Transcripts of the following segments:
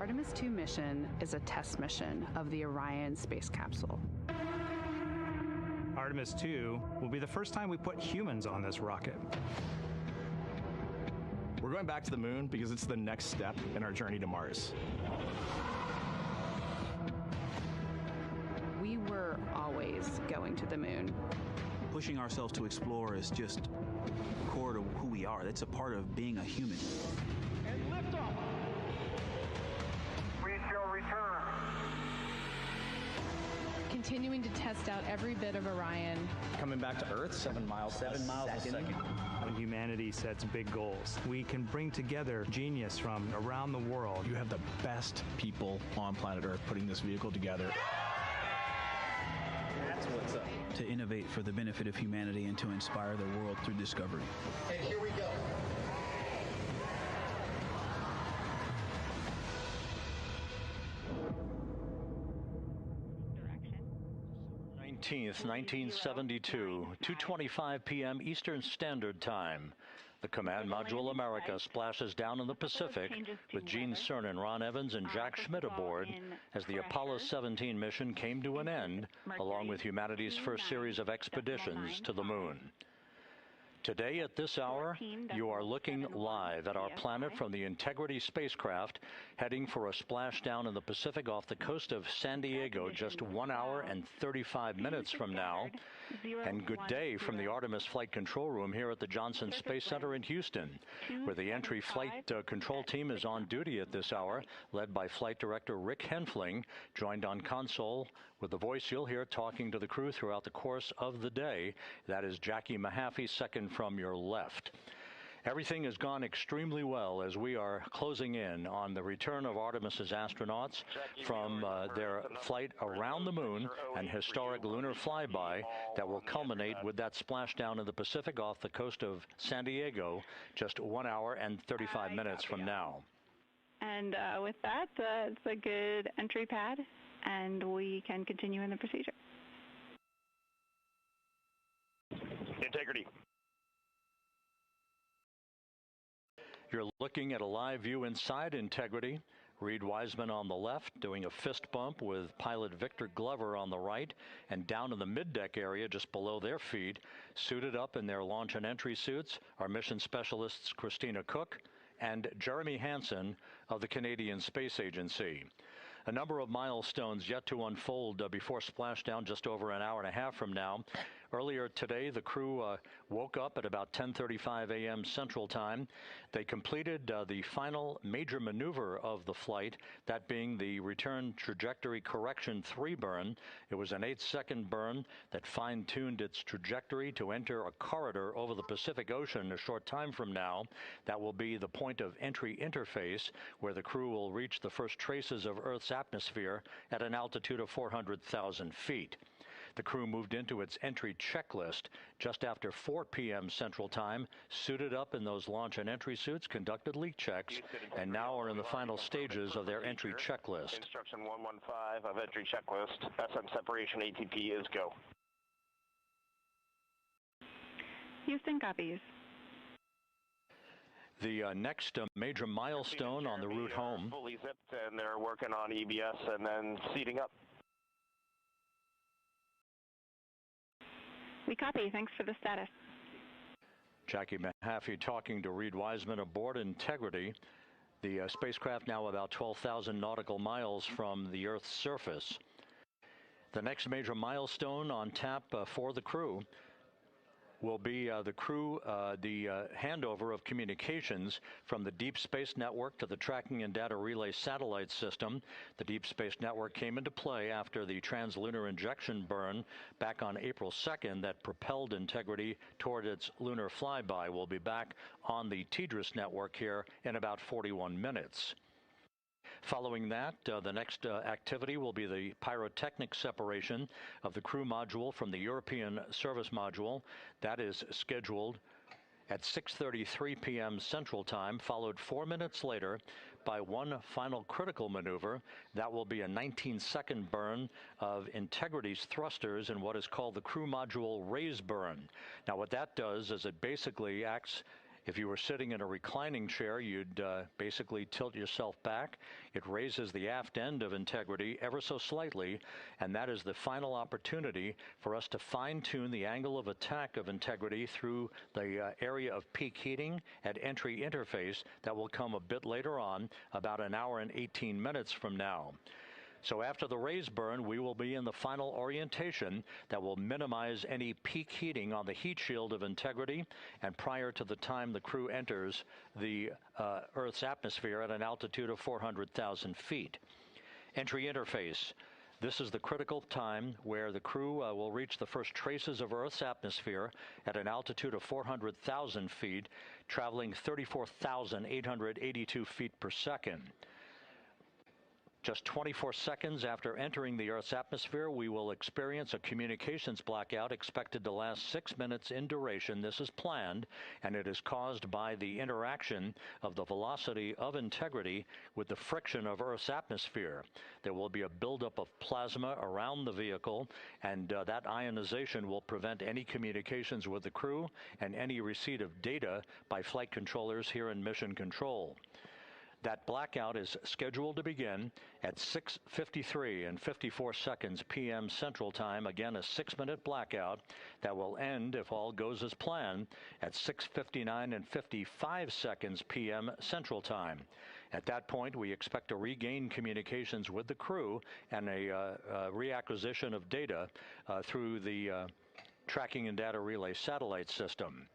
Artemis II mission is a test mission of the Orion space capsule. Artemis II will be the first time we put humans on this rocket. We're going back to the moon because it's the next step in our journey to Mars. We were always going to the moon. Pushing ourselves to explore is just core to who we are. That's a part of being a human. And liftoff. We shall return. Continuing to test out every bit of Orion. Coming back to Earth, 7 miles a second. When humanity sets big goals, we can bring together genius from around the world. You have the best people on planet Earth putting this vehicle together. That's what's up. To innovate for the benefit of humanity and to inspire the world through discovery. And here we go. 1972, 2:25 p.m. Eastern Standard Time. The Command Module America splashes down in the Pacific with Gene Cernan, Ron Evans, and Jack Schmidt aboard as the Apollo 17 mission came to an end, along with humanity's first series of expeditions to the moon. Today at this hour, you are looking live at our planet from the Integrity spacecraft, heading for a splashdown in the Pacific off the coast of San Diego just 1 hour and 35 minutes from now. And good day from the Artemis Flight Control Room here at the Johnson Space Center in Houston, where the entry flight control team is on duty at this hour, led by Flight Director Rick Henfling, joined on console with the voice you'll hear talking to the crew throughout the course of the day. That is Jackie Mahaffey, second from your left. Everything has gone extremely well as we are closing in on the return of Artemis's astronauts from their flight around the moon and historic lunar flyby that will culminate with that splashdown in the Pacific off the coast of San Diego just 1 hour and 35 minutes from now. And with that, it's a good entry pad, and we can continue in the procedure. Integrity. You're looking at a live view inside Integrity. Reed Wiseman on the left doing a fist bump with pilot Victor Glover on the right, and down in the middeck area just below their feet, suited up in their launch and entry suits, are mission specialists Christina Cook and Jeremy Hansen of the Canadian Space Agency. A number of milestones yet to unfold before splashdown just over an hour and a half from now. Earlier today, the crew woke up at about 10:35 a.m. Central Time. They completed the final major maneuver of the flight, that being the return trajectory correction 3 burn. It was an 8-second burn that fine-tuned its trajectory to enter a corridor over the Pacific Ocean a short time from now. That will be the point of entry interface where the crew will reach the first traces of Earth's atmosphere at an altitude of 400,000 feet. The crew moved into its entry checklist just after 4 p.m. Central Time, suited up in those launch and entry suits, conducted leak checks, and now are in the final stages of their entry checklist. Instruction 115 of entry checklist. SM separation ATP is go. Houston copies. The next major milestone on the route home. Fully zipped, and they're working on EBS and then seating up. We copy. Thanks for the status. Jackie Mahaffey talking to Reed Wiseman aboard Integrity. The spacecraft now about 12,000 nautical miles from the Earth's surface. The next major milestone on tap for the crew will be the handover of communications from the Deep Space Network to the Tracking and Data Relay Satellite System. The Deep Space Network came into play after the translunar injection burn back on April 2nd that propelled Integrity toward its lunar flyby. We'll be back on the TDRS network here in about 41 minutes. Following that, the next activity will be the pyrotechnic separation of the crew module from the European service module. That is scheduled at 6:33 p.m. Central Time, followed 4 minutes later by one final critical maneuver. That will be a 19-second burn of Integrity's thrusters in what is called the crew module raise burn. Now, what that does is it basically acts If you were sitting in a reclining chair, you'd basically tilt yourself back. It raises the aft end of Integrity ever so slightly, and that is the final opportunity for us to fine-tune the angle of attack of Integrity through the area of peak heating at entry interface that will come a bit later on, about an hour and 18 minutes from now. So after the raise burn, we will be in the final orientation that will minimize any peak heating on the heat shield of Integrity and prior to the time the crew enters the Earth's atmosphere at an altitude of 400,000 feet. Entry interface. This is the critical time where the crew will reach the first traces of Earth's atmosphere at an altitude of 400,000 feet, traveling 34,882 feet per second. Just 24 seconds after entering the Earth's atmosphere, we will experience a communications blackout expected to last 6 minutes in duration. This is planned, and it is caused by the interaction of the velocity of Integrity with the friction of Earth's atmosphere. There will be a buildup of plasma around the vehicle, and that ionization will prevent any communications with the crew and any receipt of data by flight controllers here in Mission Control. That blackout is scheduled to begin at 6:53 and 54 seconds p.m. Central Time. Again, a 6-minute blackout that will end, if all goes as planned, at 6:59 and 55 seconds p.m. Central Time. At that point, we expect to regain communications with the crew and a reacquisition of data through the tracking and data relay satellite system.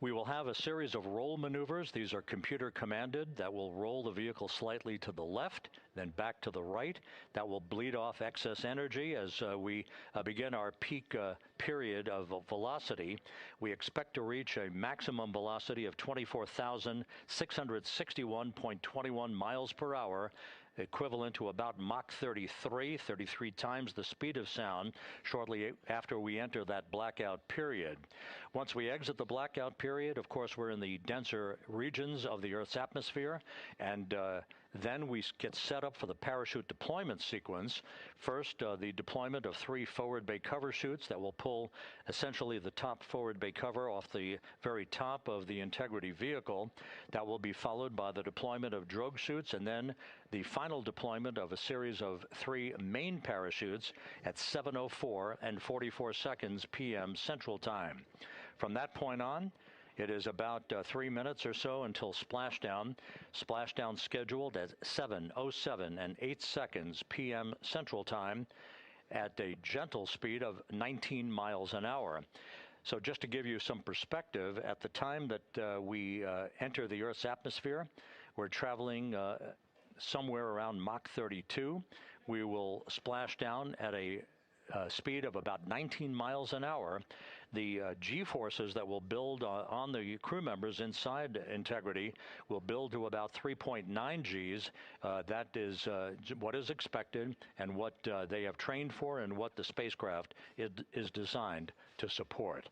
We will have a series of roll maneuvers. These are computer commanded that will roll the vehicle slightly to the left, then back to the right. That will bleed off excess energy as we begin our peak period of velocity. We expect to reach a maximum velocity of 24,661.21 miles per hour, equivalent to about Mach 33 times the speed of sound shortly after we enter that blackout period. Once we exit the blackout period, of course, we're in the denser regions of the Earth's atmosphere, and then we get set up for the parachute deployment sequence. First, the deployment of 3 forward bay cover chutes that will pull essentially the top forward bay cover off the very top of the Integrity vehicle. That will be followed by the deployment of drogue chutes, and then the final deployment of a series of 3 main parachutes at 7:04 and 44 seconds p.m. Central Time. From that point on, it is about 3 minutes or so until splashdown. Splashdown scheduled at 7:07 and 8 seconds p.m. Central Time at a gentle speed of 19 miles an hour. So just to give you some perspective, at the time that we enter the Earth's atmosphere, we're traveling somewhere around Mach 32. We will splash down at a speed of about 19 miles an hour. The G-forces that will build on the crew members inside Integrity will build to about 3.9 Gs. That is what is expected and what they have trained for and what the spacecraft is designed to support.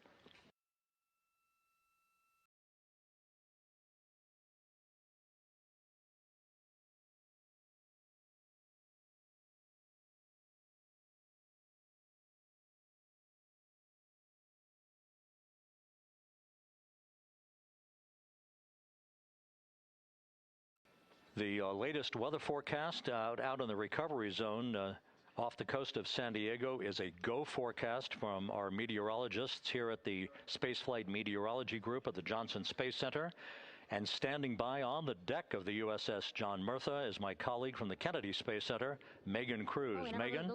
The latest weather forecast out in the recovery zone off the coast of San Diego is a go forecast from our meteorologists here at the Spaceflight Meteorology Group at the Johnson Space Center. And standing by on the deck of the USS John Murtha is my colleague from the Kennedy Space Center, Megan Cruz. Megan?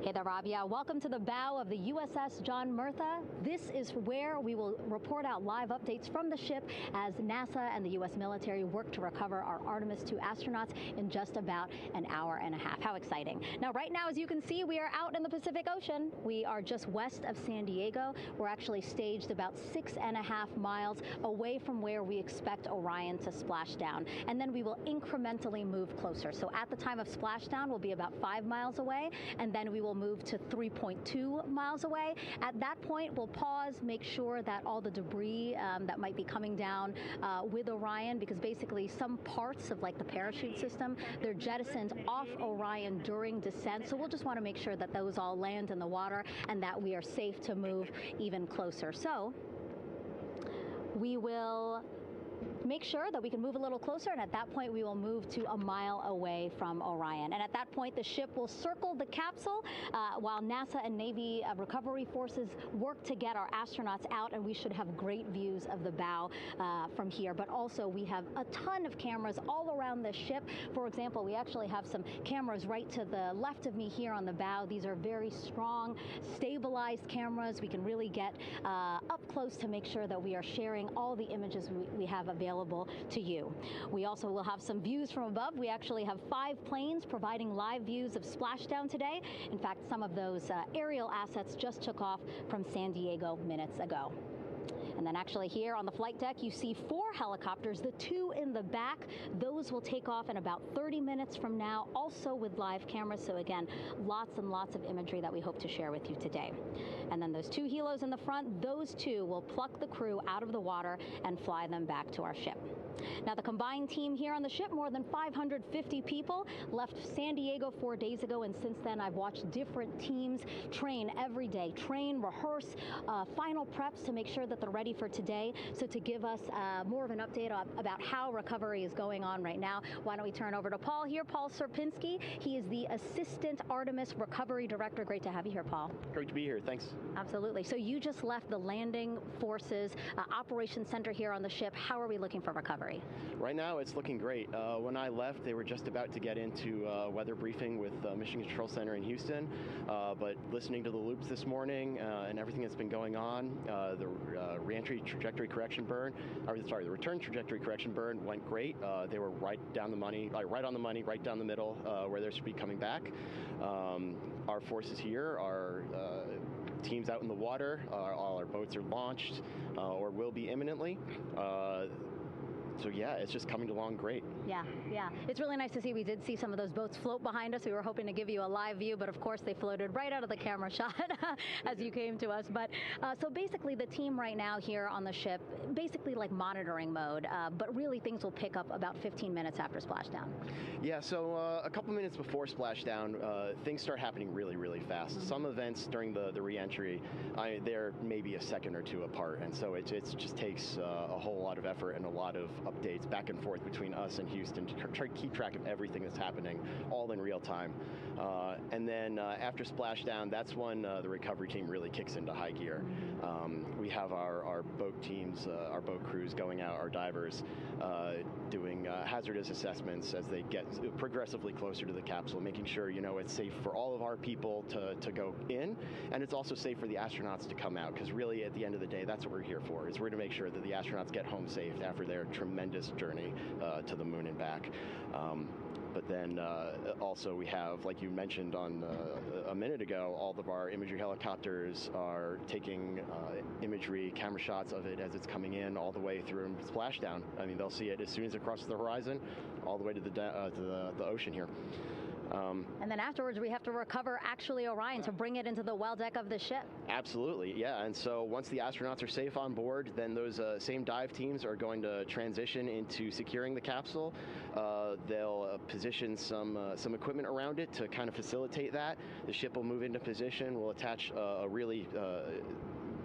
Hey there, Rob. Yeah, welcome to the bow of the USS John Murtha. This is where we will report out live updates from the ship as NASA and the U.S. military work to recover our Artemis II astronauts in just about an hour and a half. How exciting. Now, right now, as you can see, we are out in the Pacific Ocean. We are just west of San Diego. We're actually staged about 6.5 miles away from where we expect Orion to splash down. And then we will incrementally move closer. So at the time of splashdown, we'll be about 5 miles away, and then we will will move to 3.2 miles away. At that point, we'll pause, make sure that all the debris that might be coming down with Orion, because basically some parts of like the parachute system, they're jettisoned off Orion during descent. So we'll just want to make sure that those all land in the water and that we are safe to move even closer. So we will make sure that we can move a little closer, and at that point we will move to a mile away from Orion. And at that point the ship will circle the capsule while NASA and Navy recovery forces work to get our astronauts out, and we should have great views of the bow from here. But also we have a ton of cameras all around the ship. For example, we actually have some cameras right to the left of me here on the bow. These are very strong, stabilized cameras. We can really get up close to make sure that we are sharing all the images we have available to you. We also will have some views from above. We actually have 5 planes providing live views of splashdown today. In fact, some of those aerial assets just took off from San Diego minutes ago. And then actually here on the flight deck, you see 4 helicopters, the 2 in the back. Those will take off in about 30 minutes from now, also with live cameras. So again, lots and lots of imagery that we hope to share with you today. And then those 2 helos in the front, those 2 will pluck the crew out of the water and fly them back to our ship. Now, the combined team here on the ship, more than 550 people, left San Diego 4 days ago, and since then I've watched different teams train every day, rehearse, final preps to make sure that they're ready for today. So to give us more of an update about how recovery is going on right now, why don't we turn over to Paul here, Paul Sierpinski. He is the Assistant Artemis Recovery Director. Great to have you here, Paul. Great to be here, thanks. Absolutely. So you just left the landing forces operations center here on the ship. How are we looking for recovery? Right now it's looking great. When I left, they were just about to get into weather briefing with Mission Control Center in Houston, but listening to the loops this morning and everything that's been going on, the reentry trajectory correction burn, the return trajectory correction burn went great. They were right down the money, right on the money, right down the middle where they should be coming back. Our forces here are teams out in the water. All our boats are launched or will be imminently. So yeah, it's just coming along great. Yeah. It's really nice to see. We did see some of those boats float behind us. We were hoping to give you a live view, but of course they floated right out of the camera shot as you came to us. But so basically the team right now here on the ship, basically like monitoring mode, but really things will pick up about 15 minutes after splashdown. Yeah, so a couple minutes before splashdown, things start happening really, really fast. Mm-hmm. Some events during the re-entry, they're maybe a second or 2 apart, and so it just takes a whole lot of effort and a lot of updates back and forth between us and Houston to try to keep track of everything that's happening, all in real time. And then after splashdown, that's when the recovery team really kicks into high gear. We have our boat teams, our boat crews going out, our divers doing hazardous assessments as they get progressively closer to the capsule, making sure it's safe for all of our people to go in, and it's also safe for the astronauts to come out, because really at the end of the day, that's what we're here for, is we're to make sure that the astronauts get home safe after their tremendous journey to the moon and back. But then also we have, like you mentioned on a minute ago, all of our imagery helicopters are taking imagery, camera shots of it as it's coming in all the way through splashdown. I mean, they'll see it as soon as it crosses the horizon, all the way to the ocean here. And then afterwards, we have to recover actually Orion to bring it into the well deck of the ship. Absolutely, yeah. And so once the astronauts are safe on board, then those same dive teams are going to transition into securing the capsule. They'll position some equipment around it to kind of facilitate that. The ship will move into position. We'll attach a really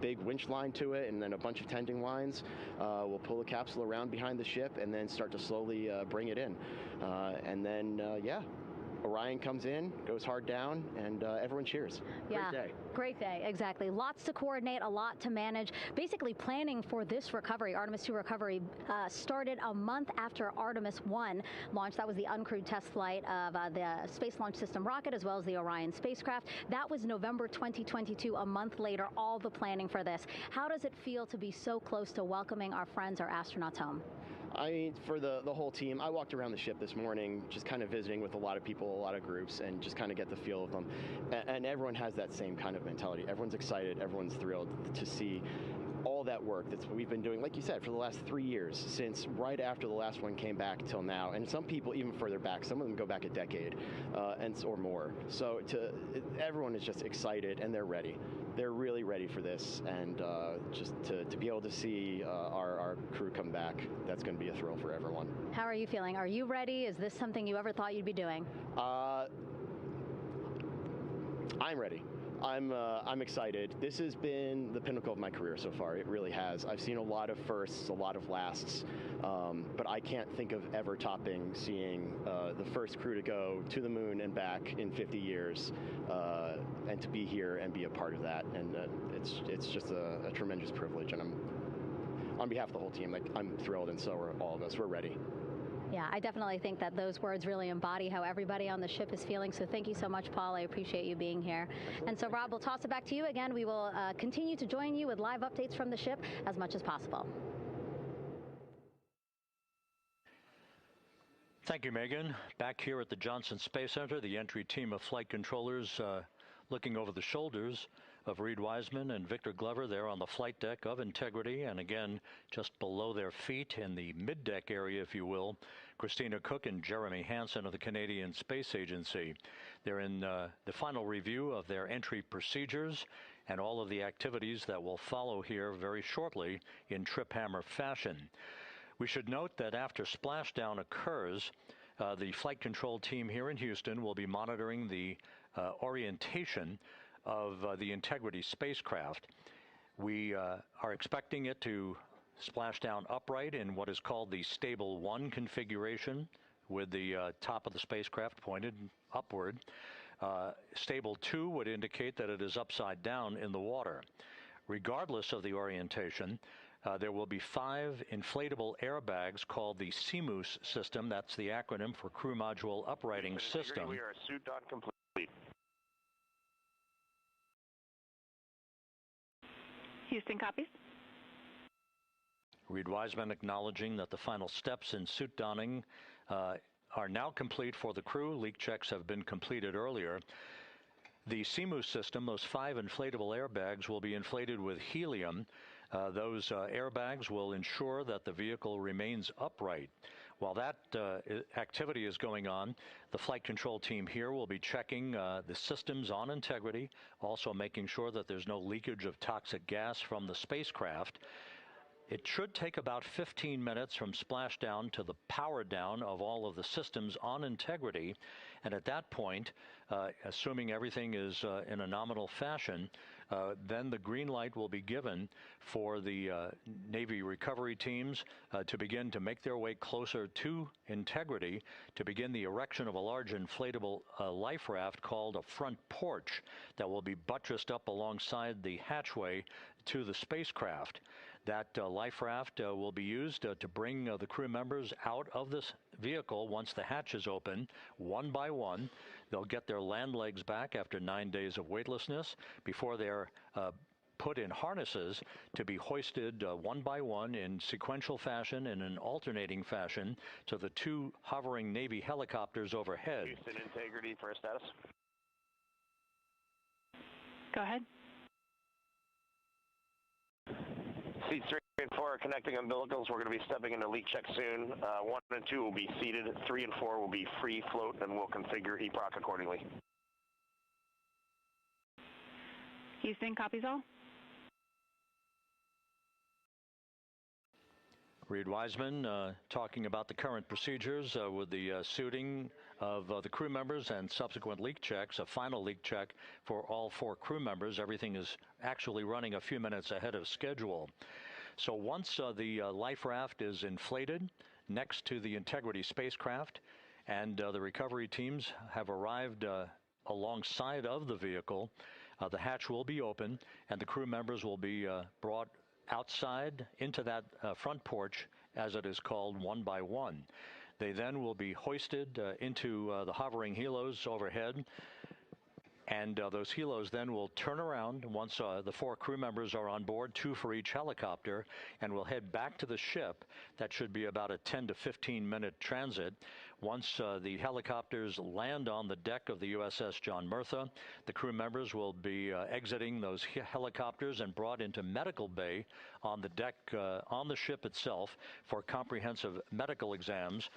big winch line to it, and then a bunch of tending lines. We'll pull the capsule around behind the ship and then start to slowly bring it in. And then, Orion comes in, goes hard down, and everyone cheers. Great day. Great day, exactly. Lots to coordinate, a lot to manage. Basically, planning for this recovery, Artemis II recovery, started a month after Artemis I launched. That was the uncrewed test flight of the Space Launch System rocket, as well as the Orion spacecraft. That was November 2022, a month later, all the planning for this. How does it feel to be so close to welcoming our friends, our astronauts home? I mean, for the whole team, I walked around the ship this morning just kind of visiting with a lot of people, a lot of groups, and just kind of get the feel of them. And everyone has that same kind of mentality. Everyone's excited. Everyone's thrilled to see all that work that we've been doing, like you said, for the last 3 years, since right after the last one came back till now, and some people even further back. Some of them go back a decade or more. So everyone is just excited, and they're ready. They're really ready for this, and just to be able to see our crew come back, that's going to be a thrill for everyone. How are you feeling? Are you ready? Is this something you ever thought you'd be doing? I'm ready. I'm excited. This has been the pinnacle of my career so far. It really has. I've seen a lot of firsts, a lot of lasts, but I can't think of ever topping seeing the first crew to go to the moon and back in 50 years, and to be here and be a part of that. And it's just a tremendous privilege. And on behalf of the whole team, I'm thrilled, and so are all of us. We're ready. Yeah, I definitely think that those words really embody how everybody on the ship is feeling. So thank you so much, Paul. I appreciate you being here. Absolutely. And so, Rob, we'll toss it back to you again. We will continue to join you with live updates from the ship as much as possible. Thank you, Megan. Back here at the Johnson Space Center, the entry team of flight controllers looking over the shoulders of Reed Wiseman and Victor Glover there on the flight deck of Integrity, and again just below their feet in the mid-deck area, if you will, Christina Cook and Jeremy Hansen of the Canadian Space Agency. They're in the final review of their entry procedures and all of the activities that will follow here very shortly in trip hammer fashion. We should note that after splashdown occurs, the flight control team here in Houston will be monitoring the orientation of the Integrity spacecraft. We are expecting it to splash down upright in what is called the Stable 1 configuration, with the top of the spacecraft pointed upward. Stable 2 would indicate that it is upside down in the water. Regardless of the orientation, there will be 5 inflatable airbags called the CMOOS system. That's the acronym for Crew Module Uprighting System. We are suit on complete. Houston copies. Reed Wiseman acknowledging that the final steps in suit donning are now complete for the crew. Leak checks have been completed earlier. The CMOOS system, those 5 inflatable airbags, will be inflated with helium. Those airbags will ensure that the vehicle remains upright. While that activity is going on, the flight control team here will be checking the systems on Integrity, also making sure that there's no leakage of toxic gas from the spacecraft. It should take about 15 minutes from splashdown to the power down of all of the systems on Integrity. And at that point, assuming everything is in a nominal fashion, then the green light will be given for the Navy recovery teams to begin to make their way closer to Integrity to begin the erection of a large inflatable life raft called a front porch that will be buttressed up alongside the hatchway to the spacecraft. That life raft will be used to bring the crew members out of this vehicle once the hatch is open, one by one. They'll get their land legs back after 9 days of weightlessness before they're put in harnesses to be hoisted one by one in sequential fashion, in an alternating fashion, to the 2 hovering Navy helicopters overhead. Houston Integrity for status. Go ahead. Seats 3 and 4 are connecting umbilicals. We're going to be stepping into leak check soon. 1 and 2 will be seated. 3 and 4 will be free float, and we'll configure EPROC accordingly. Houston copies all. Reed Wiseman talking about the current procedures with the suiting of the crew members and subsequent leak checks, a final leak check for all 4 crew members. Everything is actually running a few minutes ahead of schedule. So once the life raft is inflated next to the Integrity spacecraft and the recovery teams have arrived alongside of the vehicle, the hatch will be open and the crew members will be brought outside into that front porch, as it is called, one by one. They then will be hoisted into the hovering helos overhead, and those helos then will turn around once the 4 crew members are on board, 2 for each helicopter, and will head back to the ship. That should be about a 10 to 15 minute transit, Once the helicopters land on the deck of the USS John Murtha, the crew members will be exiting those helicopters and brought into medical bay on the deck on the ship itself for comprehensive medical exams.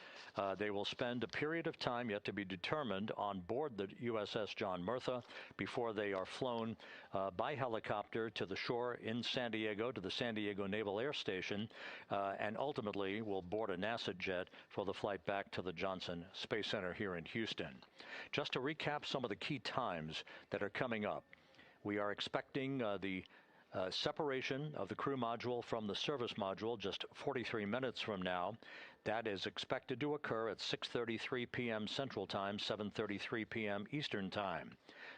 They will spend a period of time yet to be determined on board the USS John Murtha before they are flown by helicopter to the shore in San Diego, to the San Diego Naval Air Station, and ultimately will board a NASA jet for the flight back to the Johnson Space Center here in Houston. Just to recap some of the key times that are coming up, we are expecting the separation of the crew module from the service module just 43 minutes from now. That is expected to occur at 6:33 p.m. Central Time, 7:33 p.m. Eastern Time.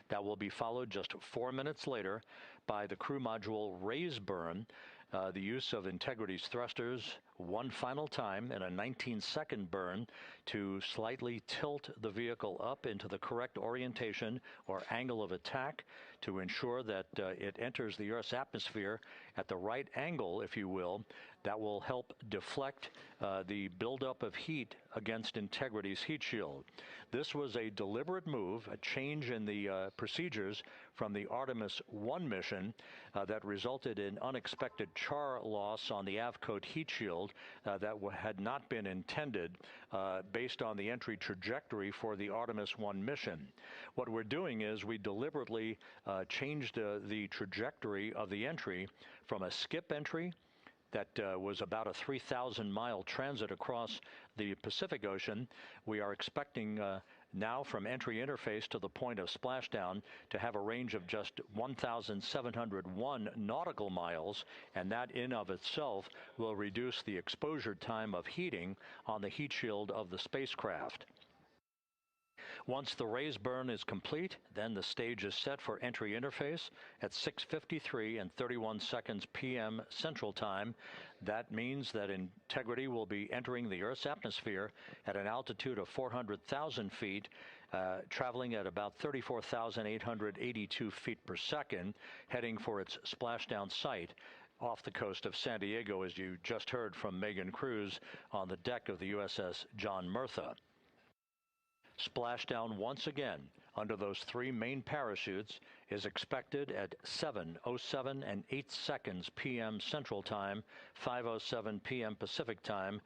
That will be followed just 4 minutes later by the crew module raise burn, the use of Integrity's thrusters one final time in a 19-second burn to slightly tilt the vehicle up into the correct orientation or angle of attack to ensure that it enters the Earth's atmosphere at the right angle, if you will. That will help deflect the buildup of heat against Integrity's heat shield. This was a deliberate move, a change in the procedures from the Artemis I mission that resulted in unexpected char loss on the Avcode heat shield that had not been intended based on the entry trajectory for the Artemis I mission. What we're doing is we deliberately changed the trajectory of the entry from a skip entry that was about a 3,000-mile transit across the Pacific Ocean. We are expecting now from entry interface to the point of splashdown to have a range of just 1,701 nautical miles, and that in of itself will reduce the exposure time of heating on the heat shield of the spacecraft. Once the raise burn is complete, then the stage is set for entry interface at 6:53 and 31 seconds p.m. Central Time. That means that Integrity will be entering the Earth's atmosphere at an altitude of 400,000 feet, traveling at about 34,882 feet per second, heading for its splashdown site off the coast of San Diego, as you just heard from Megan Cruz on the deck of the USS John Murtha. Splashdown once again under those three main parachutes is expected at 7:07 and 8 seconds p.m. Central Time, 5:07 p.m. Pacific Time,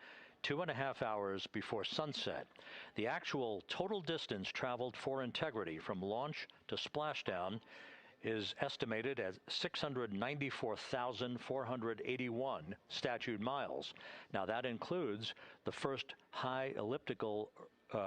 2.5 hours before sunset. The actual total distance traveled for Integrity from launch to splashdown is estimated at 694,481 statute miles. Now that includes the first high elliptical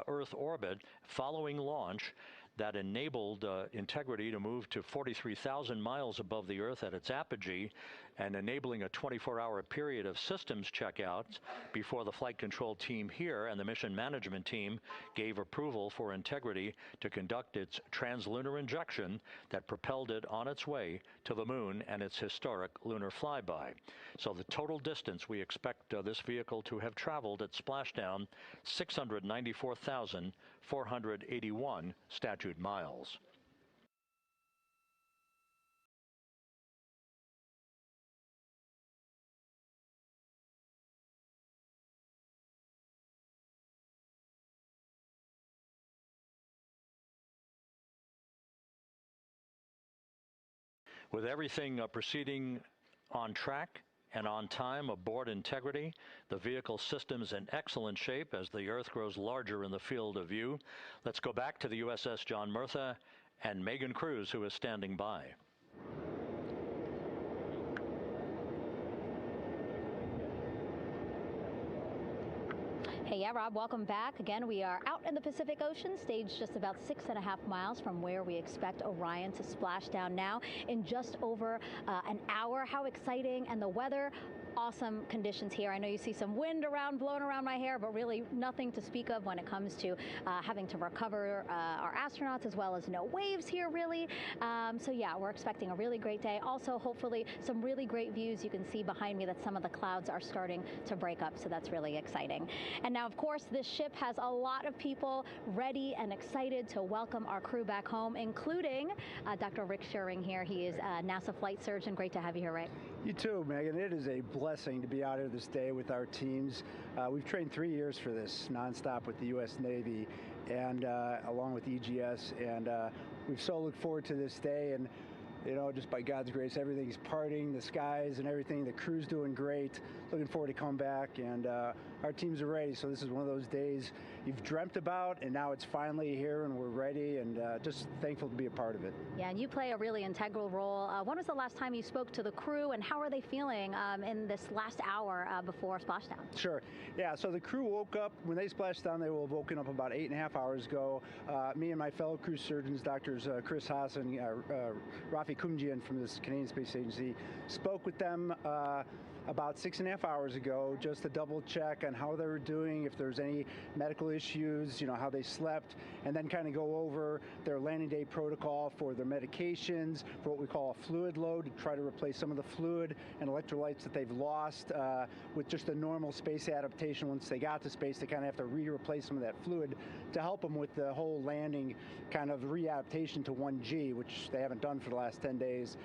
Earth orbit following launch that enabled Integrity to move to 43,000 miles above the Earth at its apogee, and enabling a 24-hour period of systems checkouts before the flight control team here and the mission management team gave approval for Integrity to conduct its translunar injection that propelled it on its way to the moon and its historic lunar flyby. So the total distance we expect this vehicle to have traveled at splashdown, 694,481 statute miles. With everything proceeding on track and on time aboard Integrity, the vehicle system is in excellent shape as the Earth grows larger in the field of view. Let's go back to the USS John Murtha and Megan Cruz, who is standing by. Hey, yeah, Rob, welcome back. Again, we are out in the Pacific Ocean, staged just about 6.5 miles from where we expect Orion to splash down now in just over an hour. How exciting. And the weather, awesome conditions here. I know you see some wind blowing around my hair, but really nothing to speak of when it comes to having to recover our astronauts, as well as no waves here, really. So yeah, we're expecting a really great day. Also, hopefully, some really great views. You can see behind me that some of the clouds are starting to break up, so that's really exciting. And now, of course, this ship has a lot of people ready and excited to welcome our crew back home, including Dr. Rick Schuring here. He is a NASA flight surgeon. Great to have you here, Rick. You too, Megan. It is a blessing to be out here this day with our teams. We've trained 3 years for this, nonstop with the U.S. Navy, and along with EGS, and we've so looked forward to this day. And you know, just by God's grace, everything's parting, the skies and everything. The crew's doing great. Looking forward to come back, and our teams are ready. So this is one of those days you've dreamt about, and now it's finally here, and we're ready, and just thankful to be a part of it. Yeah, and you play a really integral role. When was the last time you spoke to the crew, and how are they feeling in this last hour before splashdown? Sure. Yeah, so the crew woke up, when they splashed down, they will have woken up about 8.5 hours ago. Me and my fellow crew surgeons, Doctors Chris Haas and Rafi Kumjian from this Canadian Space Agency, spoke with them about 6.5 hours ago, just to double check on how they were doing, if there's any medical issues, you know, how they slept, and then kind of go over their landing day protocol for their medications, for what we call a fluid load, to try to replace some of the fluid and electrolytes that they've lost with just a normal space adaptation. Once they got to space, they kind of have to replace some of that fluid to help them with the whole landing kind of readaptation to 1G, which they haven't done for the last 10 days.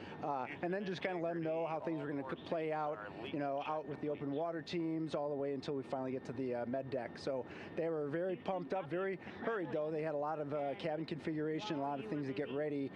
And then just kind of let them know how things are going to play out, you know, out with the open water teams all the way until we finally get to the med deck. So they were very pumped up, very hurried though. They had a lot of cabin configuration, a lot of things to get ready.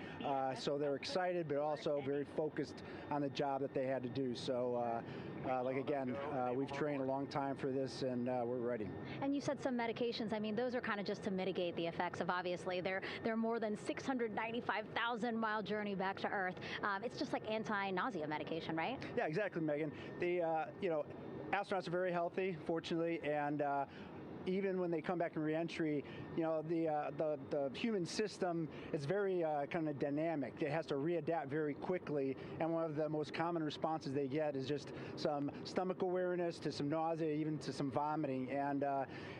So they're excited, but also very focused on the job that they had to do. So like again, we've trained a long time for this, and we're ready. And you said some medications. I mean, those are kind of just to mitigate the effects of, obviously, their more than 695,000-mile journey back to Earth. It's just like anti-nausea medication, right? Yeah, exactly, Megan. The you know, astronauts are very healthy, fortunately, and even when they come back in reentry, you know, the human system is very kind of dynamic. It has to readapt very quickly, and one of the most common responses they get is just some stomach awareness, to some nausea, even to some vomiting. And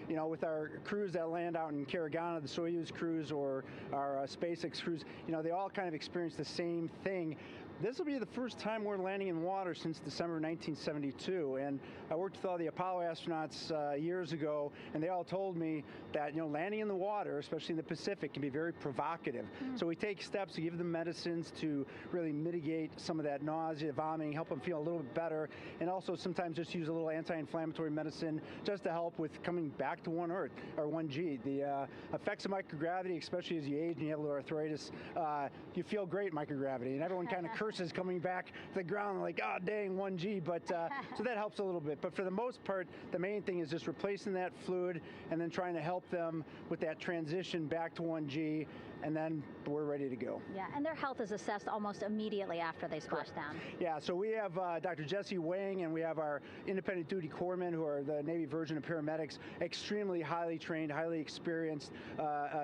you know, with our crews that land out in Karagana, the Soyuz crews or our SpaceX crews, you know, they all kind of experience the same thing. This will be the first time we're landing in water since December 1972, and I worked with all the Apollo astronauts years ago, and they all told me that, you know, landing in the water, especially in the Pacific, can be very provocative. So we take steps to give them medicines to really mitigate some of that nausea, vomiting, help them feel a little bit better, and also sometimes just use a little anti-inflammatory medicine just to help with coming back to 1 Earth, or 1G. The effects of microgravity, especially as you age and you have a little arthritis, you feel great in microgravity, and everyone kind of curses coming back to the ground like, oh dang, 1G, but so that helps a little bit. But for the most part, the main thing is just replacing that fluid and then trying to help them with that transition back to 1G, and then we're ready to go. Yeah, and their health is assessed almost immediately after they splash down. Yeah, so we have Dr. Jesse Wang, and we have our independent duty corpsmen, who are the Navy version of paramedics, extremely highly trained, highly experienced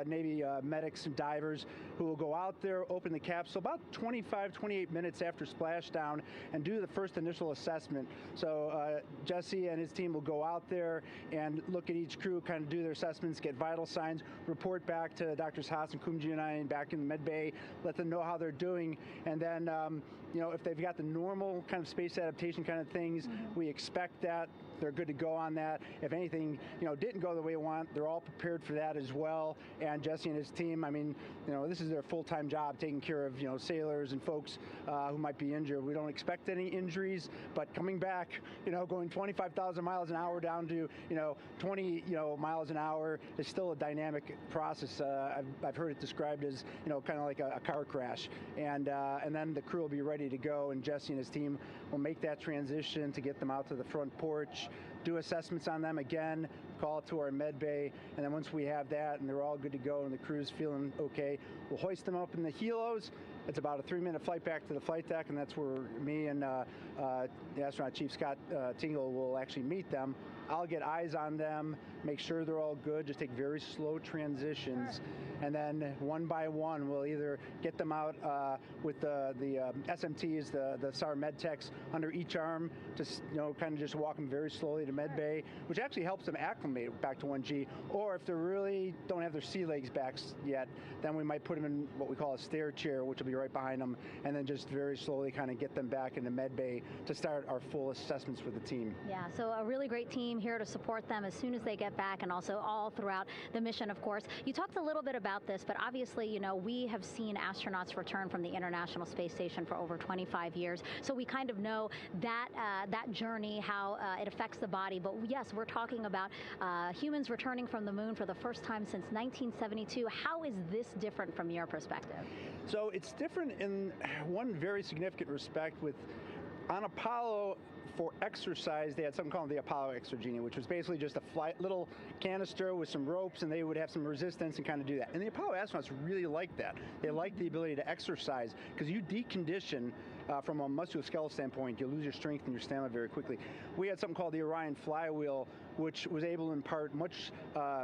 Navy medics and divers, who will go out there, open the capsule about 28 minutes after splashdown, and do the first initial assessment. So Jesse and his team will go out there and look at each crew, kind of do their assessments, get vital signs, report back to Drs. Haas and Kumji and I back in the med bay, let them know how they're doing, and then you know, if they've got the normal kind of space adaptation kind of things, we expect that they're good to go on that. If anything, you know, didn't go the way we want, they're all prepared for that as well. And Jesse and his team, I mean, you know, this is their full-time job, taking care of, you know, sailors and folks who might be injured. We don't expect any injuries, but coming back, you know, going 25,000 miles an hour down to, you know, 20, you know, miles an hour is still a dynamic process. I've heard it described as, you know, kind of like a car crash. And then the crew will be ready to go, and Jesse and his team will make that transition to get them out to the front porch, do assessments on them again, call it to our med bay, and then once we have that and they're all good to go and the crew's feeling okay, we'll hoist them up in the helos. It's about a 3-minute flight back to the flight deck, and that's where me and the astronaut chief, Scott Tingle, will actually meet them. I'll get eyes on them, make sure they're all good, just take very slow transitions, and then one by one we'll either get them out with the SMTs, the SAR med techs, under each arm, just, you know, kind of just walk them very slowly to med bay, which actually helps them acclimate back to 1G. Or if they really don't have their sea legs back yet, then we might put them in what we call a stair chair, which will be right behind them, and then just very slowly kind of get them back into med bay to start our full assessments with the team. Yeah, so a really great team here to support them as soon as they get back, and also all throughout the mission, of course. You talked a little bit about this, but obviously, you know, we have seen astronauts return from the International Space Station for over 25 years, so we kind of know that that journey, how it affects the body. But yes, we're talking about humans returning from the moon for the first time since 1972. How is this different from your perspective? So it's different in one very significant respect. With on Apollo, for exercise, they had something called the Apollo Exergenia, which was basically just a little canister with some ropes, and they would have some resistance and kind of do that. And the Apollo astronauts really liked that. They liked the ability to exercise, because you decondition from a musculoskeletal standpoint, you lose your strength and your stamina very quickly. We had something called the Orion flywheel, which was able to impart much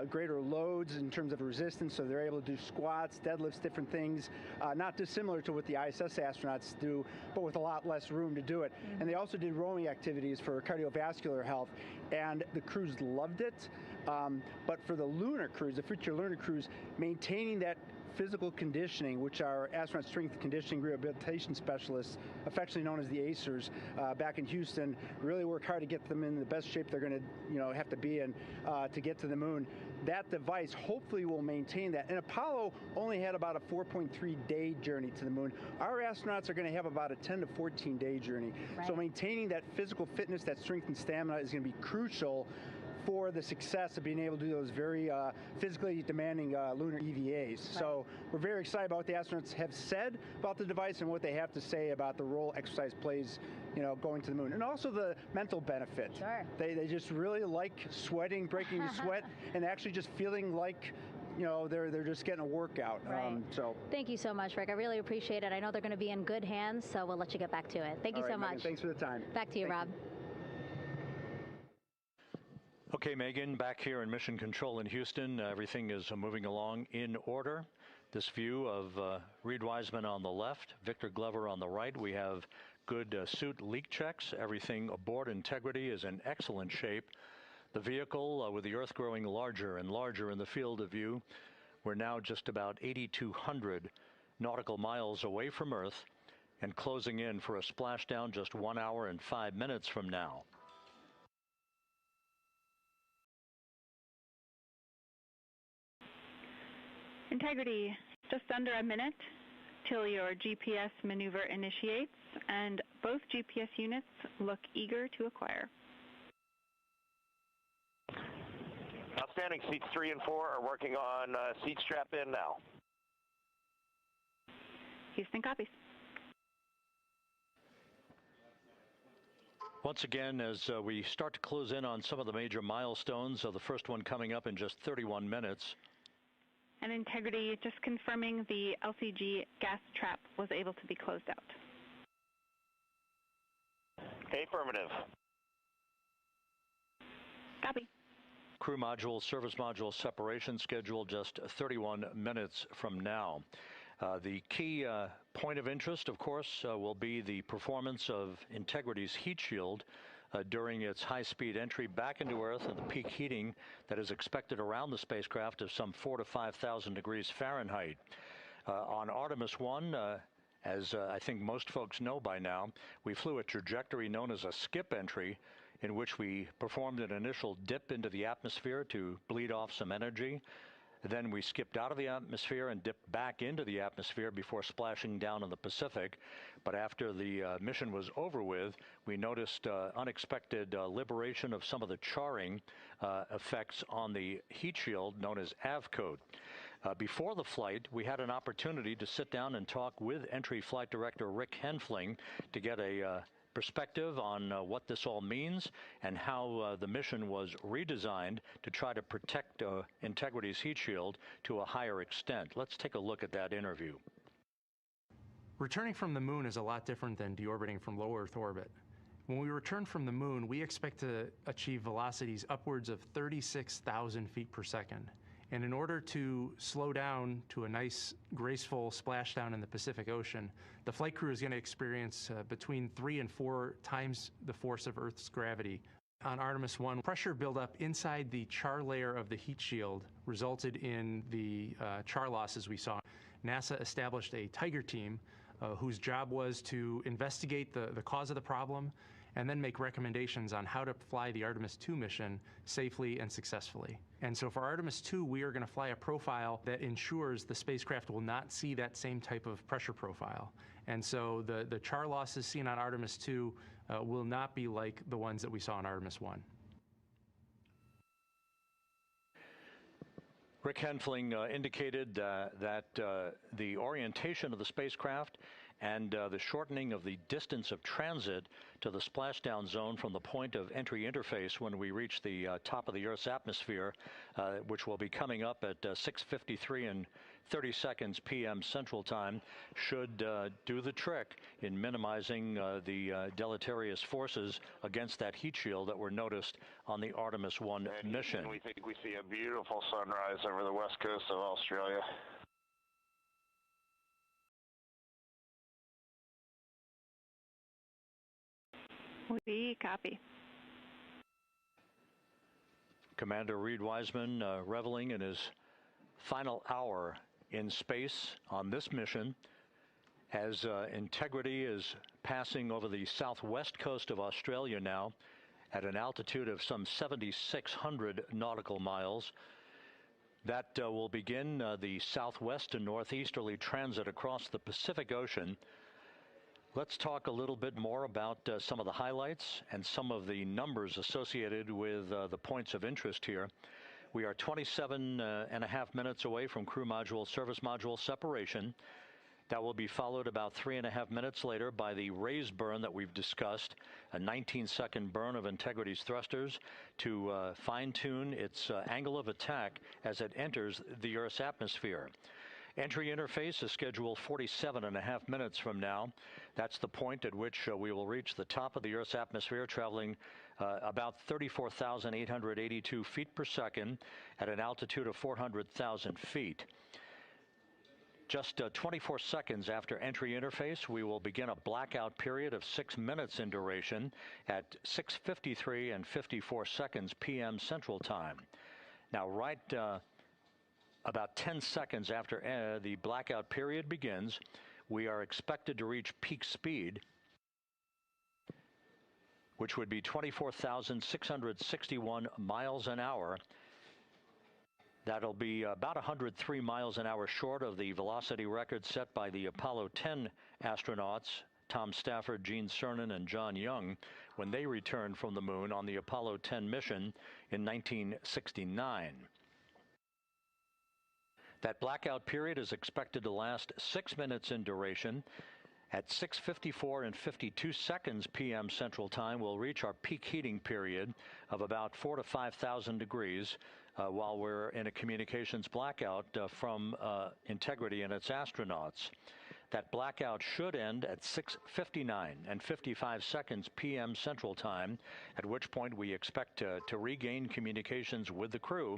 greater loads in terms of resistance, so they're able to do squats, deadlifts, different things, not dissimilar to what the ISS astronauts do, but with a lot less room to do it. And they also did rowing activities for cardiovascular health, and the crews loved it. But for the lunar crews, the future lunar crews, maintaining that physical conditioning, which our astronaut strength conditioning rehabilitation specialists, affectionately known as the ACERs, back in Houston, really work hard to get them in the best shape they're going to, have to be in to get to the moon. That device hopefully will maintain that. And Apollo only had about a 4.3-day journey to the moon. Our astronauts are going to have about a 10 to 14-day journey. Right. So maintaining that physical fitness, that strength and stamina is going to be crucial for the success of being able to do those very physically demanding lunar EVAs. Right. So we're very excited about what the astronauts have said about the device and what they have to say about the role exercise plays, going to the moon. And also the mental benefit. Sure. They just really like sweating, breaking the sweat, and actually just feeling like they're just getting a workout. Right. Thank you so much, Rick. I really appreciate it. I know they're going to be in good hands, so we'll let you get back to it. Thank you so much. Megan, thanks for the time. Back to you, Rob. Okay, Megan, back here in Mission Control in Houston, everything is moving along in order. This view of Reed Wiseman on the left, Victor Glover on the right. We have good suit leak checks. Everything aboard integrity is in excellent shape. The vehicle, with the Earth growing larger and larger in the field of view, we're now just about 8,200 nautical miles away from Earth and closing in for a splashdown just 1 hour and 5 minutes from now. Integrity, just under a minute till your GPS maneuver initiates, and both GPS units look eager to acquire. Outstanding. Seats 3 and 4 are working on seat strap in now. Houston copies. Once again, as we start to close in on some of the major milestones, the first one coming up in just 31 minutes. And Integrity, just confirming the LCG gas trap was able to be closed out. Affirmative. Copy. Crew module, service module separation scheduled just 31 minutes from now. The key point of interest, of course, will be the performance of Integrity's heat shield during its high-speed entry back into Earth and the peak heating that is expected around the spacecraft of some 4,000 to 5,000 degrees Fahrenheit. On Artemis 1, as I think most folks know by now, we flew a trajectory known as a skip entry, in which we performed an initial dip into the atmosphere to bleed off some energy. Then we skipped out of the atmosphere and dipped back into the atmosphere before splashing down in the Pacific. But after the mission was over with, we noticed unexpected liberation of some of the charring effects on the heat shield known as AVCOAT. Before the flight, we had an opportunity to sit down and talk with Entry Flight Director Rick Henfling to get a perspective on what this all means and how the mission was redesigned to try to protect Integrity's heat shield to a higher extent. Let's take a look at that interview. Returning from the moon is a lot different than deorbiting from low Earth orbit. When we return from the moon, we expect to achieve velocities upwards of 36,000 feet per second. And in order to slow down to a nice, graceful splashdown in the Pacific Ocean, the flight crew is going to experience between 3 and 4 times the force of Earth's gravity On Artemis 1, pressure buildup inside the char layer of the heat shield resulted in the char losses we saw. NASA established a Tiger team whose job was to investigate the cause of the problem and then make recommendations on how to fly the Artemis 2 mission safely and successfully. And so for Artemis 2, we are going to fly a profile that ensures the spacecraft will not see that same type of pressure profile. And so the char losses seen on Artemis 2 will not be like the ones that we saw on Artemis 1. Rick Henfling indicated that the orientation of the spacecraft and the shortening of the distance of transit to the splashdown zone from the point of entry interface when we reach the top of the Earth's atmosphere, which will be coming up at 6:53 and 30 seconds p.m. Central Time, should do the trick in minimizing the deleterious forces against that heat shield that were noticed on the Artemis 1 mission. We think we see a beautiful sunrise over the west coast of Australia. We copy. Commander Reed Wiseman reveling in his final hour in space on this mission as Integrity is passing over the southwest coast of Australia now at an altitude of some 7,600 nautical miles. That will begin the southwest and northeasterly transit across the Pacific Ocean. Let's talk a little bit more about some of the highlights and some of the numbers associated with the points of interest here. We are 27.5 minutes away from crew module, service module separation. That will be followed about 3.5 minutes later by the raise burn that we've discussed, a 19-second burn of Integrity's thrusters to fine-tune its angle of attack as it enters the Earth's atmosphere. Entry interface is scheduled 47.5 minutes from now. That's the point at which we will reach the top of the Earth's atmosphere, traveling about 34,882 feet per second at an altitude of 400,000 feet. Just 24 seconds after entry interface, we will begin a blackout period of 6 minutes in duration at 6:53 and 54 seconds p.m. Central Time. Now, right about 10 seconds after the blackout period begins, we are expected to reach peak speed, which would be 24,661 miles an hour. That'll be about 103 miles an hour short of the velocity record set by the Apollo 10 astronauts, Tom Stafford, Gene Cernan, and John Young, when they returned from the moon on the Apollo 10 mission in 1969. That blackout period is expected to last 6 minutes in duration. At 6:54 and 52 seconds p.m. Central Time, we'll reach our peak heating period of about 4,000 to 5,000 degrees while we're in a communications blackout from Integrity and its astronauts. That blackout should end at 6:59 and 55 seconds p.m. Central Time, at which point we expect to regain communications with the crew.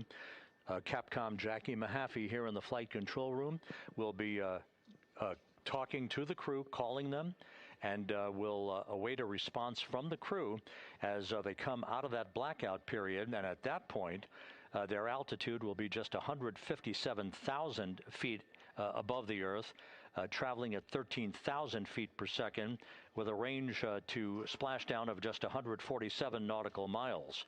Capcom Jackie Mahaffey here in the flight control room will be talking to the crew, calling them, and we'll await a response from the crew as they come out of that blackout period. And at that point, their altitude will be just 157,000 feet above the Earth, traveling at 13,000 feet per second with a range to splashdown of just 147 nautical miles.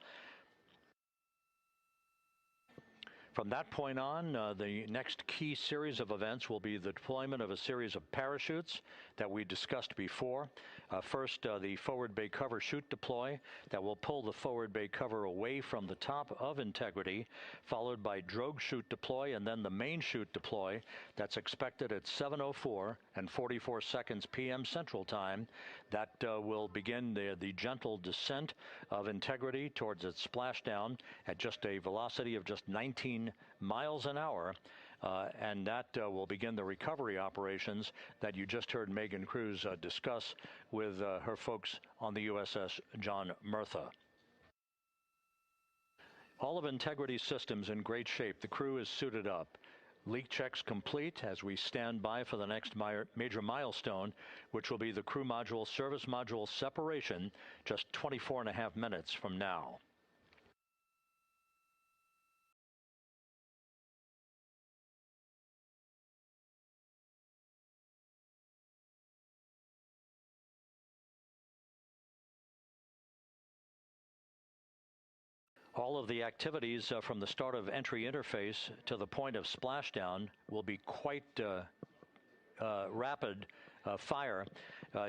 From that point on, the next key series of events will be the deployment of a series of parachutes that we discussed before. First, the forward bay cover chute deploy that will pull the forward bay cover away from the top of Integrity, followed by drogue chute deploy and then the main chute deploy that's expected at 7:04 and 44 seconds p.m. Central Time. That will begin the gentle descent of Integrity towards its splashdown at just a velocity of just 19 miles an hour, and that will begin the recovery operations that you just heard Megan Cruz discuss with her folks on the USS John Murtha. All of Integrity's systems in great shape. The crew is suited up. Leak checks complete as we stand by for the next major milestone, which will be the crew module service module separation just 24.5 minutes from now. All of the activities from the start of entry interface to the point of splashdown will be quite rapid fire,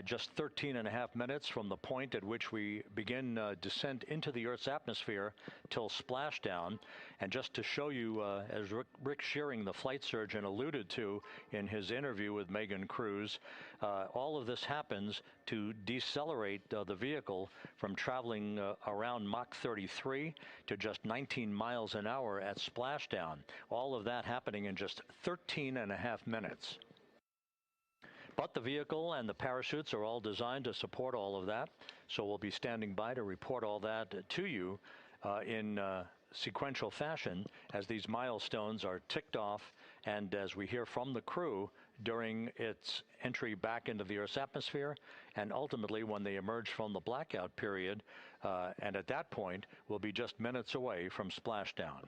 just 13.5 minutes from the point at which we begin descent into the Earth's atmosphere till splashdown. And just to show you, as Rick Shearing, the flight surgeon, alluded to in his interview with Megan Cruz, all of this happens to decelerate the vehicle from traveling around Mach 33 to just 19 miles an hour at splashdown. All of that happening in just 13.5 minutes. But the vehicle and the parachutes are all designed to support all of that, so we'll be standing by to report all that to you in sequential fashion as these milestones are ticked off and as we hear from the crew during its entry back into the Earth's atmosphere and ultimately when they emerge from the blackout period, and at that point we'll be just minutes away from splashdown.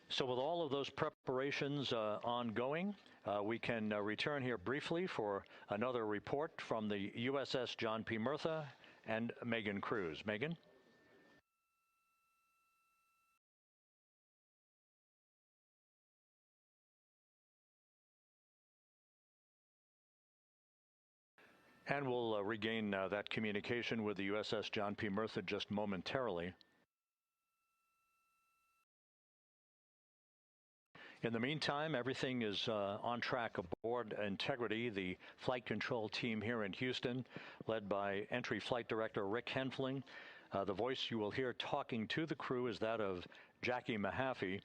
So with all of those preparations ongoing, we can return here briefly for another report from the USS John P. Murtha and Megan Cruz. Megan? And we'll regain that communication with the USS John P. Murtha just momentarily. In the meantime, everything is on track aboard Integrity, the flight control team here in Houston, led by Entry Flight Director Rick Henfling. The voice you will hear talking to the crew is that of Jackie Mahaffey.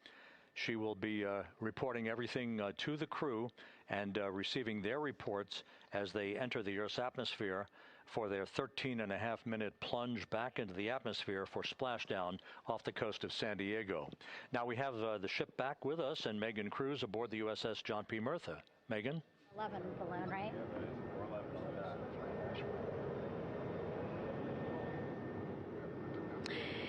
She will be reporting everything to the crew and receiving their reports as they enter the Earth's atmosphere for their 13.5-minute plunge back into the atmosphere for splashdown off the coast of San Diego. Now we have the ship back with us and Megan Cruz aboard the USS John P. Murtha. Megan? 11 balloon, right?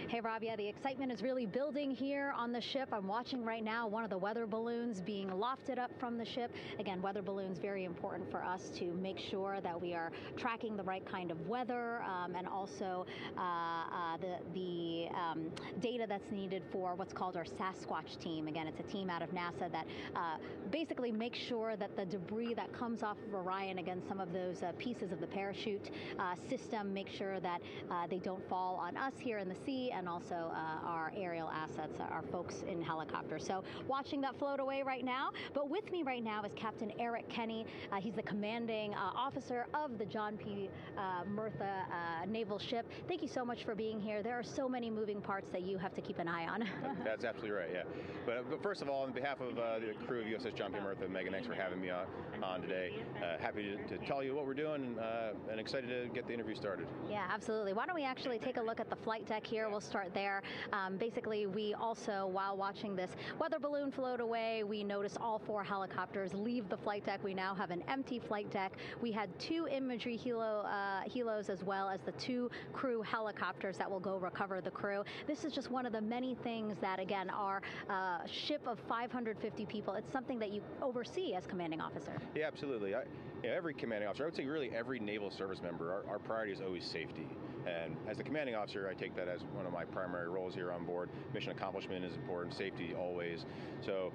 Hey, Rob, yeah, the excitement is really building here on the ship. I'm watching right now one of the weather balloons being lofted up from the ship. Again, weather balloons, very important for us to make sure that we are tracking the right kind of weather and also the data that's needed for what's called our Sasquatch team. Again, it's a team out of NASA that basically makes sure that the debris that comes off of Orion, again, some of those pieces of the parachute system, make sure that they don't fall on us here in the sea, and also our aerial assets, our folks in helicopters. So watching that float away right now. But with me right now is Captain Eric Kenny. He's the commanding officer of the John P. Murtha naval ship. Thank you so much for being here. There are so many moving parts that you have to keep an eye on. That's absolutely right, yeah. But first of all, on behalf of the crew of USS John P. Murtha, Megan, thanks for having me on today. Happy to tell you what we're doing and excited to get the interview started. Yeah, absolutely. Why don't we actually take a look at the flight deck here? We'll start there. Basically, we also, while watching this weather balloon float away, we noticed all 4 helicopters leave the flight deck. We now have an empty flight deck. We had 2 imagery helos as well as the 2 crew helicopters that will go recover the crew. This is just one of the many things that, again, our ship of 550 people, it's something that you oversee as commanding officer. Yeah, absolutely. Every commanding officer, I would say really every naval service member, our priority is always safety. And as the commanding officer, I take that as one of my primary roles here on board. Mission accomplishment is important, safety always. So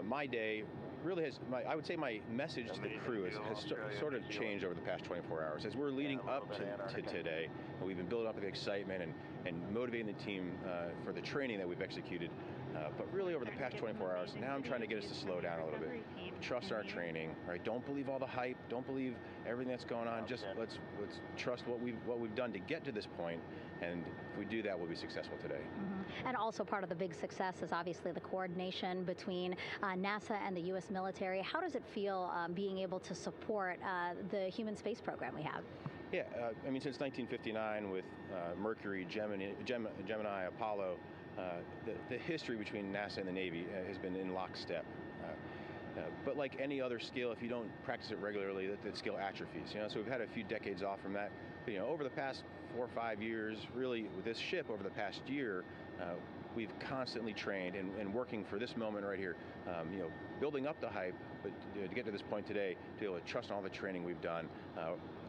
my day really has, I would say my message to the crew has sort of changed over the past 24 hours. As we're leading up to today, we've been building up the excitement and motivating the team for the training that we've executed. But really over the past 24 hours, now I'm trying to get us to slow down a little bit. Trust our training, right? Don't believe all the hype. Don't believe everything that's going on. Just let's trust what we've done to get to this point. And if we do that, we'll be successful today. Mm-hmm. And also part of the big success is obviously the coordination between NASA and the U.S. military. How does it feel being able to support the human space program we have? Yeah, I mean, since 1959 with Mercury, Gemini, Apollo, the history between NASA and the Navy has been in lockstep. But like any other skill, if you don't practice it regularly, that skill atrophies. So we've had a few decades off from that. But, over the past 4 or 5 years, really with this ship over the past year, we've constantly trained and working for this moment right here. Building up the hype, but to get to this point today, to be able to trust all the training we've done.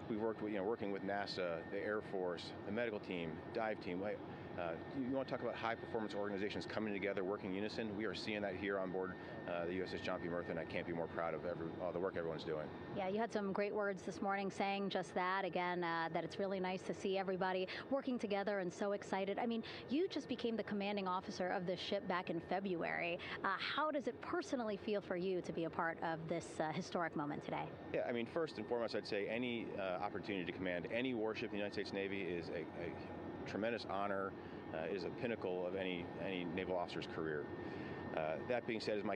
We've worked with, working with NASA, the Air Force, the medical team, dive team. You want to talk about high-performance organizations coming together, working in unison? We are seeing that here on board the USS John P. Murtha, and I can't be more proud of all the work everyone's doing. Yeah, you had some great words this morning saying just that, again, that it's really nice to see everybody working together and so excited. I mean, you just became the commanding officer of this ship back in February. How does it personally feel for you to be a part of this historic moment today? Yeah, I mean, first and foremost, I'd say any opportunity to command any warship in the United States Navy is a tremendous honor, is a pinnacle of any naval officer's career. That being said, as my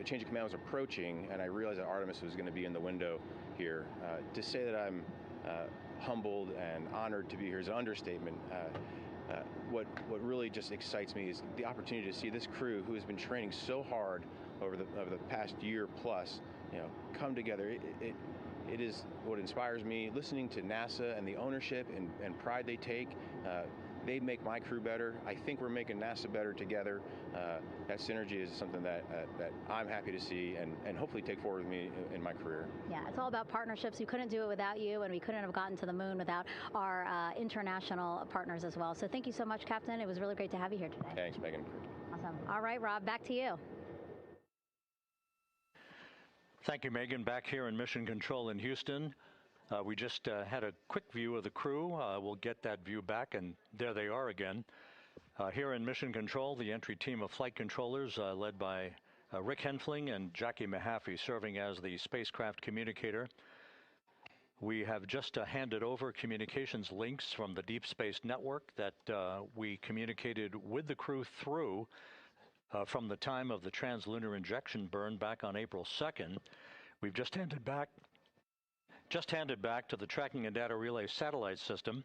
change of command was approaching, and I realized that Artemis was going to be in the window here, to say that I'm humbled and honored to be here is an understatement. What really just excites me is the opportunity to see this crew, who has been training so hard over the past year plus, come together. It is what inspires me. Listening to NASA and the ownership and pride they take. They make my crew better. I think we're making NASA better together. That synergy is something that I'm happy to see and hopefully take forward with me in my career. Yeah, it's all about partnerships. We couldn't do it without you, and we couldn't have gotten to the moon without our international partners as well. So thank you so much, Captain. It was really great to have you here today. Thanks, Megan. Awesome. All right, Rob, back to you. Thank you, Megan. Back here in Mission Control in Houston. We just had a quick view of the crew. We'll get that view back, and there they are again. Here in Mission Control, the entry team of flight controllers led by Rick Henfling and Jackie Mahaffey serving as the spacecraft communicator. We have just handed over communications links from the Deep Space Network that we communicated with the crew through from the time of the translunar injection burn back on April 2nd. We've just handed back to the Tracking and Data Relay satellite system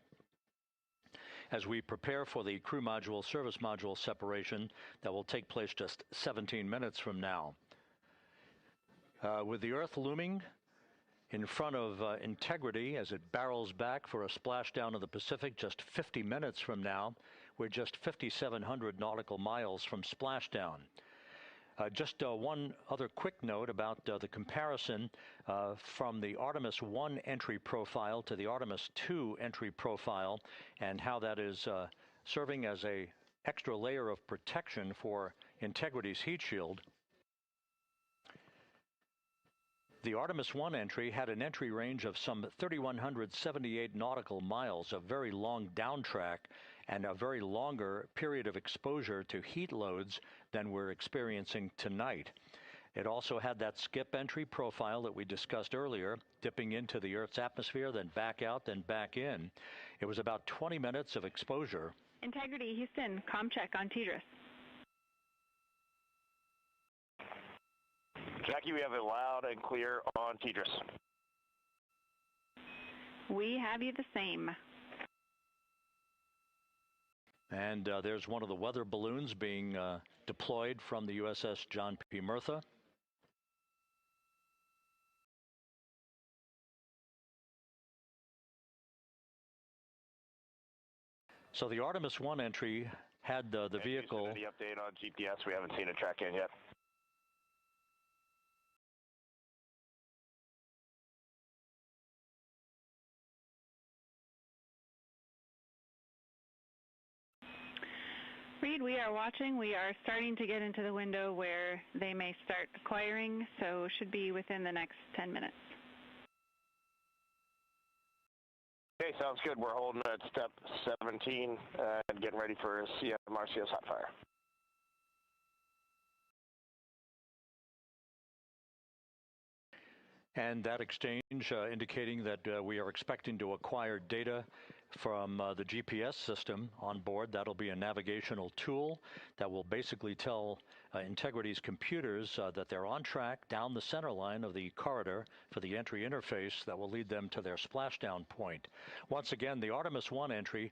as we prepare for the crew module service module separation that will take place just 17 minutes from now. With the Earth looming in front of Integrity as it barrels back for a splashdown of the Pacific just 50 minutes from now, we're just 5,700 nautical miles from splashdown. Just one other quick note about the comparison from the Artemis 1 entry profile to the Artemis 2 entry profile and how that is serving as an extra layer of protection for Integrity's heat shield. The Artemis 1 entry had an entry range of some 3,178 nautical miles, a very long downtrack, and a very longer period of exposure to heat loads than we're experiencing tonight. It also had that skip entry profile that we discussed earlier, dipping into the Earth's atmosphere, then back out, then back in. It was about 20 minutes of exposure. Integrity, Houston, comm check on Tidris. Jackie, we have it loud and clear on Tidris. We have you the same. And there's one of the weather balloons being deployed from the USS John P. Murtha. So the Artemis 1 entry had the vehicle. The update on GPS, we haven't seen it track in yet. Reed, we are watching. We are starting to get into the window where they may start acquiring, so should be within the next 10 minutes. Okay, sounds good. We're holding at step 17 and getting ready for Marcia's hot fire. And that exchange indicating that we are expecting to acquire data from the GPS system on board. That'll be a navigational tool that will basically tell Integrity's computers that they're on track down the center line of the corridor for the entry interface that will lead them to their splashdown point. Once again, the Artemis 1 entry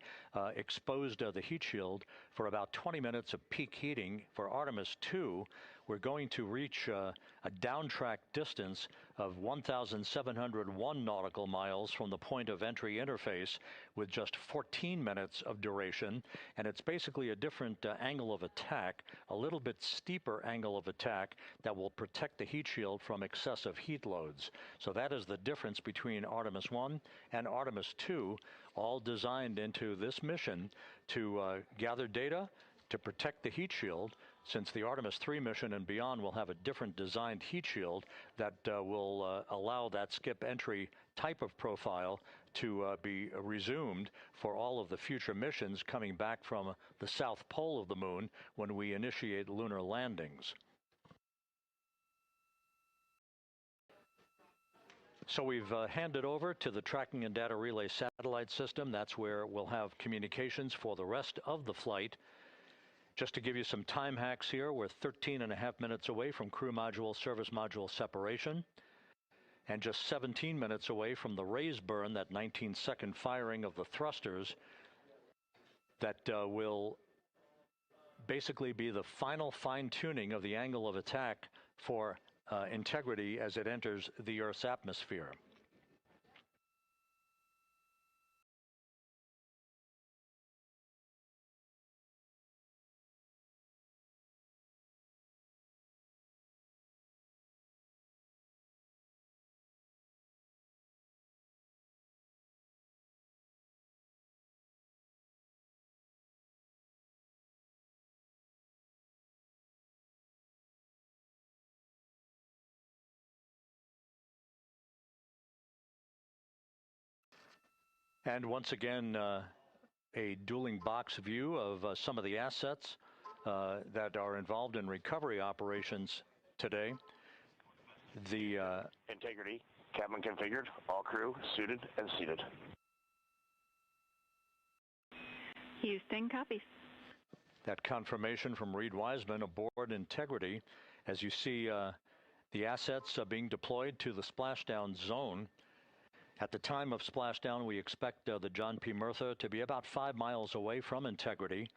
exposed the heat shield for about 20 minutes of peak heating. For Artemis 2, we're going to reach a downtrack distance of 1,701 nautical miles from the point of entry interface with just 14 minutes of duration. And it's basically a different angle of attack, a little bit steeper angle of attack that will protect the heat shield from excessive heat loads. So that is the difference between Artemis 1 and Artemis 2, all designed into this mission to gather data, to protect the heat shield, since the Artemis 3 mission and beyond will have a different designed heat shield that will allow that skip entry type of profile to be resumed for all of the future missions coming back from the south pole of the moon when we initiate lunar landings. So we've handed over to the tracking and data relay satellite system. That's where we'll have communications for the rest of the flight. Just to give you some time hacks here, we're 13.5 minutes away from crew module, service module separation, and just 17 minutes away from the raise burn, that 19-second firing of the thrusters that will basically be the final fine-tuning of the angle of attack for Integrity as it enters the Earth's atmosphere. And once again, a dueling box view of some of the assets that are involved in recovery operations today. The Integrity, cabin configured, all crew suited and seated. Houston, copies. That confirmation from Reed Wiseman aboard Integrity, as you see the assets being deployed to the splashdown zone. At the time of splashdown, we expect the John P. Murtha to be about 5 miles away from Integrity,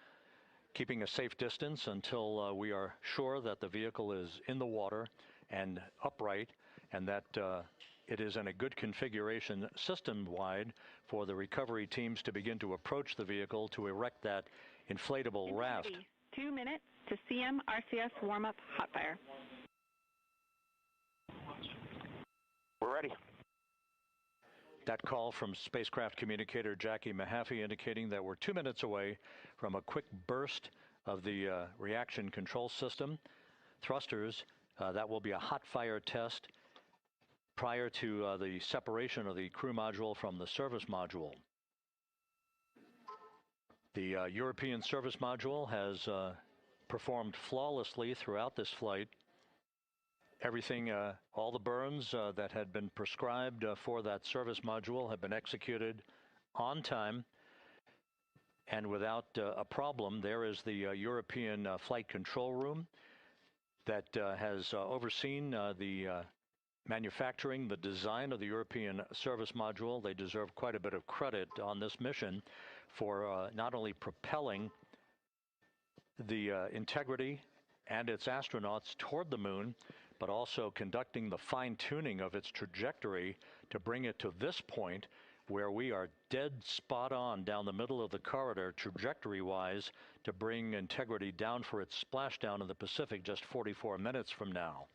keeping a safe distance until we are sure that the vehicle is in the water and upright, and that it is in a good configuration system-wide for the recovery teams to begin to approach the vehicle to erect that inflatable raft. 2 minutes to CM RCS warm-up hot fire. We're ready. That call from spacecraft communicator Jackie Mahaffey indicating that we're 2 minutes away from a quick burst of the reaction control system. Thrusters, that will be a hot fire test prior to the separation of the crew module from the service module. The European service module has performed flawlessly throughout this flight. Everything, all the burns that had been prescribed for that service module have been executed on time and without a problem. There is the European flight control room that has overseen the manufacturing, the design of the European service module. They deserve quite a bit of credit on this mission for not only propelling the Integrity and its astronauts toward the moon, but also conducting the fine-tuning of its trajectory to bring it to this point where we are dead spot on down the middle of the corridor trajectory-wise to bring Integrity down for its splashdown in the Pacific just 44 minutes from now.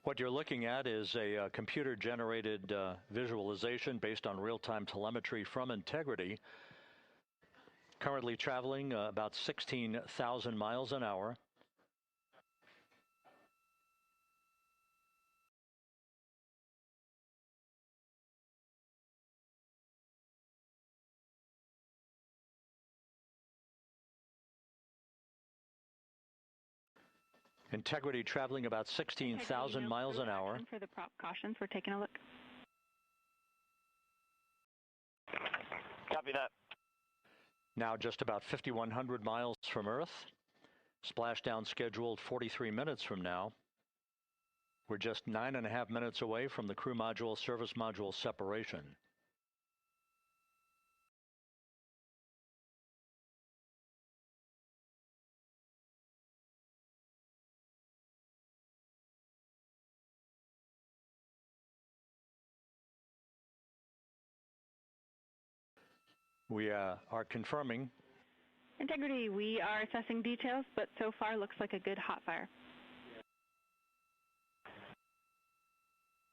What you're looking at is a computer-generated visualization based on real-time telemetry from Integrity. Currently traveling about 16,000 miles an hour. Integrity traveling about 16,000 miles an hour. For the prop cautions, we're taking a look. Copy that. Now just about 5,100 miles from Earth. Splashdown scheduled 43 minutes from now. We're just 9.5 minutes away from the crew module service module separation. We are confirming. Integrity, we are assessing details, but so far looks like a good hot fire.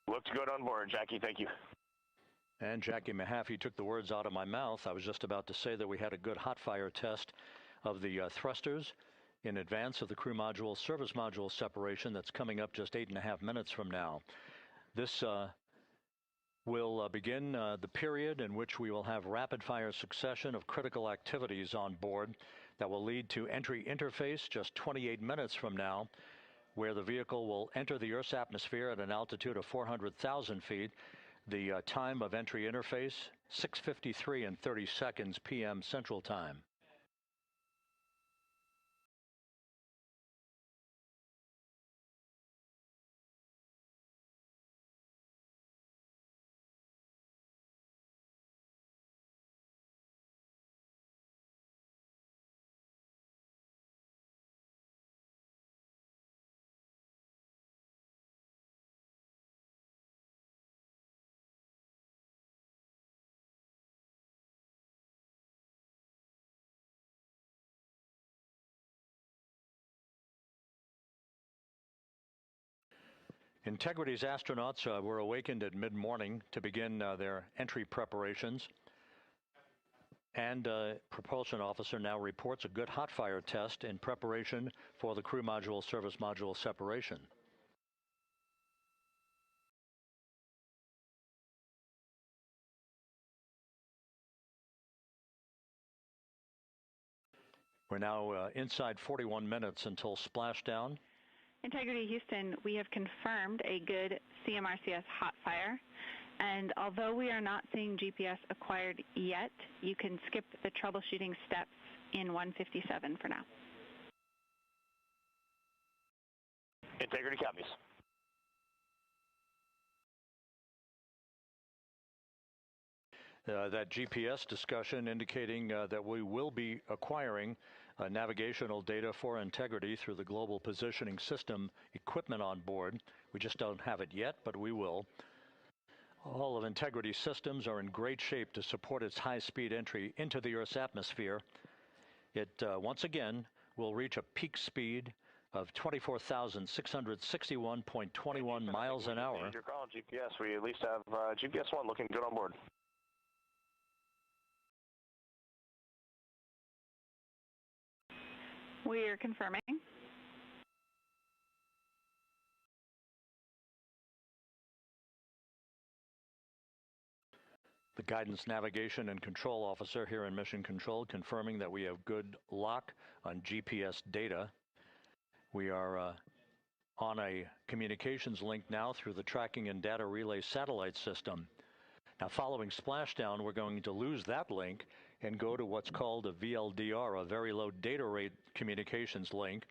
Looks good on board, Jackie. Thank you. And Jackie Mahaffey took the words out of my mouth. I was just about to say that we had a good hot fire test of the thrusters in advance of the crew module service module separation that's coming up just 8.5 minutes from now. This will begin the period in which we will have rapid-fire succession of critical activities on board that will lead to entry interface just 28 minutes from now, where the vehicle will enter the Earth's atmosphere at an altitude of 400,000 feet. The time of entry interface, 6:53 and 30 seconds p.m. Central Time. Integrity's astronauts were awakened at mid-morning to begin their entry preparations. And propulsion officer now reports a good hot fire test in preparation for the crew module service module separation. We're now inside 41 minutes until splashdown. Integrity Houston, we have confirmed a good CMRCS hot fire, and although we are not seeing GPS acquired yet, you can skip the troubleshooting steps in 157 for now. Integrity copies. That GPS discussion indicating that we will be acquiring navigational data for Integrity through the Global Positioning System equipment on board. We just don't have it yet, but we will. All of Integrity's systems are in great shape to support its high-speed entry into the Earth's atmosphere. It, once again, will reach a peak speed of 24,661.21 miles an hour. You're calling GPS. We at least have GPS 1 looking good on board. We are confirming. The guidance, navigation, and control officer here in Mission Control confirming that we have good lock on GPS data. We are on a communications link now through the tracking and data relay satellite system. Now, following splashdown, we're going to lose that link and go to what's called a VLDR, a very low data rate communications link,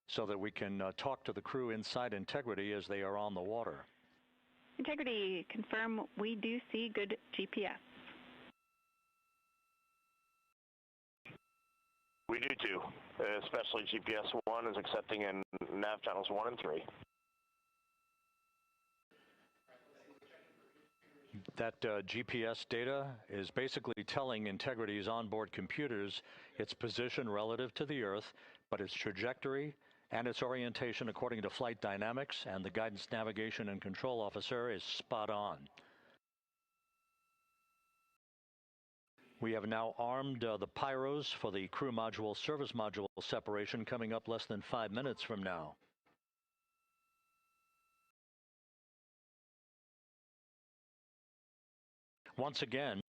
so that we can talk to the crew inside Integrity as they are on the water. Integrity, confirm we do see good GPS. We do too, especially GPS 1 is accepting in nav channels 1 and 3. That GPS data is basically telling Integrity's onboard computers its position relative to the Earth, but its trajectory And its orientation, according to flight dynamics and the guidance, navigation, and control officer, is spot on. We have now armed the pyros for the crew module service module separation coming up less than 5 minutes from now. Once again,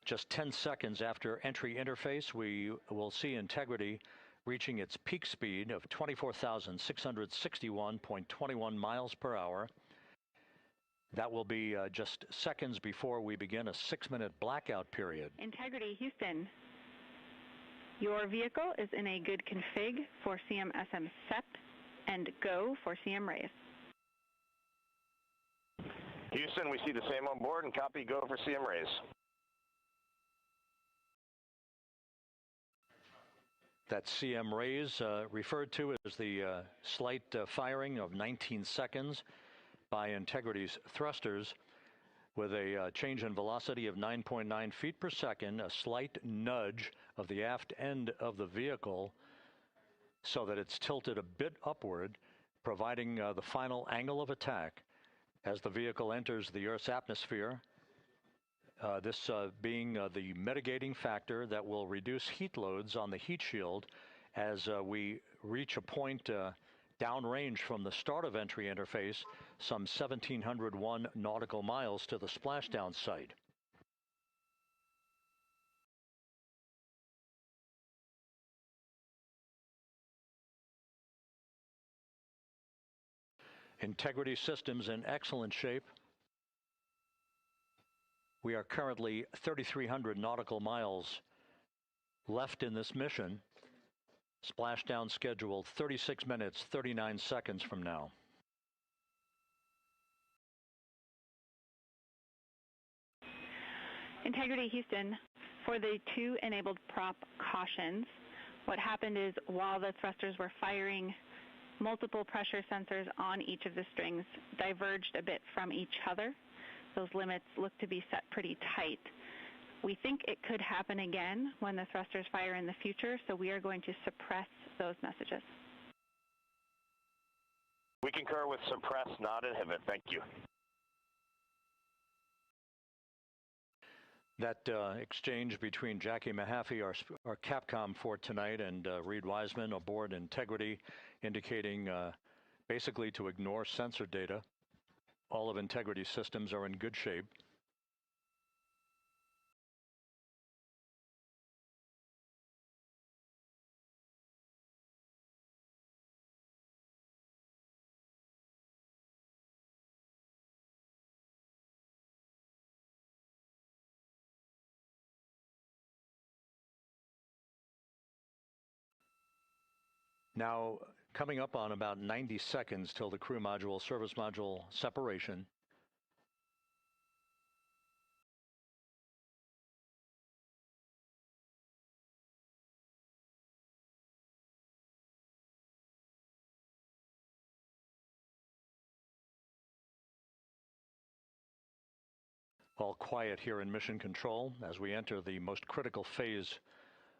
just 10 seconds after entry interface, we will see Integrity reaching its peak speed of 24,661.21 miles per hour. That will be just seconds before we begin a 6-minute blackout period. Integrity, Houston. Your vehicle is in a good config for CM-SM SEP and go for CM raise. Houston, we see the same on board and copy go for CM raise. That CM raise referred to as the slight firing of 19 seconds by Integrity's thrusters with a change in velocity of 9.9 feet per second, a slight nudge of the aft end of the vehicle so that it's tilted a bit upward, providing the final angle of attack as the vehicle enters the Earth's atmosphere. This being the mitigating factor that will reduce heat loads on the heat shield as we reach a point downrange from the start of entry interface, some 1,701 nautical miles to the splashdown site. Integrity systems in excellent shape. We are currently 3,300 nautical miles left in this mission. Splashdown scheduled 36 minutes, 39 seconds from now. Integrity, Houston. For the 2 enabled prop cautions, what happened is while the thrusters were firing, multiple pressure sensors on each of the strings diverged a bit from each other. Those limits look to be set pretty tight. We think it could happen again when the thrusters fire in the future, so we are going to suppress those messages. We concur with suppress, not inhibit. Thank you. That exchange between Jackie Mahaffey, our Capcom for tonight, and Reed Wiseman aboard Integrity, indicating basically to ignore sensor data. All of Integrity's systems are in good shape. Now, coming up on about 90 seconds till the crew module, service module separation. All quiet here in Mission Control as we enter the most critical phase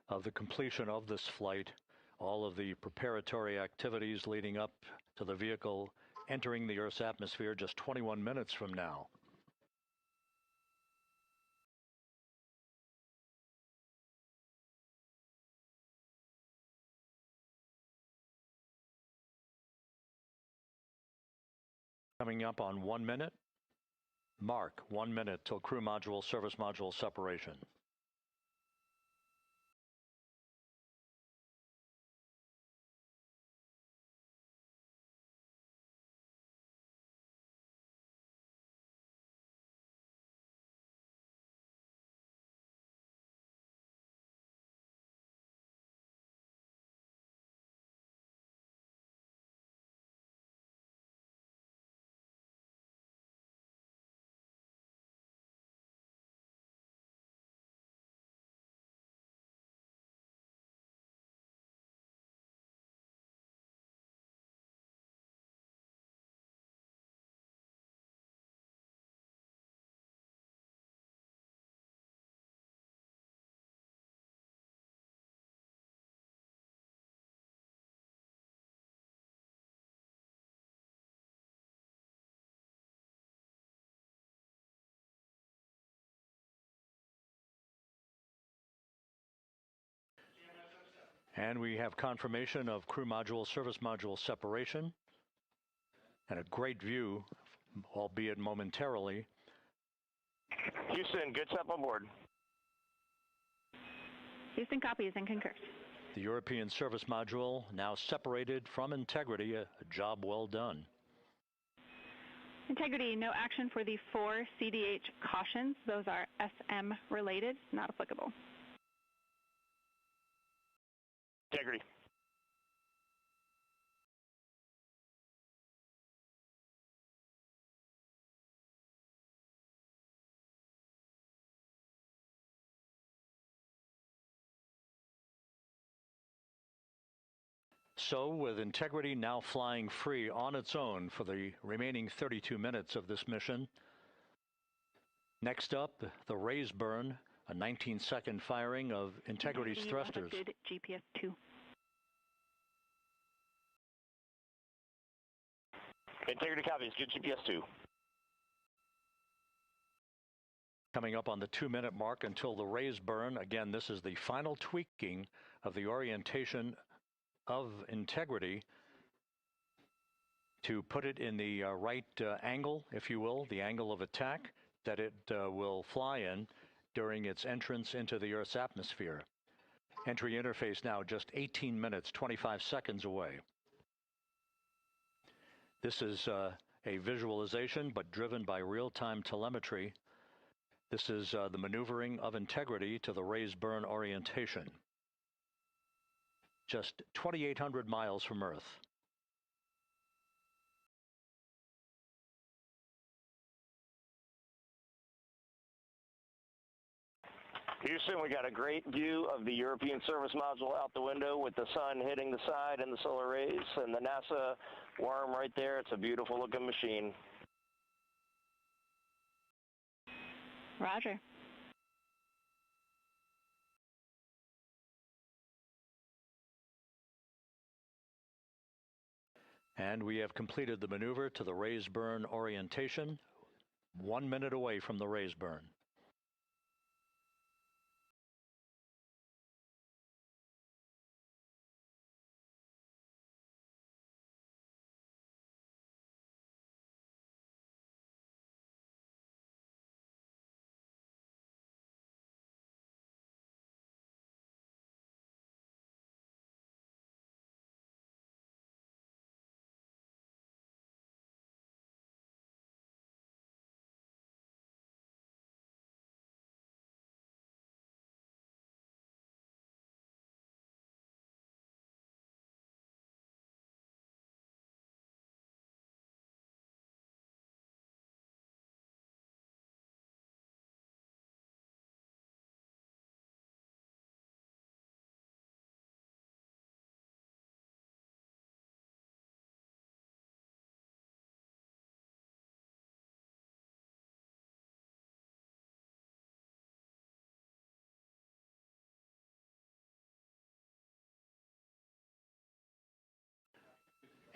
of the completion of this flight. All of the preparatory activities leading up to the vehicle entering the Earth's atmosphere just 21 minutes from now. Coming up on 1 minute. Mark 1 minute till crew module, service module separation. And we have confirmation of crew module, service module separation, and a great view, albeit momentarily. Houston, good step on board. Houston copies and concurs. The European service module now separated from Integrity, a job well done. Integrity, no action for the 4 CDH cautions. Those are SM related, not applicable. Integrity. So, with Integrity now flying free on its own for the remaining 32 minutes of this mission, next up, the raise burn, a 19-second firing of Integrity's thrusters. Good GPS 2. Integrity copies, good GPS 2. Coming up on the 2-minute mark until the raise burn. Again, this is the final tweaking of the orientation of Integrity to put it in the right angle, if you will, the angle of attack that it will fly in during its entrance into the Earth's atmosphere. Entry interface now just 18 minutes, 25 seconds away. This is a visualization, but driven by real-time telemetry. This is the maneuvering of Integrity to the raise burn orientation. Just 2,800 miles from Earth. Houston, we got a great view of the European service module out the window with the sun hitting the side and the solar rays and the NASA worm right there. It's a beautiful looking machine. Roger. And we have completed the maneuver to the raise burn orientation, 1 minute away from the raise burn.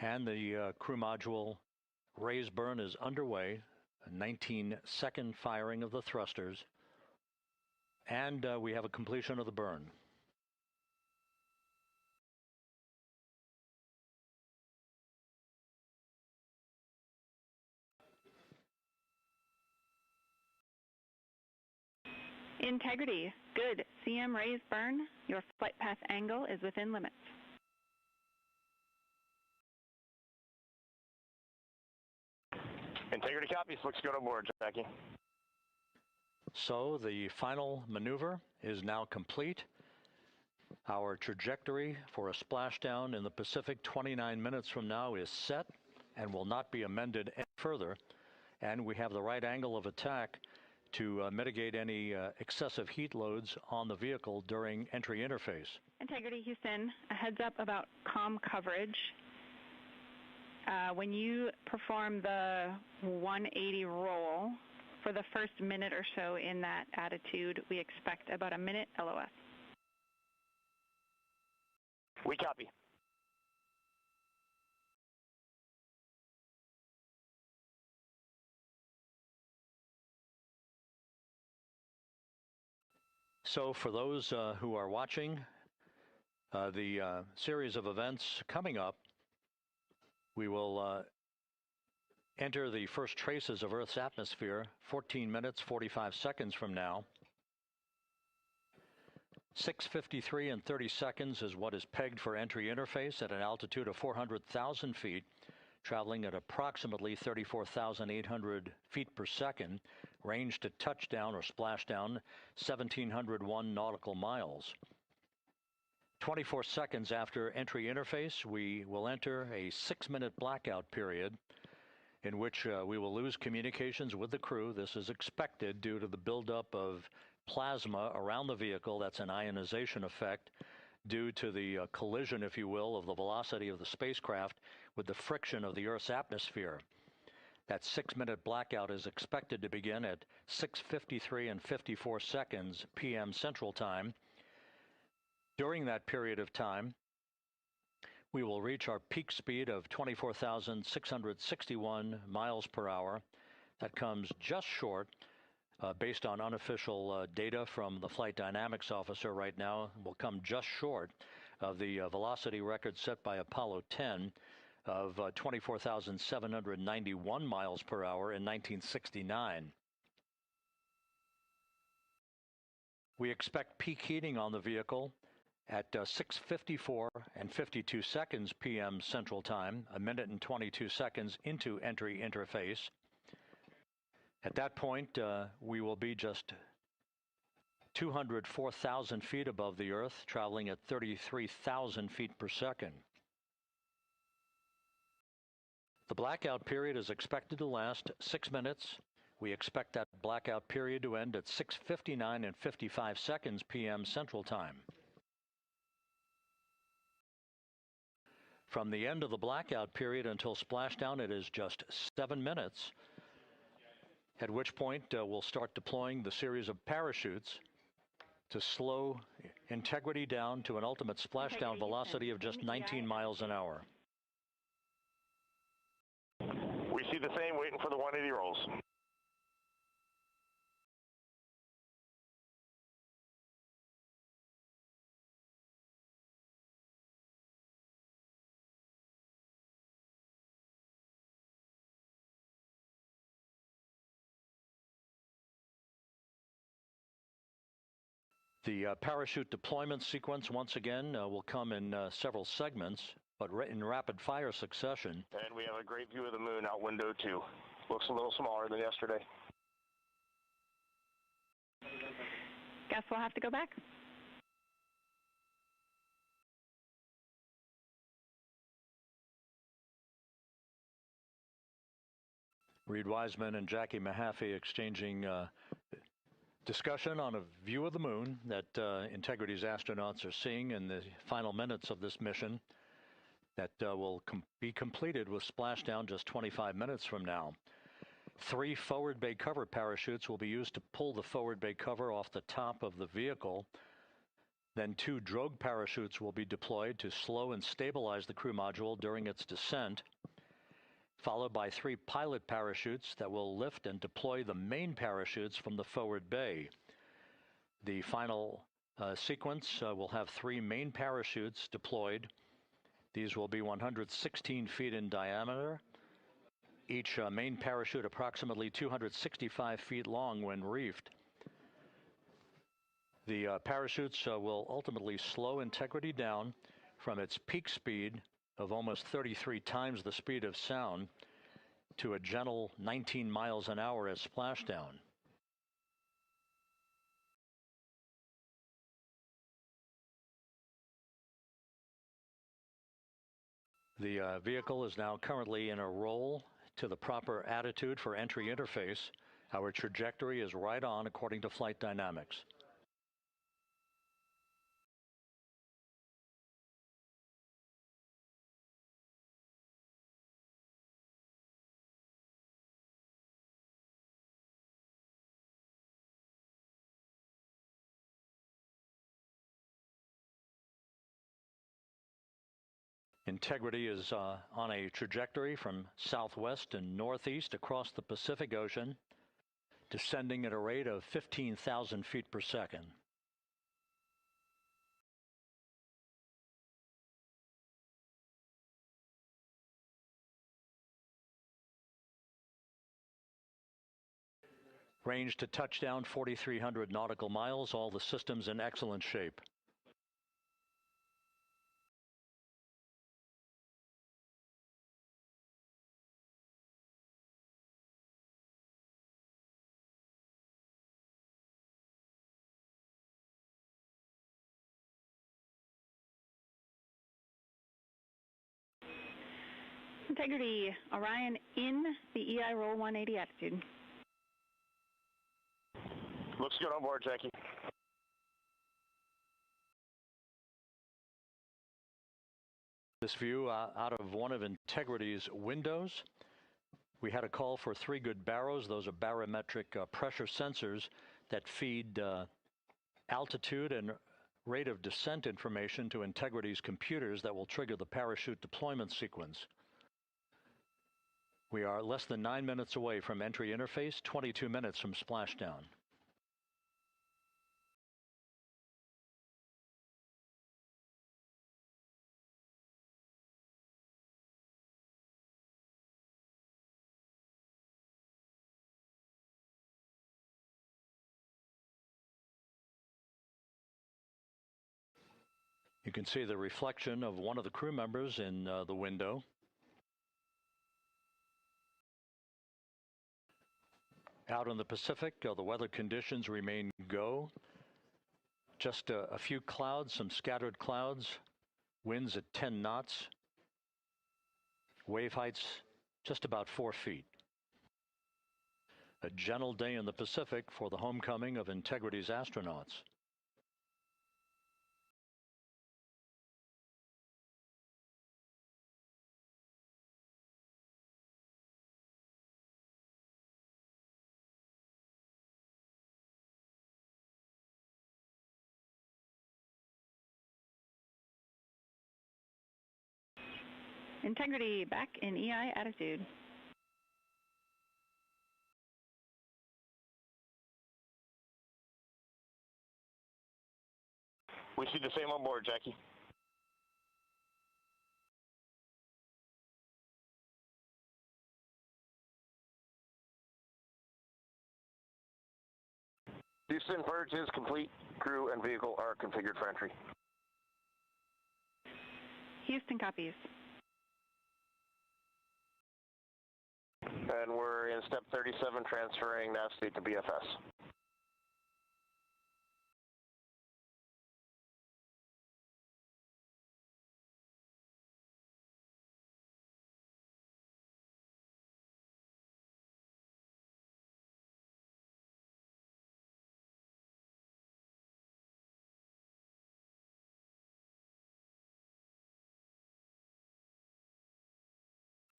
And the crew module raise burn is underway, a 19-second firing of the thrusters, and we have a completion of the burn. Integrity, good. CM raise burn. Your flight path angle is within limits. Integrity copies. Looks good on board, Jackie. So the final maneuver is now complete. Our trajectory for a splashdown in the Pacific 29 minutes from now is set and will not be amended any further. And we have the right angle of attack to mitigate any excessive heat loads on the vehicle during entry interface. Integrity, Houston, a heads up about comm coverage. When you perform the 180 roll, for the first minute or so in that attitude, we expect about a minute LOS. We copy. So for those who are watching, The series of events coming up, we will enter the first traces of Earth's atmosphere 14 minutes, 45 seconds from now. 6:53 and 30 seconds is what is pegged for entry interface at an altitude of 400,000 feet, traveling at approximately 34,800 feet per second, range to touchdown or splashdown 1,701 nautical miles. 24 seconds after entry interface, we will enter a 6-minute blackout period in which we will lose communications with the crew. This is expected due to the buildup of plasma around the vehicle. That's an ionization effect due to the collision, if you will, of the velocity of the spacecraft with the friction of the Earth's atmosphere. That 6-minute blackout is expected to begin at 6:53 and 54 seconds p.m. Central Time. During that period of time, we will reach our peak speed of 24,661 miles per hour. That comes just short, based on unofficial data from the flight dynamics officer right now, will come just short of the velocity record set by Apollo 10 of 24,791 miles per hour in 1969. We expect peak heating on the vehicle at 6:54 and 52 seconds p.m. Central Time, a minute and 22 seconds into entry interface. At that point, we will be just 204,000 feet above the Earth, traveling at 33,000 feet per second. The blackout period is expected to last 6 minutes. We expect that blackout period to end at 6:59 and 55 seconds p.m. Central Time. From the end of the blackout period until splashdown, it is just 7 minutes, at which point we'll start deploying the series of parachutes to slow integrity down to an ultimate splashdown velocity of just 19 miles an hour. We see the same, waiting for the 180 rolls. The parachute deployment sequence, once again, will come in several segments, but in rapid fire succession. And we have a great view of the moon out window too. Looks a little smaller than yesterday. Guess we'll have to go back. Reed Wiseman and Jackie Mahaffey exchanging discussion on a view of the moon that Integrity's astronauts are seeing in the final minutes of this mission that will be completed with splashdown just 25 minutes from now. 3 forward bay cover parachutes will be used to pull the forward bay cover off the top of the vehicle. Then 2 drogue parachutes will be deployed to slow and stabilize the crew module during its descent, followed by 3 pilot parachutes that will lift and deploy the main parachutes from the forward bay. The final sequence will have 3 main parachutes deployed. These will be 116 feet in diameter, each main parachute approximately 265 feet long when reefed. The parachutes will ultimately slow Integrity down from its peak speed of almost 33 times the speed of sound to a gentle 19 miles an hour at splashdown. The vehicle is now currently in a roll to the proper attitude for entry interface. Our trajectory is right on according to flight dynamics. Integrity is on a trajectory from southwest and northeast across the Pacific Ocean, descending at a rate of 15,000 feet per second. Range to touchdown 4,300 nautical miles, all the systems in excellent shape. Integrity, Orion in the EI roll 180 attitude. Looks good on board, Jackie. This view out of one of Integrity's windows. We had a call for 3 good baros. Those are barometric pressure sensors that feed altitude and rate of descent information to Integrity's computers that will trigger the parachute deployment sequence. We are less than 9 minutes away from entry interface, 22 minutes from splashdown. You can see the reflection of one of the crew members in the window. Out in the Pacific, the weather conditions remain go. Just a few clouds, some scattered clouds, winds at 10 knots, wave heights just about 4 feet. A gentle day in the Pacific for the homecoming of Integrity's astronauts. Integrity back in EI attitude. We see the same on board, Jackie. Houston, purge is complete. Crew and vehicle are configured for entry. Houston copies. And we're in step 37, transferring nav state to BFS.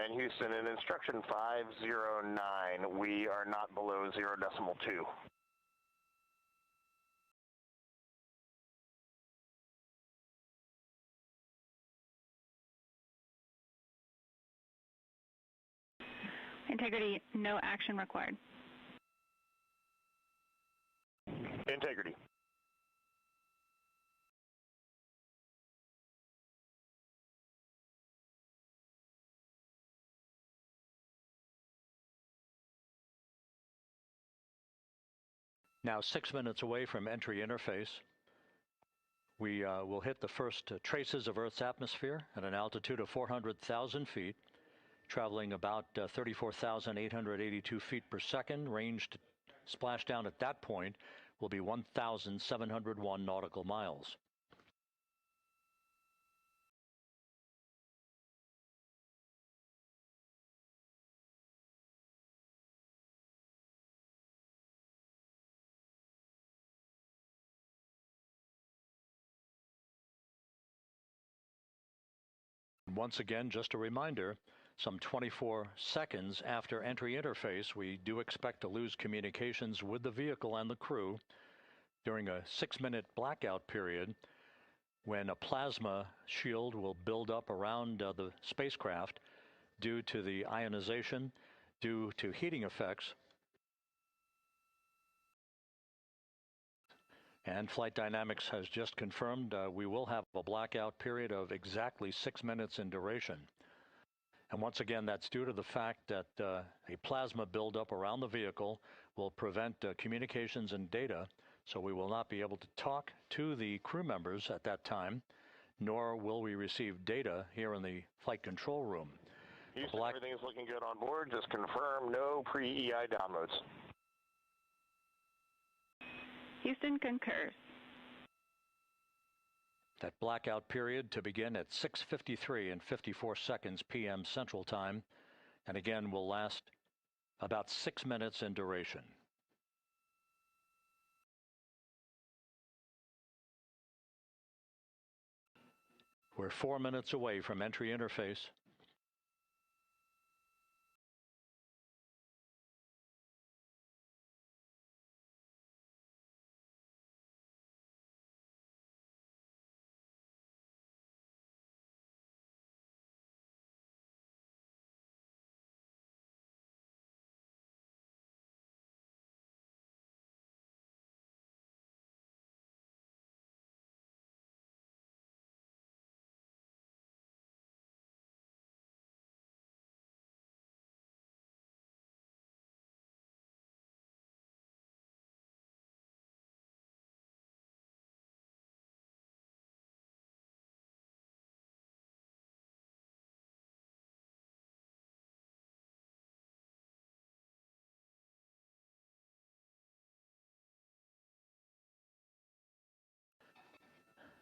And Houston, in instruction 509, we are not below 0.2. Integrity, no action required. Integrity. Now 6 minutes away from entry interface. We will hit the first traces of Earth's atmosphere at an altitude of 400,000 feet, traveling about 34,882 feet per second. Range to splashdown at that point will be 1,701 nautical miles. Once again, just a reminder, some 24 seconds after entry interface, we do expect to lose communications with the vehicle and the crew during a 6-minute blackout period when a plasma shield will build up around the spacecraft due to the ionization, due to heating effects. And Flight Dynamics has just confirmed we will have a blackout period of exactly 6 minutes in duration. And once again, that's due to the fact that a plasma buildup around the vehicle will prevent communications and data, so we will not be able to talk to the crew members at that time, nor will we receive data here in the flight control room. Houston, everything is looking good on board. Just confirm no pre-EI downloads. Houston concurs. That blackout period to begin at 6:53 and 54 seconds p.m. Central Time, and again will last about 6 minutes in duration. We're 4 minutes away from entry interface.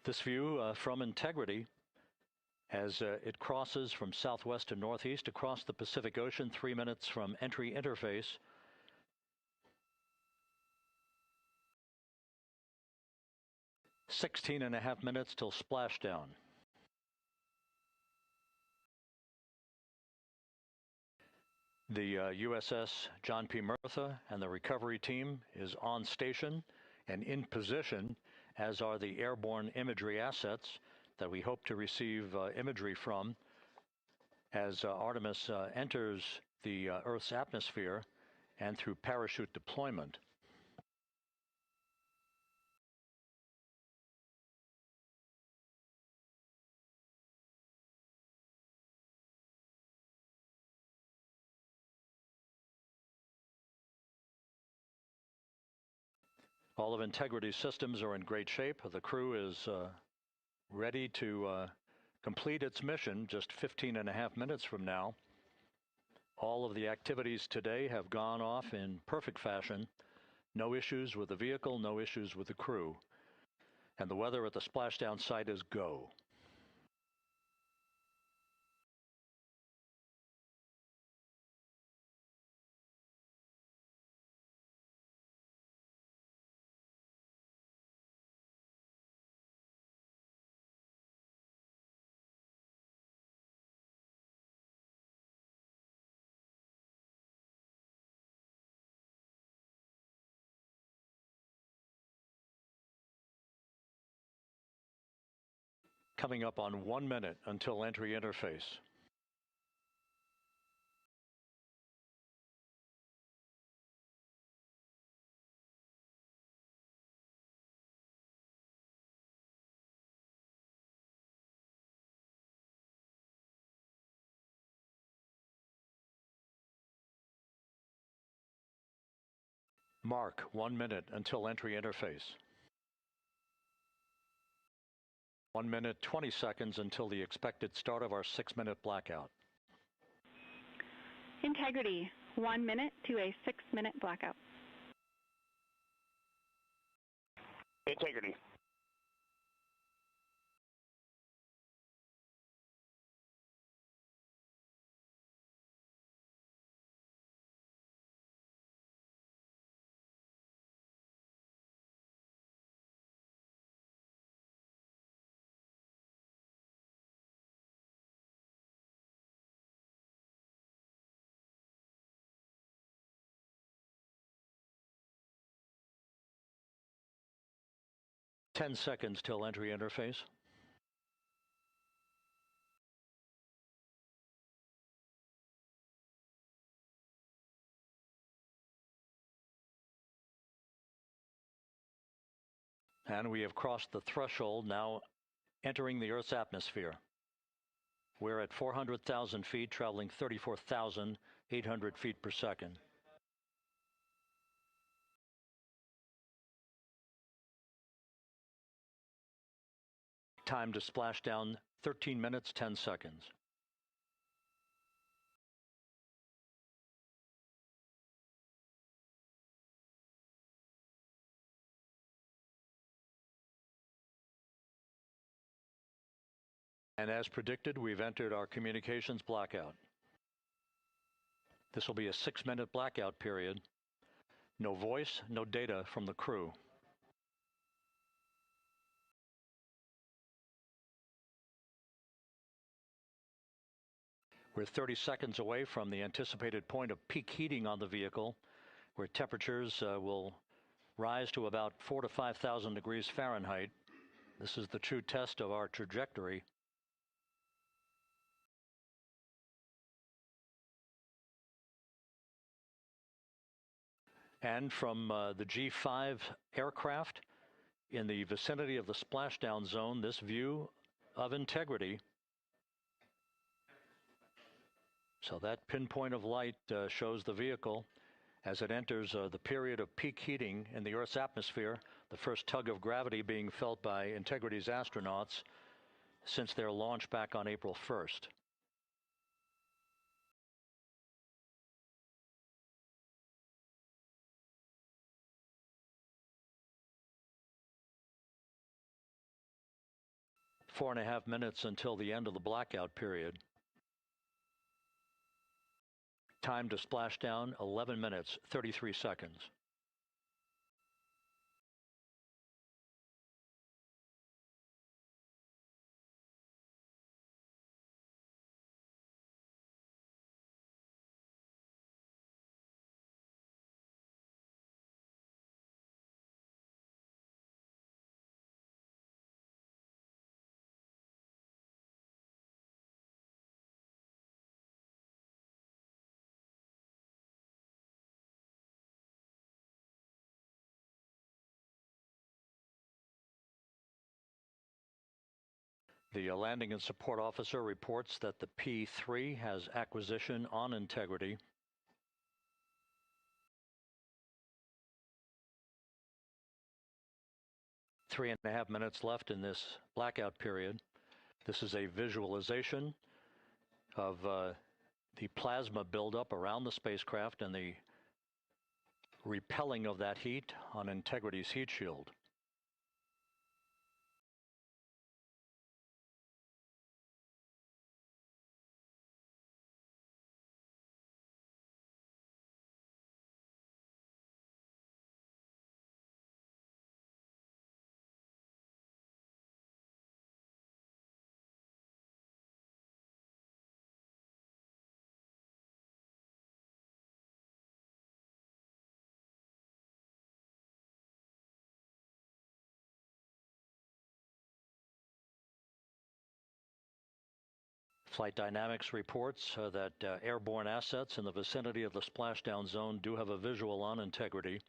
This view from Integrity as it crosses from southwest to northeast across the Pacific Ocean, 3 minutes from entry interface. "16.5 minutes till splashdown." The USS John P. Murtha and the recovery team is on station and in position, as are the airborne imagery assets that we hope to receive imagery from as Artemis enters the Earth's atmosphere and through parachute deployment. All of Integrity's systems are in great shape. The crew is ready to complete its mission just 15.5 minutes from now. All of the activities today have gone off in perfect fashion. No issues with the vehicle, no issues with the crew. And the weather at the splashdown site is go. Coming up on 1 minute until entry interface. Mark 1 minute until entry interface. 1 minute, 20 seconds until the expected start of our 6-minute blackout. Integrity, 1 minute to a 6-minute blackout. Integrity. Ten seconds till entry interface. And we have crossed the threshold, now entering the Earth's atmosphere. We're at 400,000 feet, traveling 34,800 feet per second. Time to splash down, 13 minutes, 10 seconds. And as predicted, we've entered our communications blackout. This will be a 6-minute blackout period. No voice, no data from the crew. We're 30 seconds away from the anticipated point of peak heating on the vehicle, where temperatures will rise to about 4,000 to 5,000 degrees Fahrenheit. This is the true test of our trajectory. And from the G5 aircraft in the vicinity of the splashdown zone, this view of integrity. So that pinpoint of light shows the vehicle as it enters the period of peak heating in the Earth's atmosphere, the first tug of gravity being felt by Integrity's astronauts since their launch back on April 1st. Four and a half minutes until the end of the blackout period. Time to splashdown, 11 minutes, 33 seconds. The landing and support officer reports that the P3 has acquisition on Integrity. Three and a half minutes left in this blackout period. This is a visualization of the plasma buildup around the spacecraft and the repelling of that heat on Integrity's heat shield. Flight Dynamics reports that airborne assets in the vicinity of the splashdown zone do have a visual on Integrity.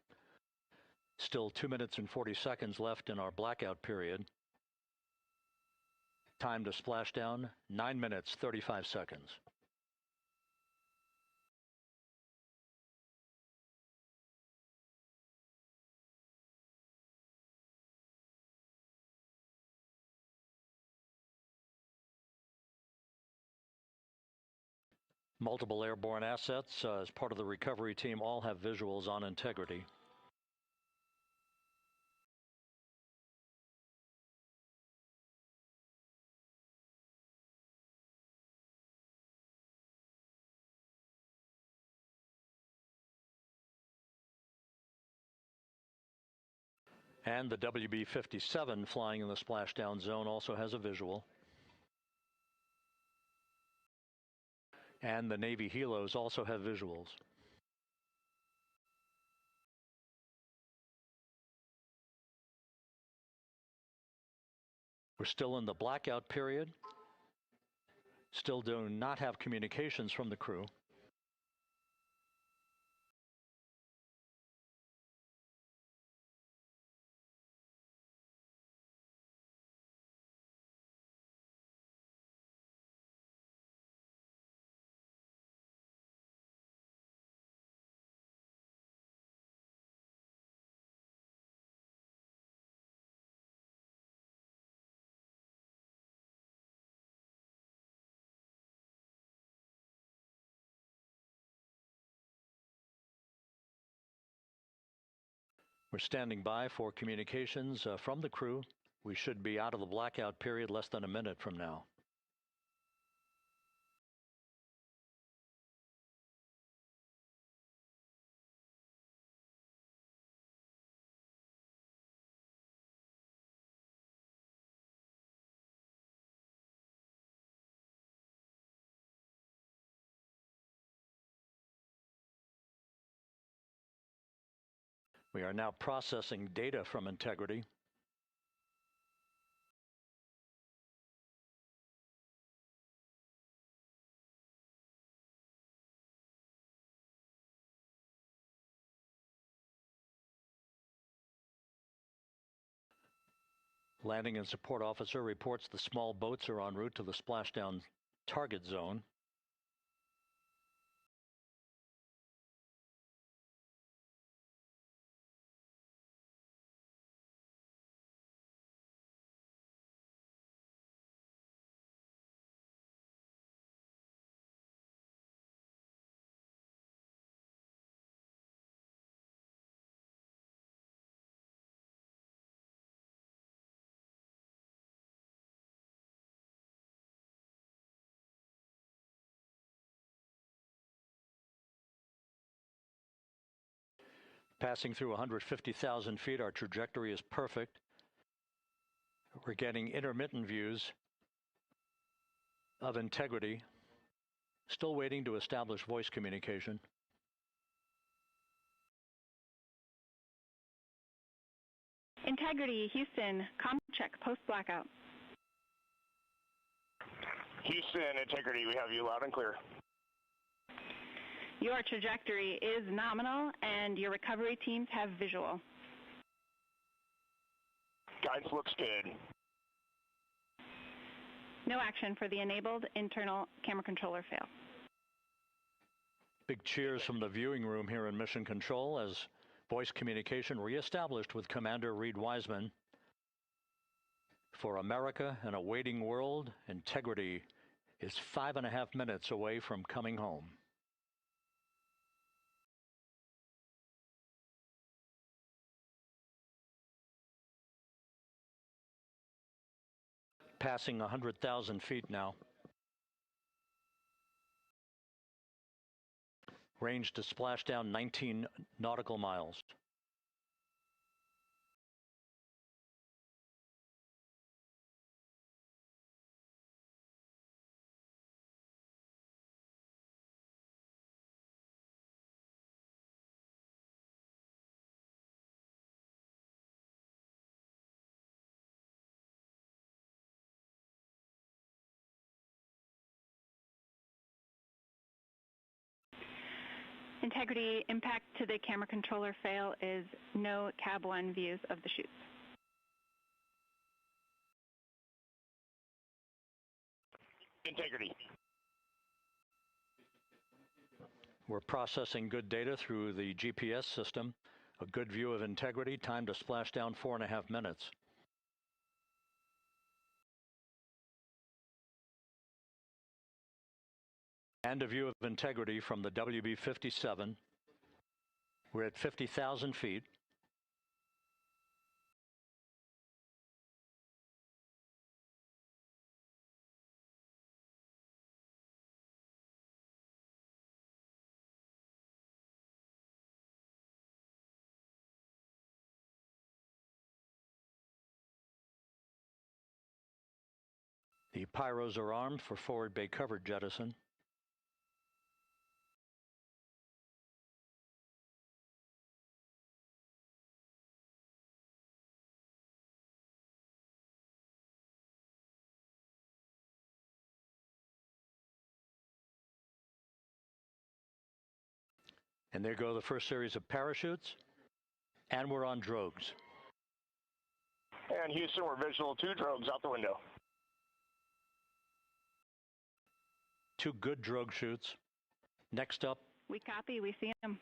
Still 2 minutes and 40 seconds left in our blackout period. Time to splashdown, 9 minutes, 35 seconds. Multiple airborne assets as part of the recovery team all have visuals on Integrity. And the WB-57 flying in the splashdown zone also has a visual. And the Navy helos also have visuals. We're still in the blackout period. Still do not have communications from the crew. We're standing by for communications from the crew. We should be out of the blackout period less than a minute from now. We are now processing data from integrity. Landing and support officer reports the small boats are en route to the splashdown target zone. Passing through 150,000 feet, our trajectory is perfect. We're getting intermittent views of integrity. Still waiting to establish voice communication. Integrity, Houston, comm check, post-blackout. Houston, Integrity, we have you loud and clear. Your trajectory is nominal, and your recovery teams have visual. Guidance looks good. No action for the enabled internal camera controller fail. Big cheers from the viewing room here in Mission Control as voice communication reestablished with Commander Reed Wiseman. For America and a waiting world, Integrity is 5.5 minutes away from coming home. Passing 100,000 feet now. Range to splash down 19 nautical miles. Integrity, impact to the camera controller fail is no cab 1 views of the chutes. Integrity. We're processing good data through the GPS system. A good view of Integrity, time to splash down 4.5 minutes. And a view of Integrity from the WB-57. We're at 50,000 feet. The pyros are armed for forward bay cover jettison. And there go the first series of parachutes. And we're on drogues. And Houston, we're visual 2 drogues out the window. 2 good drogue chutes. Next up. We copy, we see them.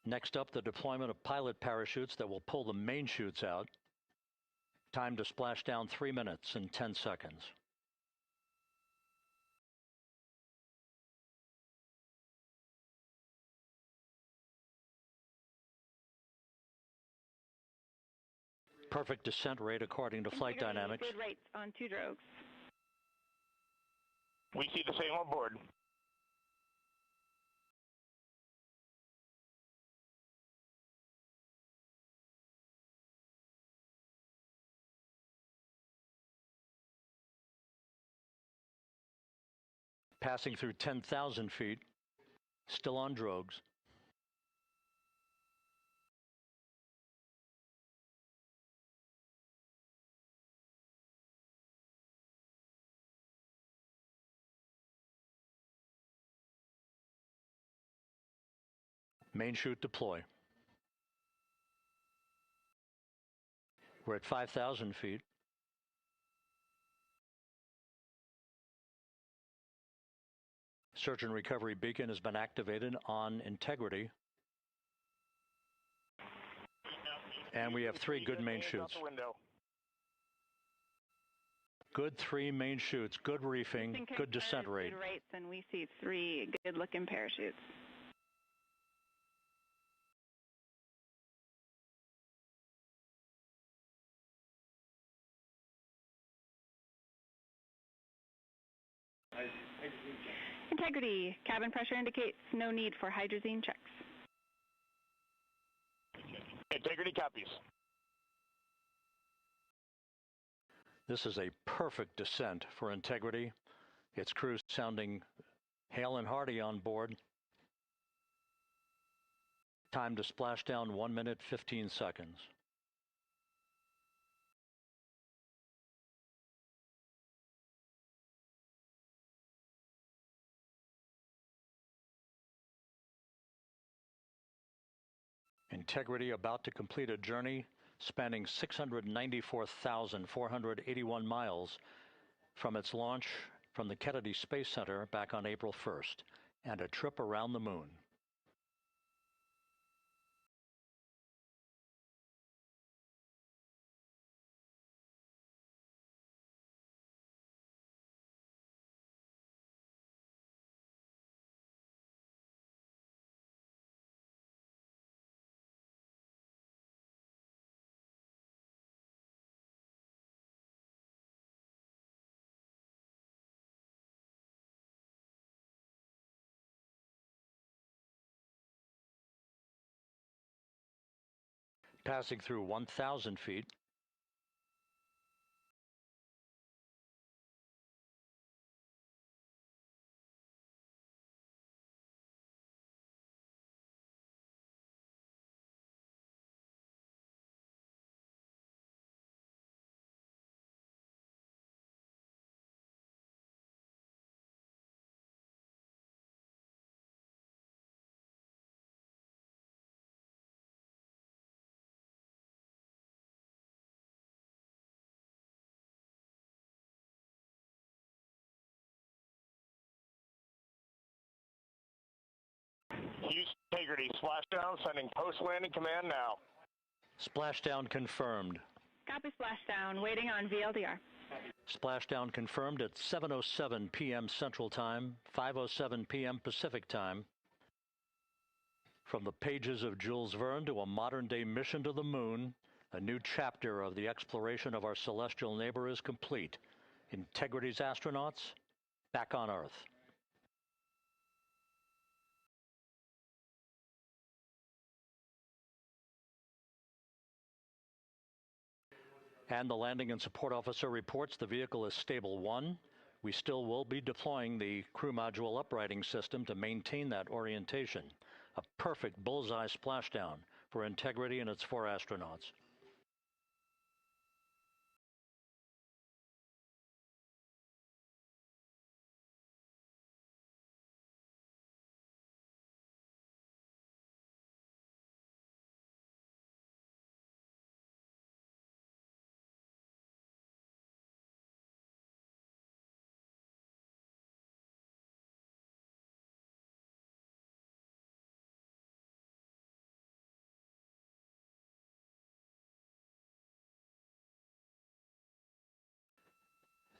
Next up, the deployment of pilot parachutes that will pull the main chutes out. Time to splash down 3 minutes and 10 seconds. Perfect descent rate according to flight dynamics. Good rates on 2 drogues. We see the same on board. Passing through 10,000 feet, still on drogues. Main chute deploy. We're at 5,000 feet. Search and recovery beacon has been activated on integrity. And we have 3 good main chutes. Good 3 main chutes, good reefing, good descent rate. Good rates, and we see 3 good-looking parachutes. Integrity. Cabin pressure indicates no need for hydrazine checks. Integrity copies. This is a perfect descent for integrity. Its crew sounding hale and hearty on board. Time to splash down 1 minute, 15 seconds. Integrity about to complete a journey spanning 694,481 miles from its launch from the Kennedy Space Center back on April 1st, and a trip around the moon. Passing through 1,000 feet. Integrity, splashdown, sending post-landing command now. Splashdown confirmed. Copy splashdown, waiting on VLDR. Splashdown confirmed at 7:07 p.m. Central Time, 5:07 p.m. Pacific Time. From the pages of Jules Verne to a modern-day mission to the moon, a new chapter of the exploration of our celestial neighbor is complete. Integrity's astronauts back on Earth. And the landing and support officer reports the vehicle is stable 1. We still will be deploying the crew module uprighting system to maintain that orientation. A perfect bullseye splashdown for Integrity and its 4 astronauts.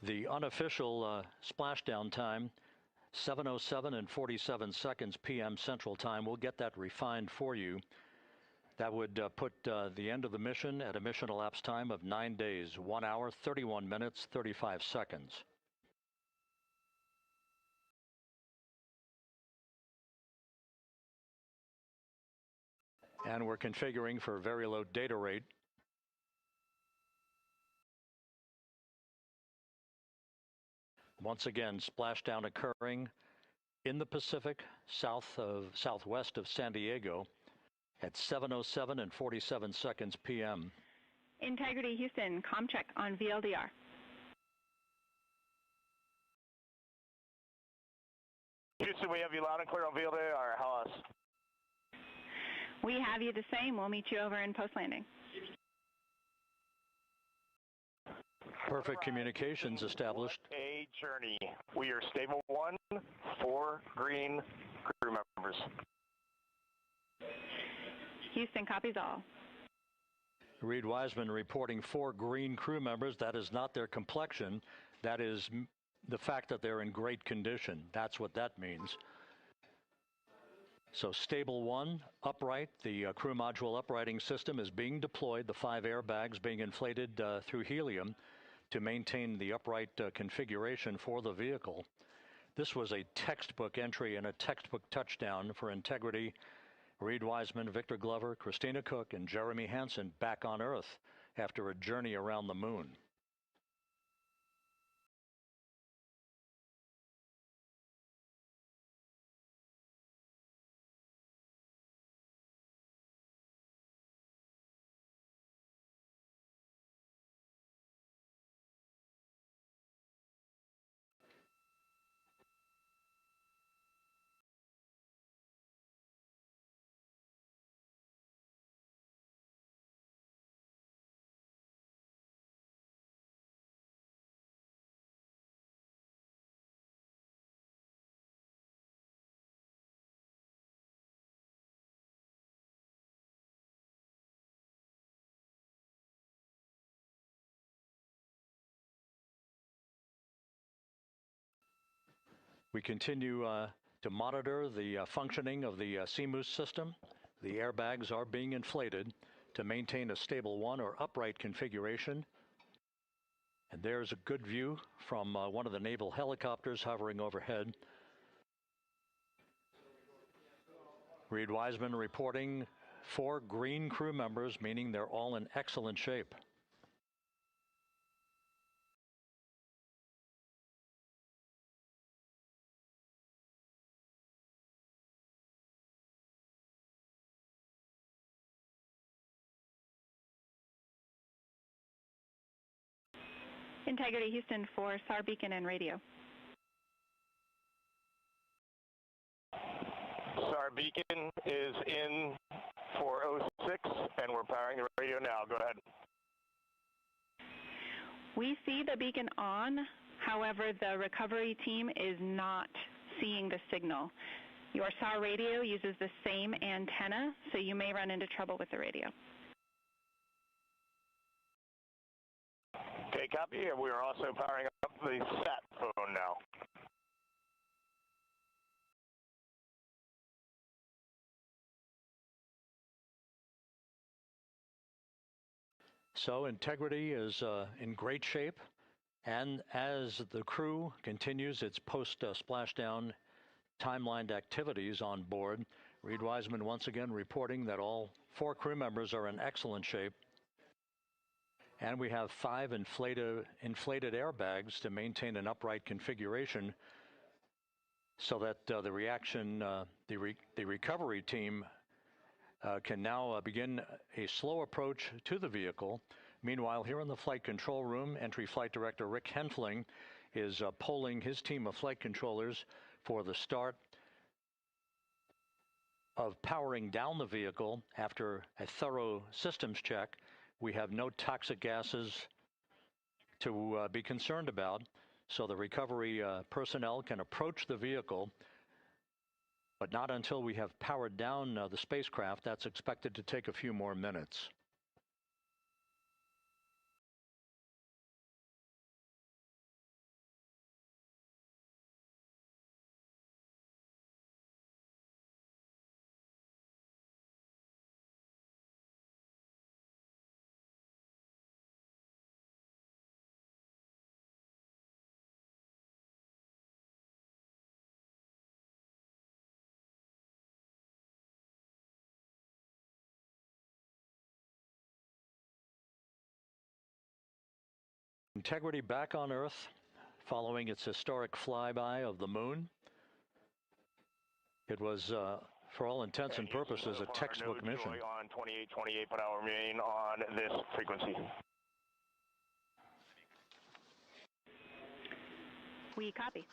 The unofficial splashdown time, 7:07 and 47 seconds p.m. Central Time. We'll get that refined for you. That would put the end of the mission at a mission elapsed time of 9 days, 1 hour, 31 minutes, 35 seconds. And we're configuring for very low data rate. Once again, splashdown occurring in the Pacific, southwest of San Diego at 7:07 and 47 seconds p.m. Integrity Houston, comm check on VLDR. Houston, we have you loud and clear on VLDR. How else? We have you the same. We'll meet you over in post-landing. Perfect communications established. A journey. We are stable 1, 4 green crew members. Houston copies all. Reed Wiseman reporting 4 green crew members. That is not their complexion. That is the fact that they're in great condition. That's what that means. So stable 1, upright. The crew module uprighting system is being deployed. The 5 airbags being inflated through helium to maintain the upright configuration for the vehicle. This was a textbook entry and a textbook touchdown for Integrity. Reed Wiseman, Victor Glover, Christina Cook, and Jeremy Hansen back on Earth after a journey around the moon. We continue to monitor the functioning of the CMOOS system. The airbags are being inflated to maintain a stable 1 or upright configuration. And there's a good view from one of the naval helicopters hovering overhead. Reed Wiseman reporting 4 green crew members, meaning they're all in excellent shape. Integrity Houston for SAR beacon and radio. SAR beacon is in for 06, and we're powering the radio now. Go ahead. We see the beacon on. However, the recovery team is not seeing the signal. Your SAR radio uses the same antenna, so you may run into trouble with the radio. Okay, copy. And we are also powering up the sat phone now. So Integrity is in great shape, and as the crew continues its post-splashdown timelined activities on board, Reed Wiseman once again reporting that all 4 crew members are in excellent shape. And we have 5 inflated airbags to maintain an upright configuration so that the recovery team can now begin a slow approach to the vehicle. Meanwhile, here in the flight control room, Entry Flight Director Rick Henfling is polling his team of flight controllers for the start of powering down the vehicle after a thorough systems check. We have no toxic gases to be concerned about, so the recovery personnel can approach the vehicle, but not until we have powered down the spacecraft. That's expected to take a few more minutes. Integrity back on Earth following its historic flyby of the moon. It was, for all intents and purposes, a textbook mission. On 28 per hour remain on this frequency. We copy.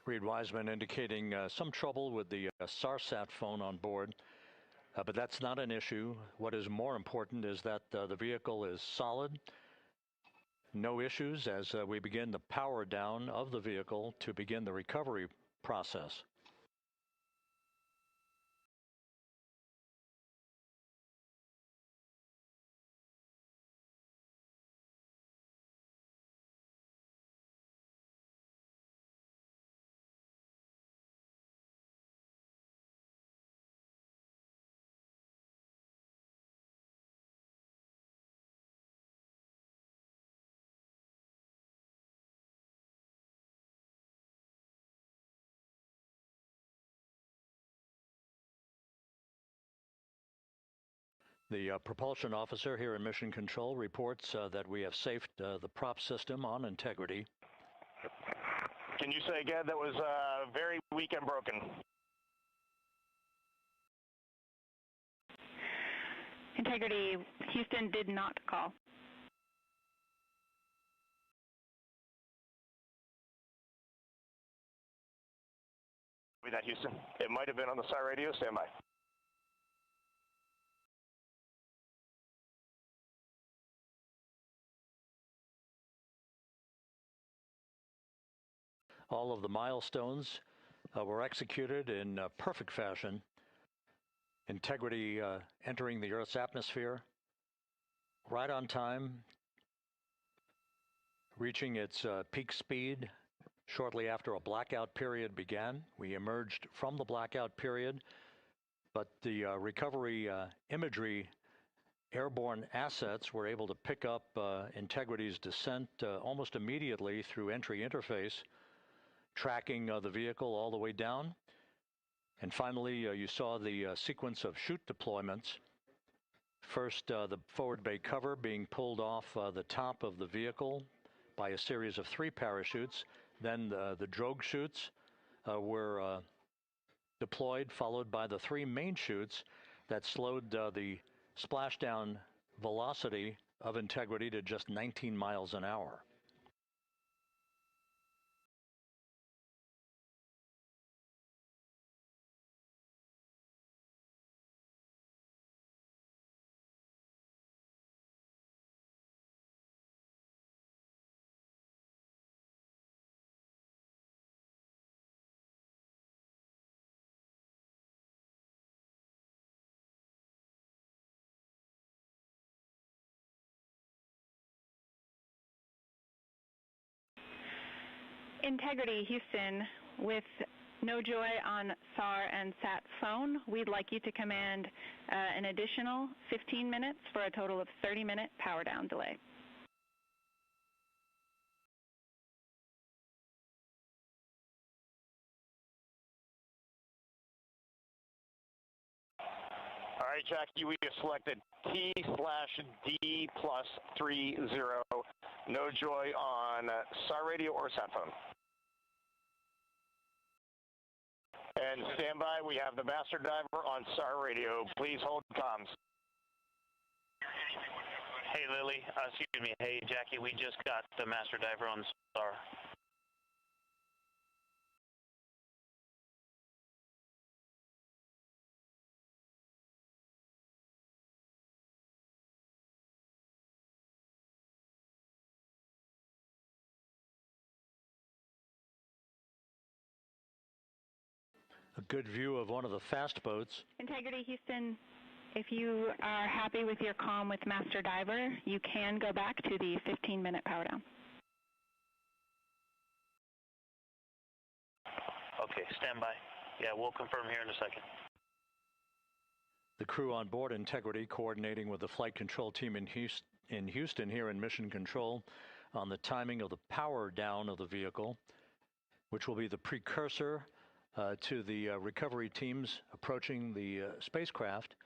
Reed Wiseman indicating some trouble with the SARSAT phone on board, but that's not an issue. What is more important is that the vehicle is solid. No issues as we begin the power down of the vehicle to begin the recovery process. The propulsion officer here in Mission Control reports that we have safed the prop system on integrity. Can you say again that was very weak and broken? Integrity, Houston did not call. With that, Houston. It might have been on the SAR radio. Stand by. All of the milestones were executed in perfect fashion. Integrity entering the Earth's atmosphere right on time, reaching its peak speed shortly after a blackout period began. We emerged from the blackout period, but the recovery imagery airborne assets were able to pick up Integrity's descent almost immediately through entry interface, tracking the vehicle all the way down. And finally, you saw the sequence of chute deployments. First, the forward bay cover being pulled off the top of the vehicle by a series of 3 parachutes. Then the drogue chutes were deployed, followed by the 3 main chutes that slowed the splashdown velocity of Integrity to just 19 miles an hour. Integrity, Houston, with no joy on SAR and SAT phone, we'd like you to command an additional 15 minutes for a total of 30-minute power down delay. All right, Jackie, we have selected T/D+30. No joy on SAR radio or sat phone. And stand by, we have the master diver on SAR radio. Please hold comms. Hey, Lily. Excuse me. Hey, Jackie, we just got the master diver on SAR. A good view of one of the fast boats. Integrity, Houston, if you are happy with your comm with Master Diver, you can go back to the 15-minute power down. Okay, stand by. Yeah, we'll confirm here in a second. The crew on board Integrity coordinating with the flight control team in Houston here in Mission Control on the timing of the power down of the vehicle, which will be the precursor to the recovery teams approaching the spacecraft.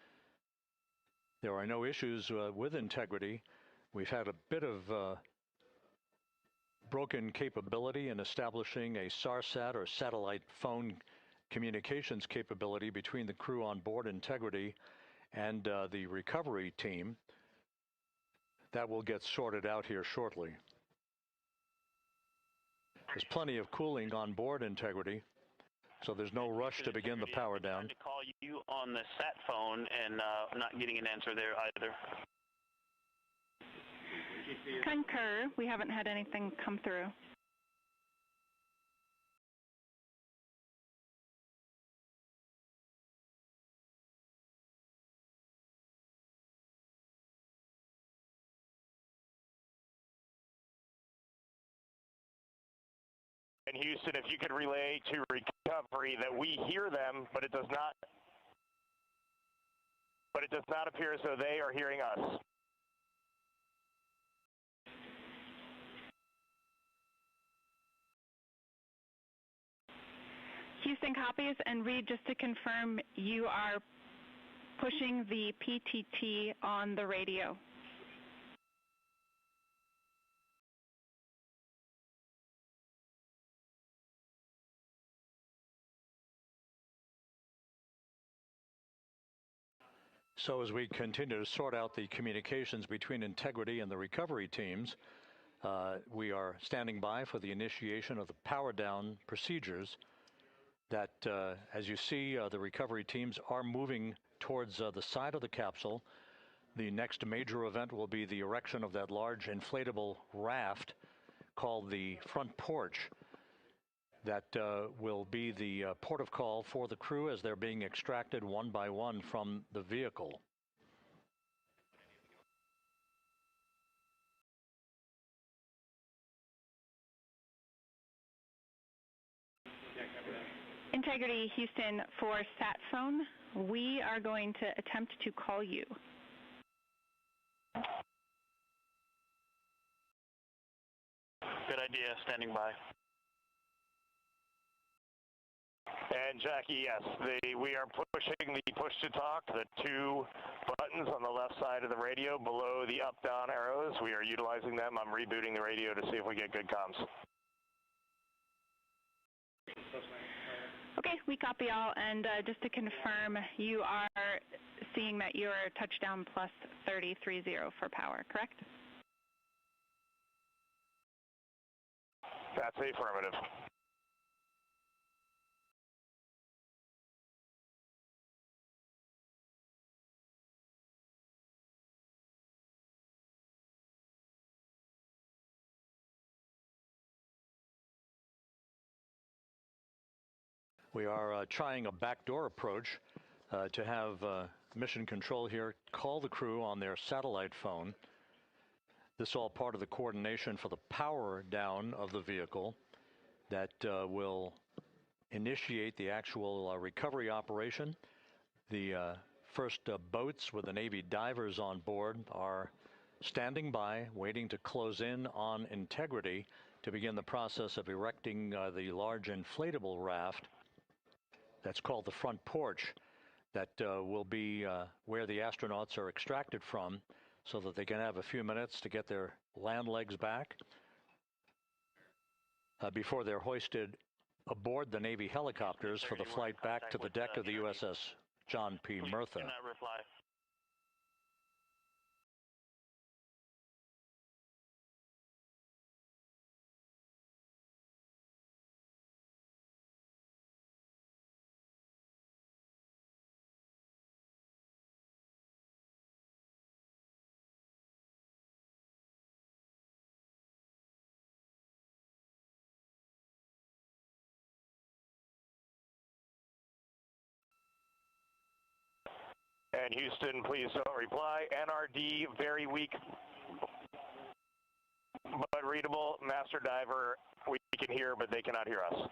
There are no issues with integrity. We've had a bit of broken capability in establishing a SARSAT or satellite phone communications capability between the crew on board Integrity and the recovery team. That will get sorted out here shortly. There's plenty of cooling on board Integrity, so there's no rush to begin the power down. To call you on the sat phone and not getting an answer there either. Concur. We haven't had anything come through. And Houston, if you could relay to recovery that we hear them, but it does not appear as though they are hearing us. Houston copies, and Reed, just to confirm, you are pushing the PTT on the radio. So as we continue to sort out the communications between Integrity and the recovery teams, we are standing by for the initiation of the power down procedures that, as you see, the recovery teams are moving towards the side of the capsule. The next major event will be the erection of that large inflatable raft called the front porch. That will be the port of call for the crew as they're being extracted one by one from the vehicle. Integrity, Houston, for sat phone, we are going to attempt to call you. Good idea, standing by. And Jackie, yes, we are pushing the push to talk, the two buttons on the left side of the radio below the up-down arrows. We are utilizing them. I'm rebooting the radio to see if we get good comms. Okay, we copy all, and just to confirm, you are seeing that you are touchdown plus 3030 for power, correct? That's the affirmative. We are trying a backdoor approach to have mission control here call the crew on their satellite phone. This is all part of the coordination for the power down of the vehicle that will initiate the actual recovery operation. The first boats with the Navy divers on board are standing by, waiting to close in on Integrity to begin the process of erecting the large inflatable raft. That's called the front porch. That will be where the astronauts are extracted from so that they can have a few minutes to get their land legs back before they're hoisted aboard the Navy helicopters for the flight back to the deck of the USS John P. Murtha. And Houston, please don't reply. NRD, very weak, but readable. Master diver, we can hear, but they cannot hear us.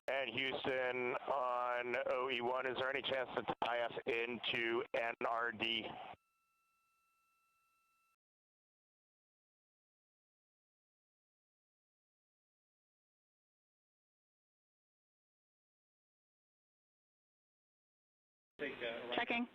And Houston on OE1, is there any chance to tie us into NRD? Checking.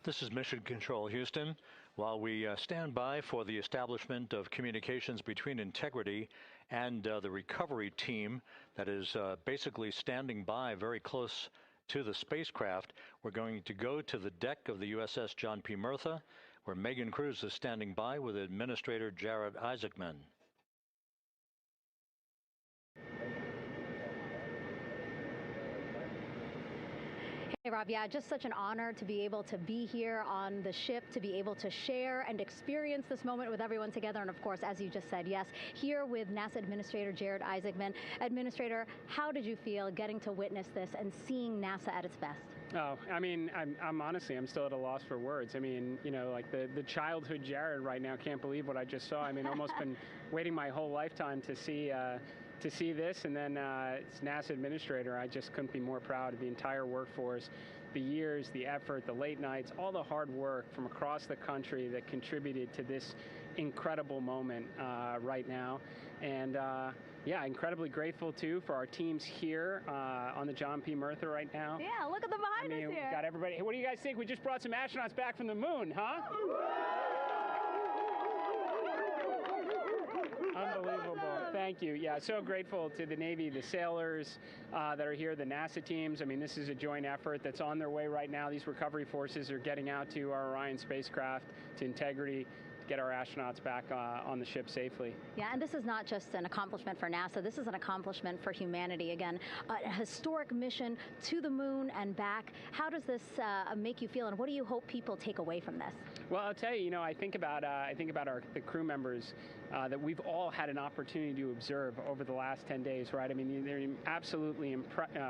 This is Mission Control, Houston. While we stand by for the establishment of communications between Integrity and the recovery team that is basically standing by very close to the spacecraft, we're going to go to the deck of the USS John P. Murtha, where Megan Cruz is standing by with Administrator Jared Isaacman. Hey, Rob, yeah, just such an honor to be able to be here on the ship, to be able to share and experience this moment with everyone together. And of course, as you just said, yes, here with NASA Administrator Jared Isaacman. Administrator, how did you feel getting to witness this and seeing NASA at its best? Oh, I mean, I'm honestly, I'm still at a loss for words. I mean, you know, like the childhood Jared right now can't believe what I just saw. I mean, almost been waiting my whole lifetime to see this, and then it's NASA Administrator. I just couldn't be more proud of the entire workforce, the years, the effort, the late nights, all the hard work from across the country that contributed to this incredible moment right now. And yeah, incredibly grateful too for our teams here on the John P. Murtha right now. Yeah, look at them behind us here. Got everybody. Hey, what do you guys think? We just brought some astronauts back from the moon, huh? Unbelievable. Thank you. Yeah, so grateful to the Navy, the sailors that are here, the NASA teams. I mean, this is a joint effort that's on their way right now. These recovery forces are getting out to our Orion spacecraft, to Integrity, get our astronauts back on the ship safely. Yeah, and this is not just an accomplishment for NASA. This is an accomplishment for humanity. Again, a historic mission to the moon and back. How does this make you feel, and what do you hope people take away from this? Well, I'll tell you, you know, I think about the crew members that we've all had an opportunity to observe over the last 10 days, right? I mean, they're absolutely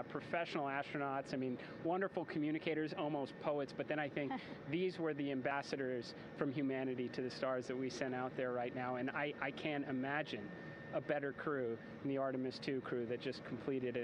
professional astronauts. I mean, wonderful communicators, almost poets. But then I think these were the ambassadors from humanity to the stars that we sent out there right now. And I can't imagine a better crew than the Artemis II crew that just completed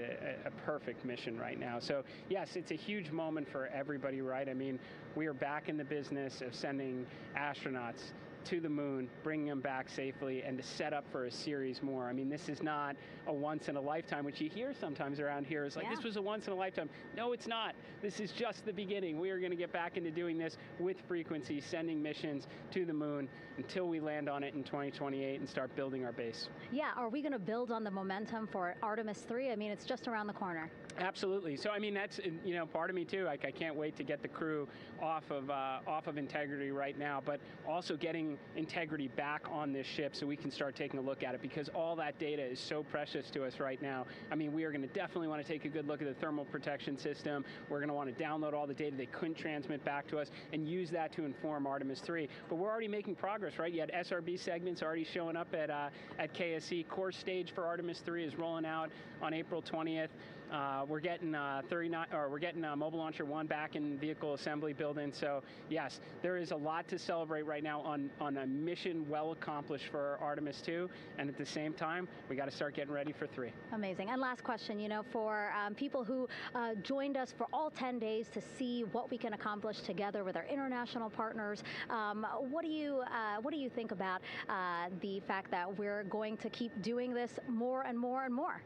a perfect mission right now. So yes, it's a huge moment for everybody, right? I mean, we are back in the business of sending astronauts to the moon, bringing them back safely, and to set up for a series more. I mean, this is not a once in a lifetime, which you hear sometimes around here. It's like, this was a once in a lifetime. No, it's not. This is just the beginning. We are going to get back into doing this with frequency, sending missions to the moon until we land on it in 2028 and start building our base. Yeah, are we going to build on the momentum for Artemis III? I mean, it's just around the corner. Absolutely. So, I mean, that's, you know, part of me too. Like, I can't wait to get the crew off of Integrity right now, but also getting Integrity back on this ship so we can start taking a look at it, because all that data is so precious to us right now. I mean, we are going to definitely want to take a good look at the thermal protection system. We're going to want to download all the data they couldn't transmit back to us and use that to inform Artemis III. But we're already making progress, right? You had SRB segments already showing up at KSC. Core stage for Artemis III is rolling out on April 20th. We're getting Mobile Launcher 1 back in vehicle assembly building. So yes, there is a lot to celebrate right now on a mission well accomplished for Artemis II, and at the same time, we got to start getting ready for 3. Amazing. And last question, you know, for people who joined us for all 10 days to see what we can accomplish together with our international partners, what do you think about the fact that we're going to keep doing this more and more and more?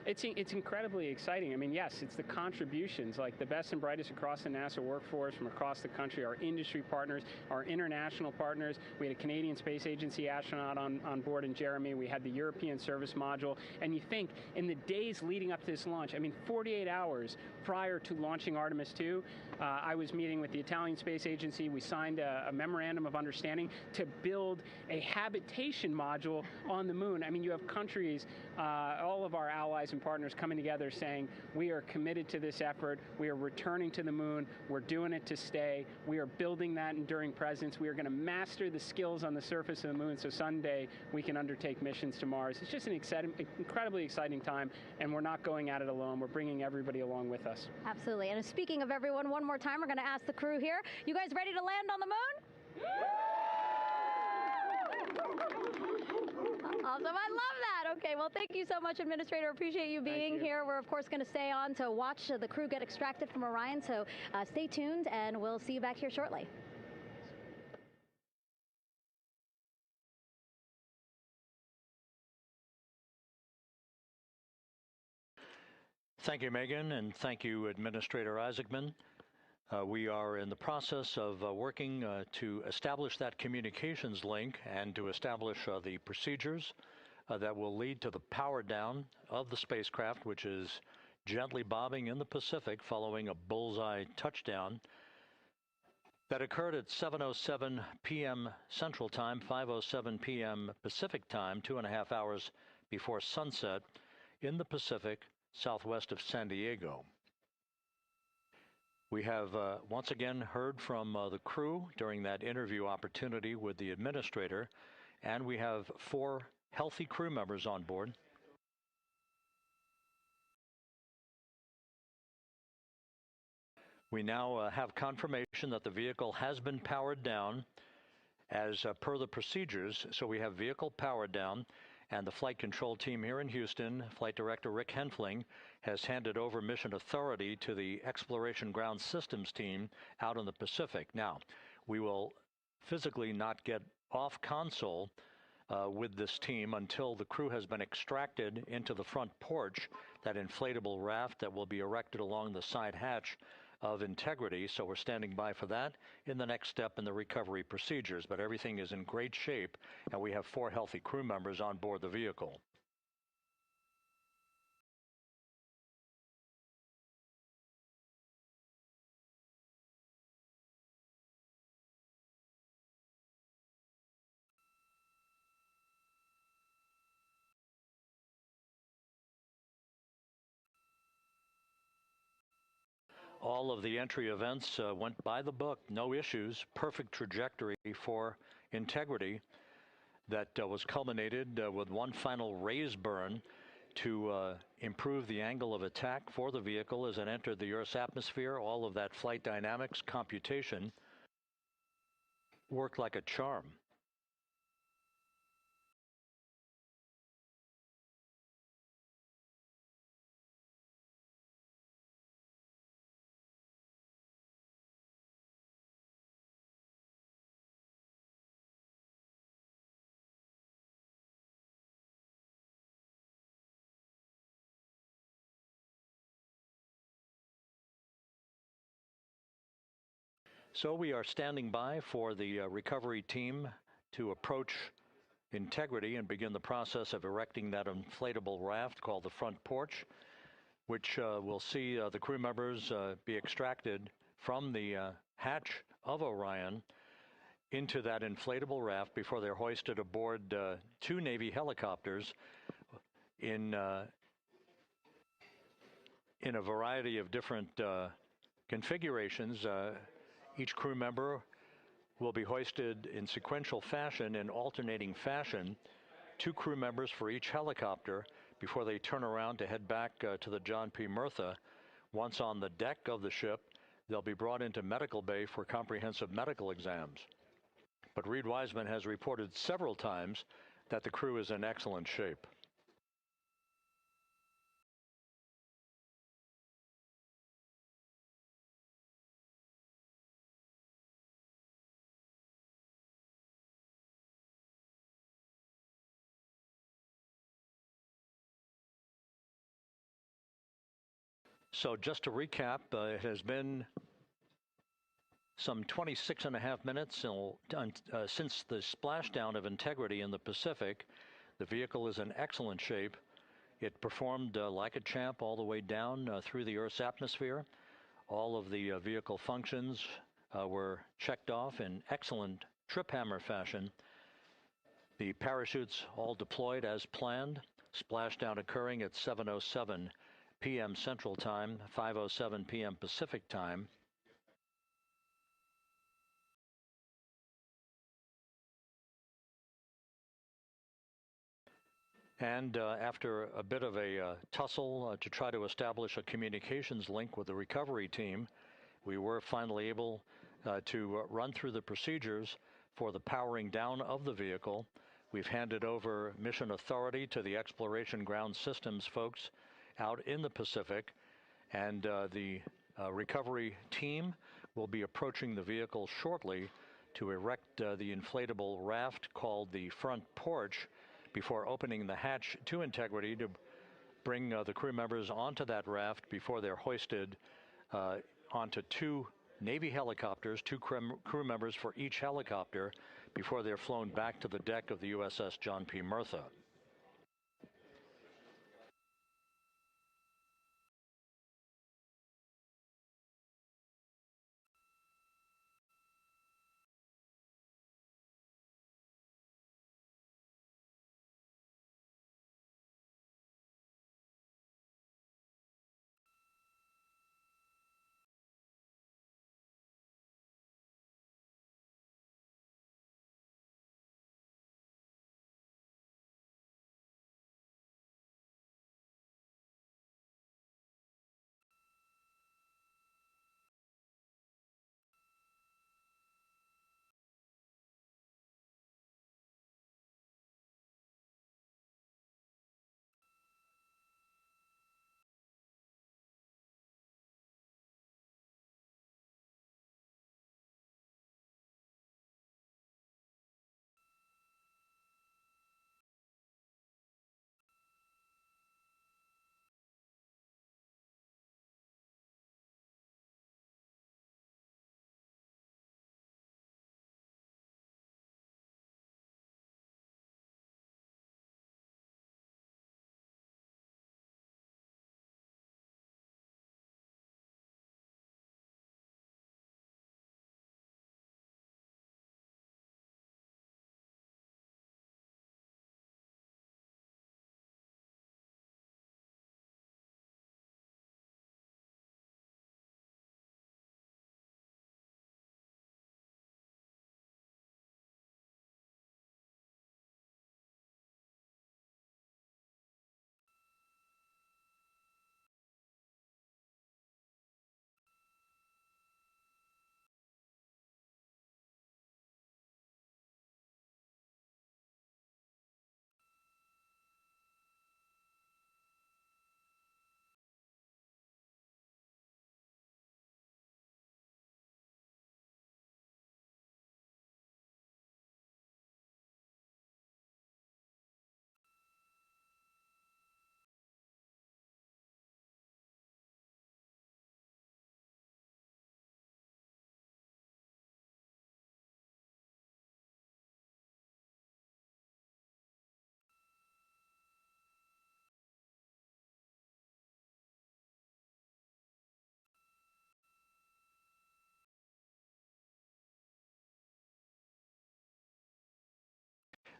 It's incredibly exciting. I mean, yes, it's the contributions, like the best and brightest across the NASA workforce from across the country, our industry partners, our international partners. We had a Canadian Space Agency astronaut on board in Jeremy. We had the European Service Module. And you think, in the days leading up to this launch, I mean, 48 hours prior to launching Artemis II, I was meeting with the Italian Space Agency. We signed a memorandum of understanding to build a habitation module on the moon. I mean, you have countries, all of our allies members and partners coming together saying, we are committed to this effort. We are returning to the moon. We're doing it to stay. We are building that enduring presence. We are going to master the skills on the surface of the moon so someday we can undertake missions to Mars. It's just an incredibly exciting time, and we're not going at it alone. We're bringing everybody along with us. Absolutely. And speaking of everyone, one more time, we're going to ask the crew here, you guys ready to land on the moon? Awesome. I love that. Okay, well, thank you so much, Administrator. Appreciate you being here. We're, of course, going to stay on to watch the crew get extracted from Orion, so stay tuned, and we'll see you back here shortly. Thank you, Megan, and thank you, Administrator Isaacman. We are in the process of working to establish that communications link and to establish the procedures that will lead to the power down of the spacecraft, which is gently bobbing in the Pacific following a bullseye touchdown that occurred at 7:07 p.m. Central Time, 5:07 p.m. Pacific Time, 2.5 hours before sunset in the Pacific, southwest of San Diego. We have once again heard from the crew during that interview opportunity with the administrator, and we have 4 healthy crew members on board. We now have confirmation that the vehicle has been powered down as per the procedures. So we have vehicle powered down, and the flight control team here in Houston, Flight Director Rick Henfling, has handed over mission authority to the Exploration Ground Systems team out in the Pacific. Now, we will physically not get off console with this team until the crew has been extracted into the front porch, that inflatable raft that will be erected along the side hatch of Integrity. So we're standing by for that in the next step in the recovery procedures. But everything is in great shape, and we have 4 healthy crew members on board the vehicle. All of the entry events went by the book, no issues, perfect trajectory for Integrity that was culminated with one final raise burn to improve the angle of attack for the vehicle as it entered the Earth's atmosphere. All of that flight dynamics computation worked like a charm. So we are standing by for the recovery team to approach Integrity and begin the process of erecting that inflatable raft called the front porch, which will see the crew members be extracted from the hatch of Orion into that inflatable raft before they're hoisted aboard 2 Navy helicopters in a variety of different configurations. Each crew member will be hoisted in sequential fashion, in alternating fashion, 2 crew members for each helicopter before they turn around to head back to the John P. Murtha. Once on the deck of the ship, they'll be brought into medical bay for comprehensive medical exams. But Reed Wiseman has reported several times that the crew is in excellent shape. So just to recap, it has been some 26.5 minutes since the splashdown of Integrity in the Pacific. The vehicle is in excellent shape. It performed like a champ all the way down through the Earth's atmosphere. All of the vehicle functions were checked off in excellent trip hammer fashion. The parachutes all deployed as planned. Splashdown occurring at 7:07 p.m. Central Time, 5:07 p.m. Pacific Time. And after a bit of a tussle to try to establish a communications link with the recovery team, we were finally able to run through the procedures for the powering down of the vehicle. We've handed over mission authority to the Exploration Ground Systems folks out in the Pacific, and the recovery team will be approaching the vehicle shortly to erect the inflatable raft called the front porch before opening the hatch to Integrity to bring the crew members onto that raft before they're hoisted onto two Navy helicopters, two crew members for each helicopter, before they're flown back to the deck of the USS John P. Murtha.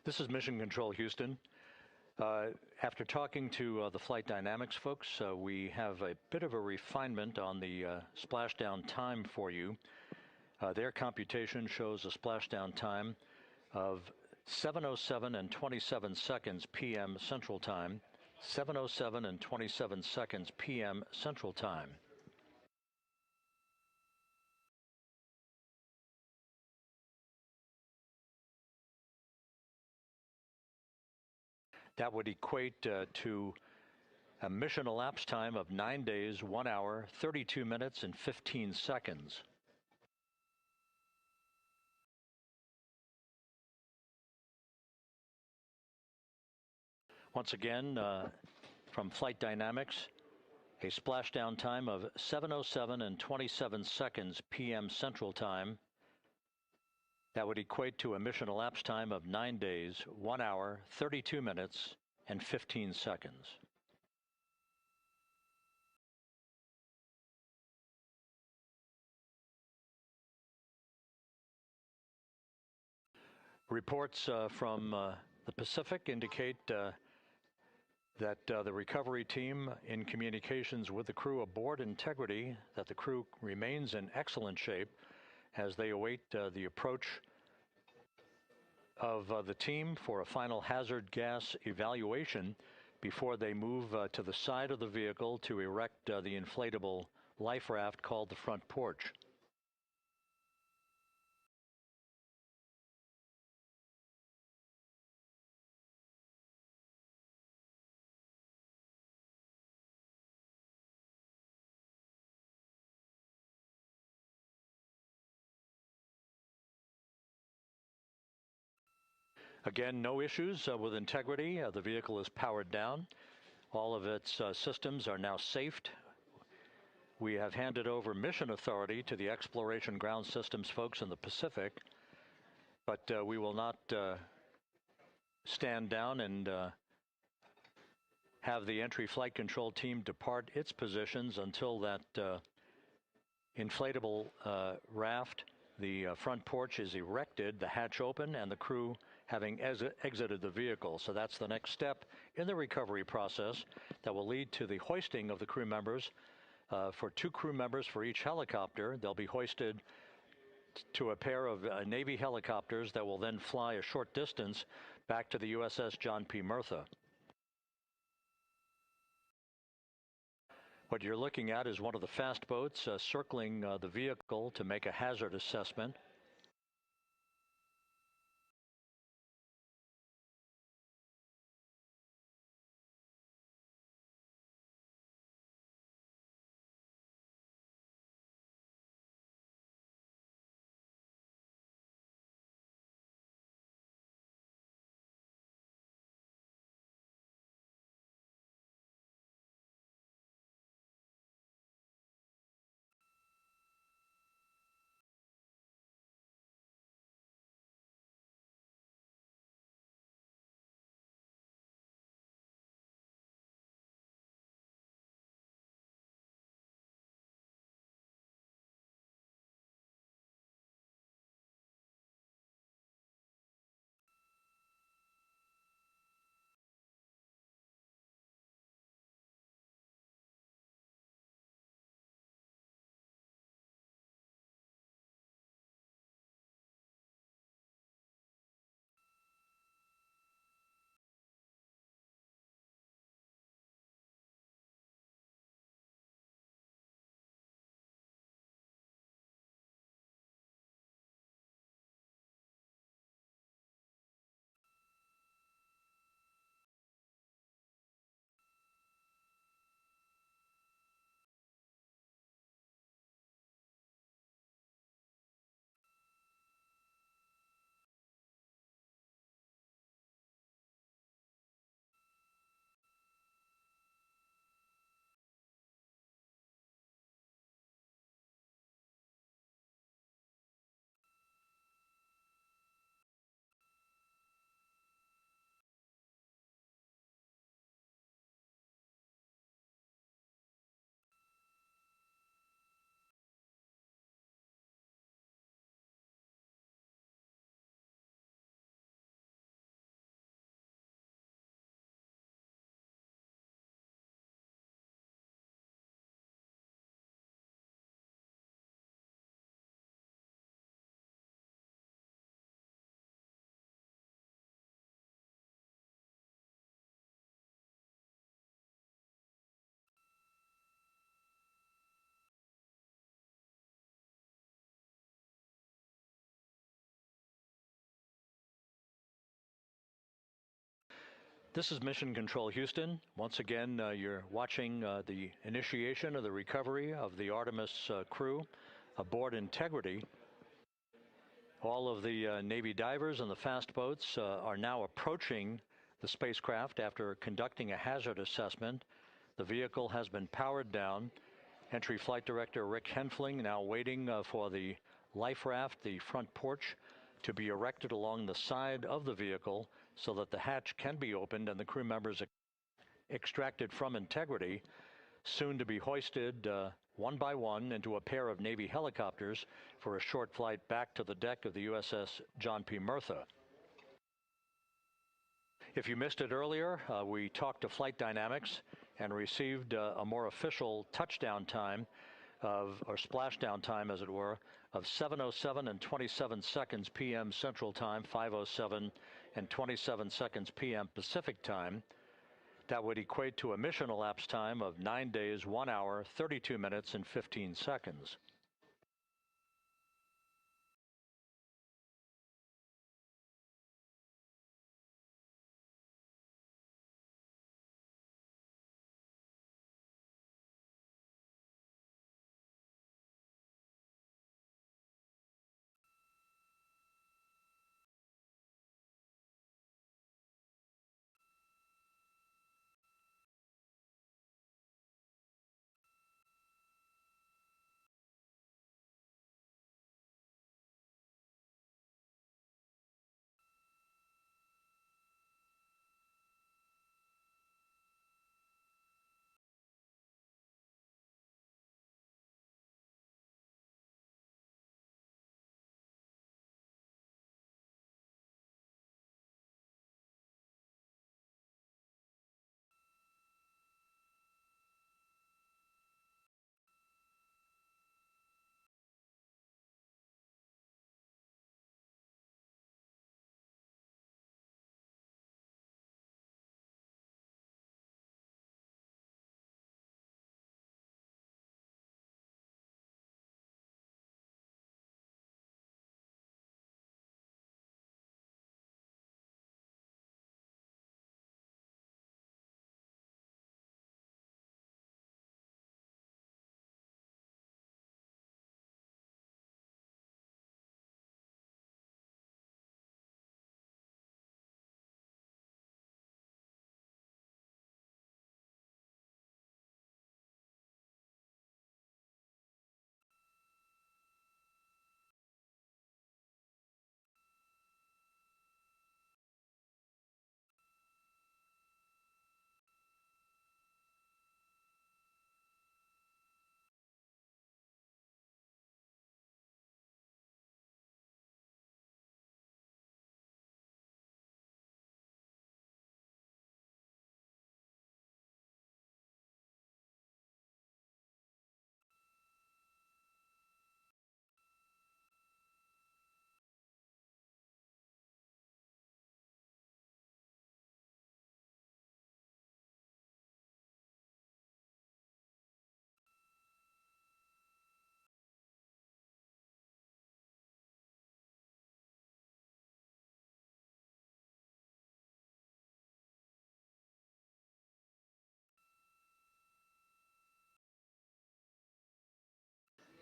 This is Mission Control Houston. After talking to the flight dynamics folks, we have a bit of a refinement on the splashdown time for you. Their computation shows a splashdown time of 7:07 and 27 seconds p.m. Central Time, 7:07 and 27 seconds p.m. Central Time. That would equate to a mission elapsed time of 9 days, 1 hour, 32 minutes, and 15 seconds. Once again, from Flight Dynamics, a splashdown time of 7:07 and 27 seconds p.m. Central Time. That would equate to a mission elapsed time of 9 days, 1 hour, 32 minutes, and 15 seconds. Reports from the Pacific indicate that the recovery team in communications with the crew aboard Integrity, that the crew remains in excellent shape as they await the approach of the team for a final hazard gas evaluation before they move to the side of the vehicle to erect the inflatable life raft called the front porch. Again, no issues with Integrity. The vehicle is powered down. All of its systems are now safed. We have handed over mission authority to the Exploration Ground Systems folks in the Pacific, but we will not stand down and have the entry flight control team depart its positions until that inflatable raft, the front porch, is erected, the hatch open, and the crew having exited the vehicle. So that's the next step in the recovery process that will lead to the hoisting of the crew members. For 2 crew members for each helicopter, they'll be hoisted to a pair of Navy helicopters that will then fly a short distance back to the USS John P. Murtha. What you're looking at is one of the fast boats circling the vehicle to make a hazard assessment. This is Mission Control Houston. Once again, you're watching the initiation of the recovery of the Artemis crew aboard Integrity. All of the Navy divers and the fast boats are now approaching the spacecraft after conducting a hazard assessment. The vehicle has been powered down. Entry Flight Director Rick Henfling now waiting for the life raft, the front porch, to be erected along the side of the vehicle so that the hatch can be opened and the crew members extracted from Integrity, soon to be hoisted one by one into a pair of Navy helicopters for a short flight back to the deck of the USS John P. Murtha. If you missed it earlier, we talked to Flight Dynamics and received a more official touchdown time or splashdown time, as it were, of 7:07 and 27 seconds p.m. Central Time, 5:07 and 27 seconds p.m. Pacific Time. That would equate to a mission elapsed time of 9 days, 1 hour, 32 minutes, and 15 seconds.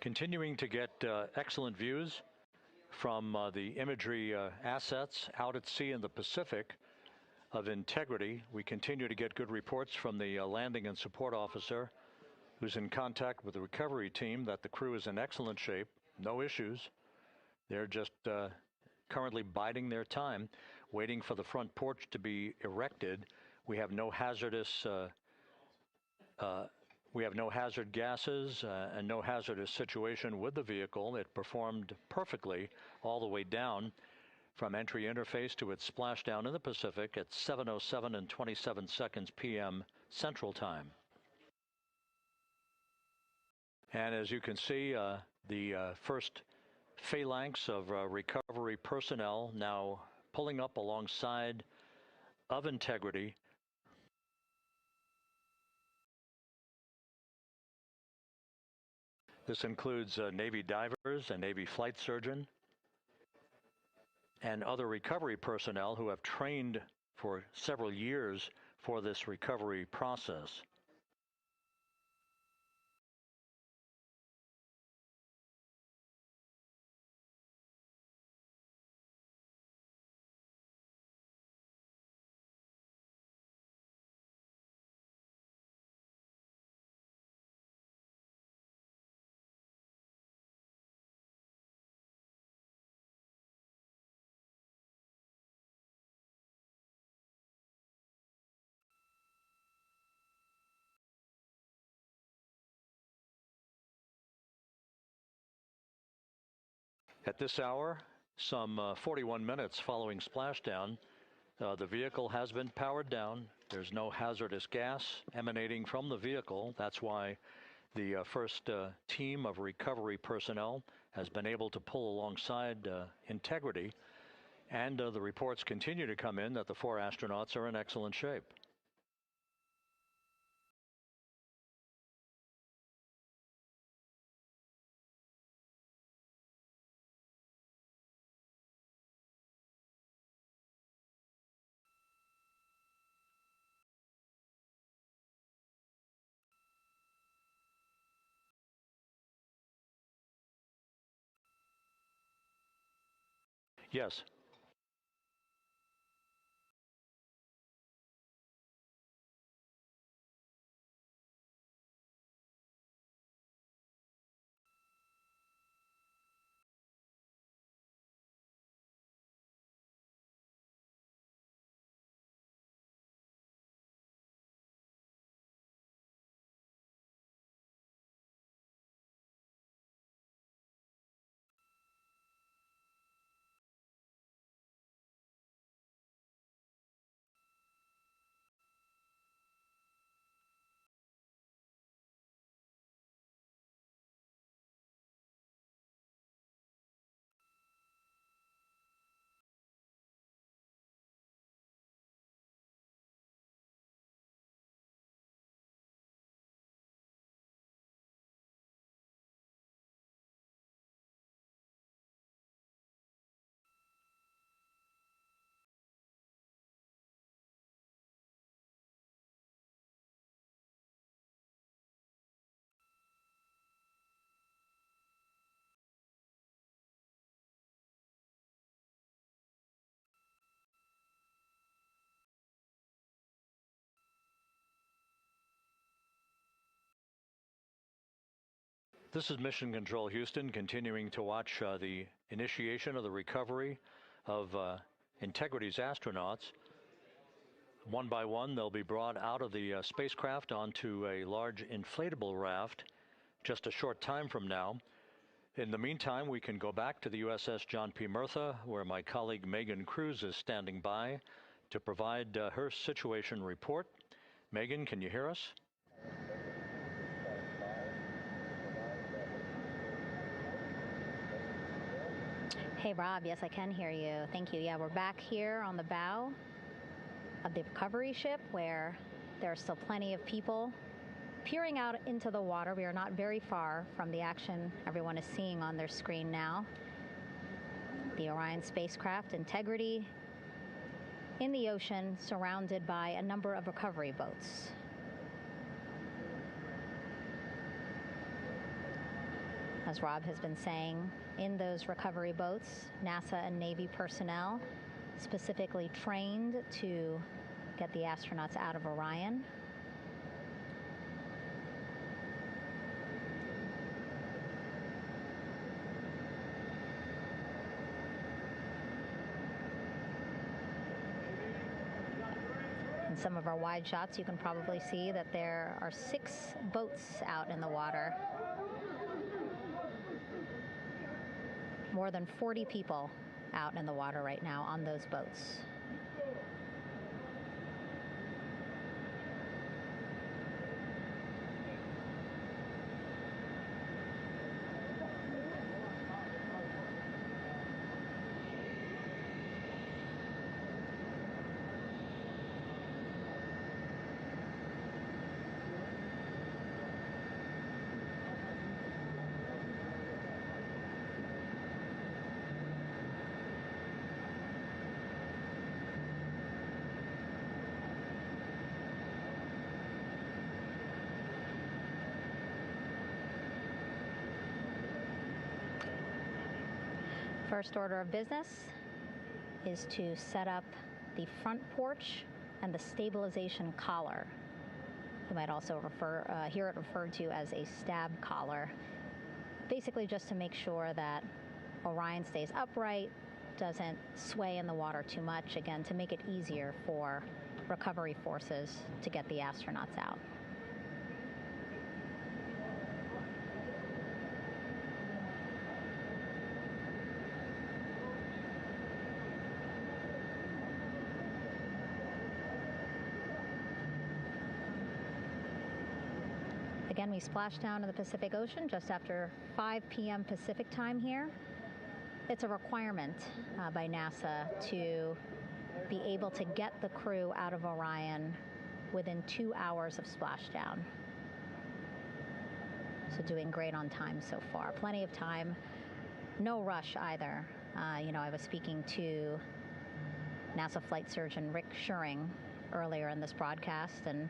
Continuing to get excellent views from the imagery assets out at sea in the Pacific of integrity. We continue to get good reports from the landing and support officer, who's in contact with the recovery team, that the crew is in excellent shape, no issues. They're just currently biding their time, waiting for the front porch to be erected. We have no hazardous hazard gases and no hazardous situation with the vehicle. It performed perfectly all the way down from entry interface to its splashdown in the Pacific at 7:07 and 27 seconds p.m. Central Time. And as you can see, the first phalanx of recovery personnel now pulling up alongside of integrity. This includes Navy divers and Navy flight surgeon and other recovery personnel who have trained for several years for this recovery process. At this hour, some 41 minutes following splashdown, The vehicle has been powered down. There's no hazardous gas emanating from the vehicle. That's why the first team of recovery personnel has been able to pull alongside Integrity. And the reports continue to come in that the 4 astronauts are in excellent shape. Yes. This is Mission Control Houston, continuing to watch the initiation of the recovery of Integrity's astronauts. One by one, they'll be brought out of the spacecraft onto a large inflatable raft just a short time from now. In the meantime, we can go back to the USS John P. Murtha, where my colleague Megan Cruz is standing by to provide her situation report. Megan, can you hear us? Hey, Rob. Yes, I can hear you. Thank you. Yeah, we're back here on the bow of the recovery ship where there are still plenty of people peering out into the water. We are not very far from the action everyone is seeing on their screen now. The Orion spacecraft, Integrity, in the ocean, surrounded by a number of recovery boats. As Rob has been saying, in those recovery boats, NASA and Navy personnel specifically trained to get the astronauts out of Orion. In some of our wide shots, you can probably see that there are 6 boats out in the water. More than 40 people out in the water right now on those boats. First order of business is to set up the front porch and the stabilization collar. You might also hear it referred to as a stab collar. Basically just to make sure that Orion stays upright, doesn't sway in the water too much, again, to make it easier for recovery forces to get the astronauts out. Again, we splashed down in the Pacific Ocean just after 5 p.m. Pacific time here. It's a requirement by NASA to be able to get the crew out of Orion within 2 hours of splashdown. So doing great on time so far. Plenty of time. No rush either. I was speaking to NASA flight surgeon Rick Schuring earlier in this broadcast, and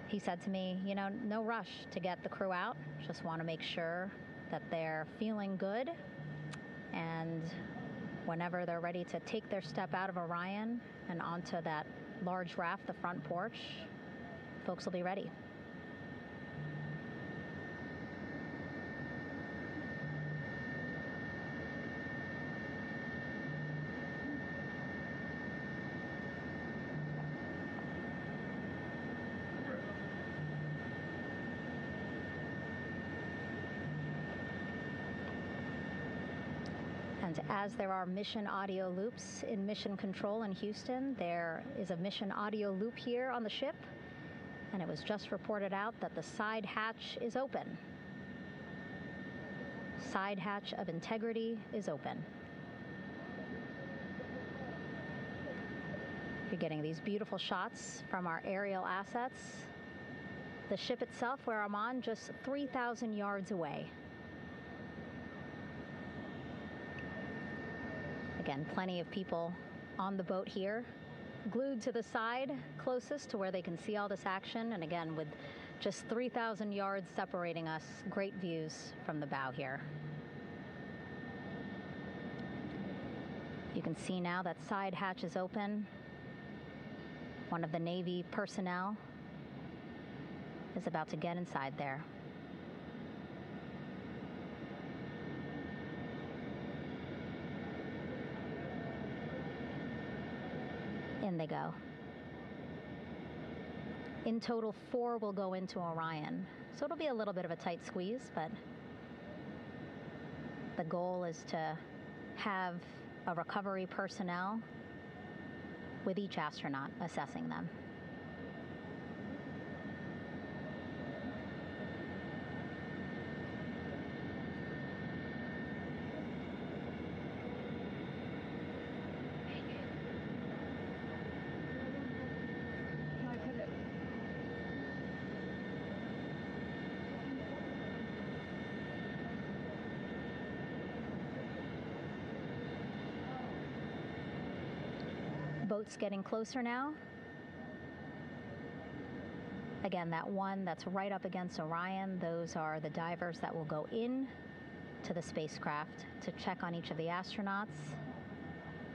he said to me, no rush to get the crew out. Just want to make sure that they're feeling good, and whenever they're ready to take their step out of Orion and onto that large raft, the front porch, folks will be ready. And as there are mission audio loops in Mission Control in Houston, there is a mission audio loop here on the ship, and it was just reported out that the side hatch is open. Side hatch of integrity is open. You're getting these beautiful shots from our aerial assets. The ship itself, where I'm on, just 3,000 yards away. Again, plenty of people on the boat here, glued to the side closest to where they can see all this action. And again, with just 3,000 yards separating us, great views from the bow here. You can see now that side hatch is open. One of the Navy personnel is about to get inside there. In they go. In total, 4 will go into Orion. So it'll be a little bit of a tight squeeze, but the goal is to have a recovery personnel with each astronaut assessing them. Boats getting closer now. Again, that one that's right up against Orion, those are the divers that will go in to the spacecraft to check on each of the astronauts.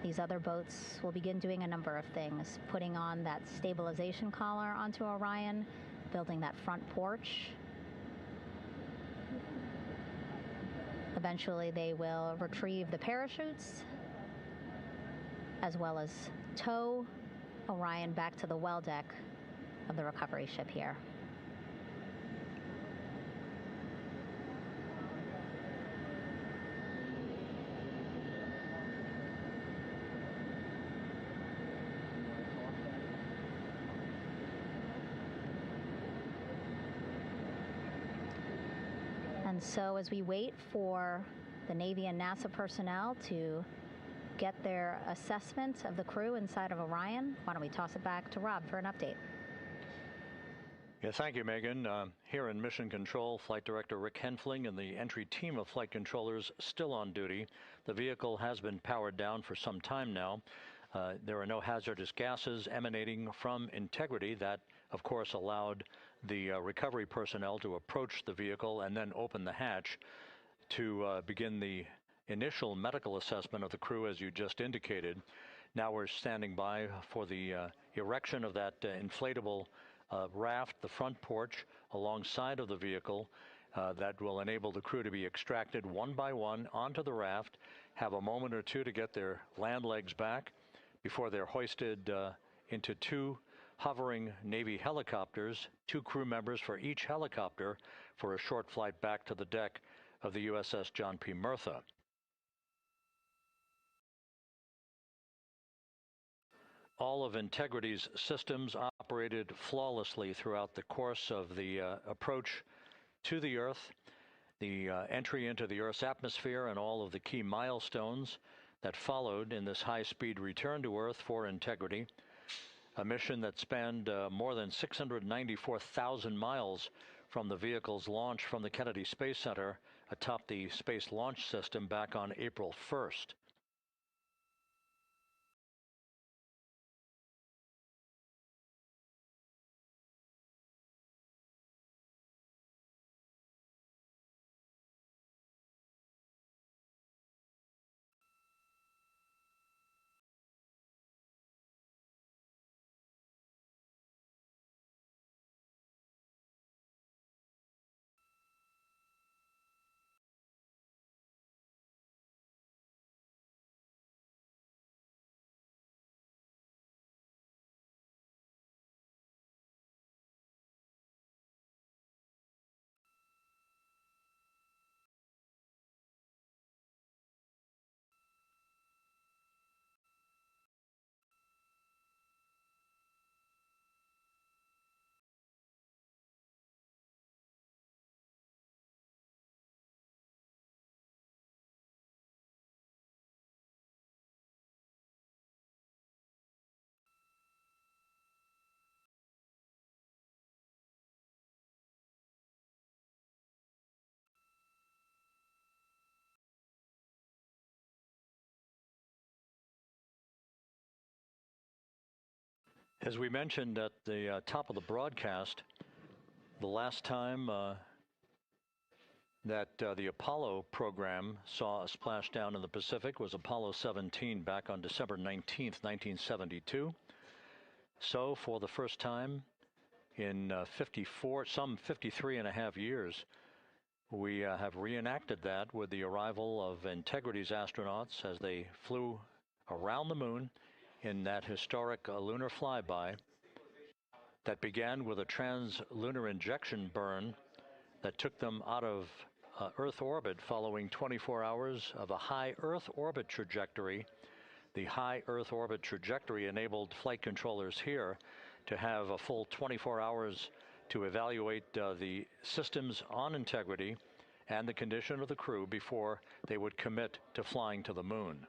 These other boats will begin doing a number of things, putting on that stabilization collar onto Orion, building that front porch. Eventually, they will retrieve the parachutes, as well as tow Orion back to the well deck of the recovery ship here. And so as we wait for the Navy and NASA personnel to get their assessment of the crew inside of Orion, why don't we toss it back to Rob for an update? Yeah, thank you, Megan. Here in Mission Control, Flight Director Rick Henfling and the entry team of flight controllers still on duty. The vehicle has been powered down for some time now. There are no hazardous gases emanating from integrity. That, of course, allowed the recovery personnel to approach the vehicle and then open the hatch to begin the initial medical assessment of the crew, as you just indicated. Now we're standing by for the erection of that inflatable raft, the front porch, alongside of the vehicle that will enable the crew to be extracted one by one onto the raft, have a moment or two to get their land legs back before they're hoisted into 2 hovering Navy helicopters, 2 crew members for each helicopter, for a short flight back to the deck of the USS John P. Murtha. All of Integrity's systems operated flawlessly throughout the course of the approach to the Earth, the entry into the Earth's atmosphere, and all of the key milestones that followed in this high-speed return to Earth for integrity. A mission that spanned more than 694,000 miles from the vehicle's launch from the Kennedy Space Center atop the Space Launch System back on April 1st. As we mentioned at the top of the broadcast, the last time that the Apollo program saw a splashdown in the Pacific was Apollo 17 back on December 19th, 1972. So for the first time in some 53 and a half years, we have reenacted that with the arrival of Integrity's astronauts as they flew around the moon in that historic lunar flyby that began with a trans-lunar injection burn that took them out of Earth orbit following 24 hours of a high Earth orbit trajectory. The high Earth orbit trajectory enabled flight controllers here to have a full 24 hours to evaluate the systems on Integrity and the condition of the crew before they would commit to flying to the moon.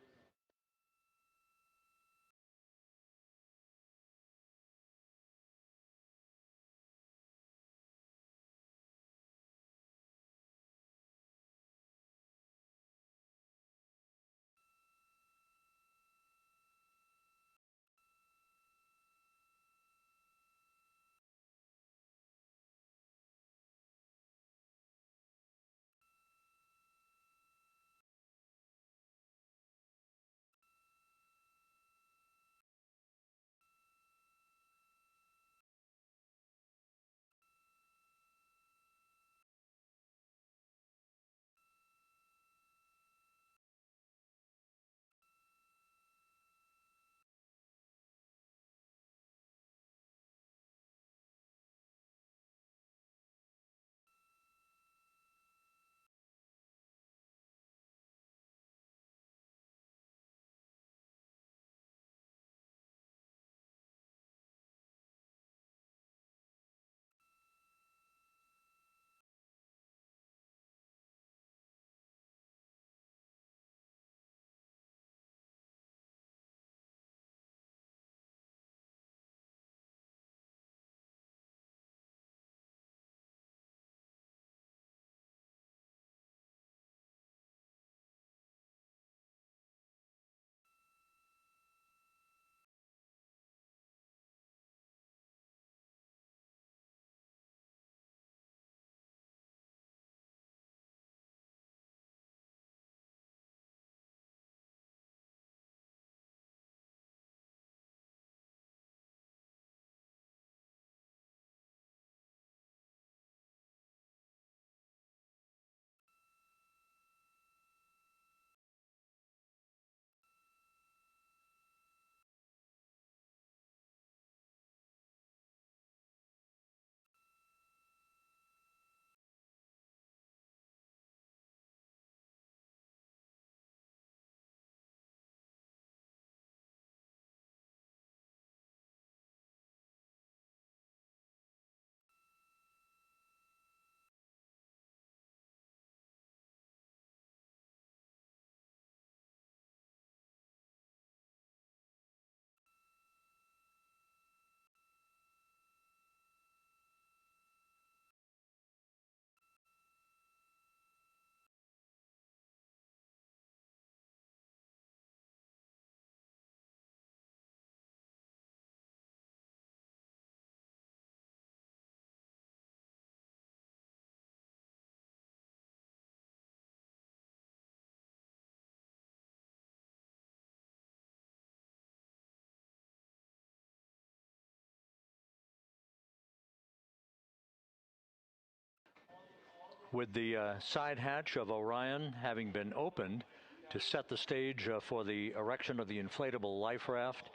With the side hatch of Orion having been opened to set the stage for the erection of the inflatable life raft,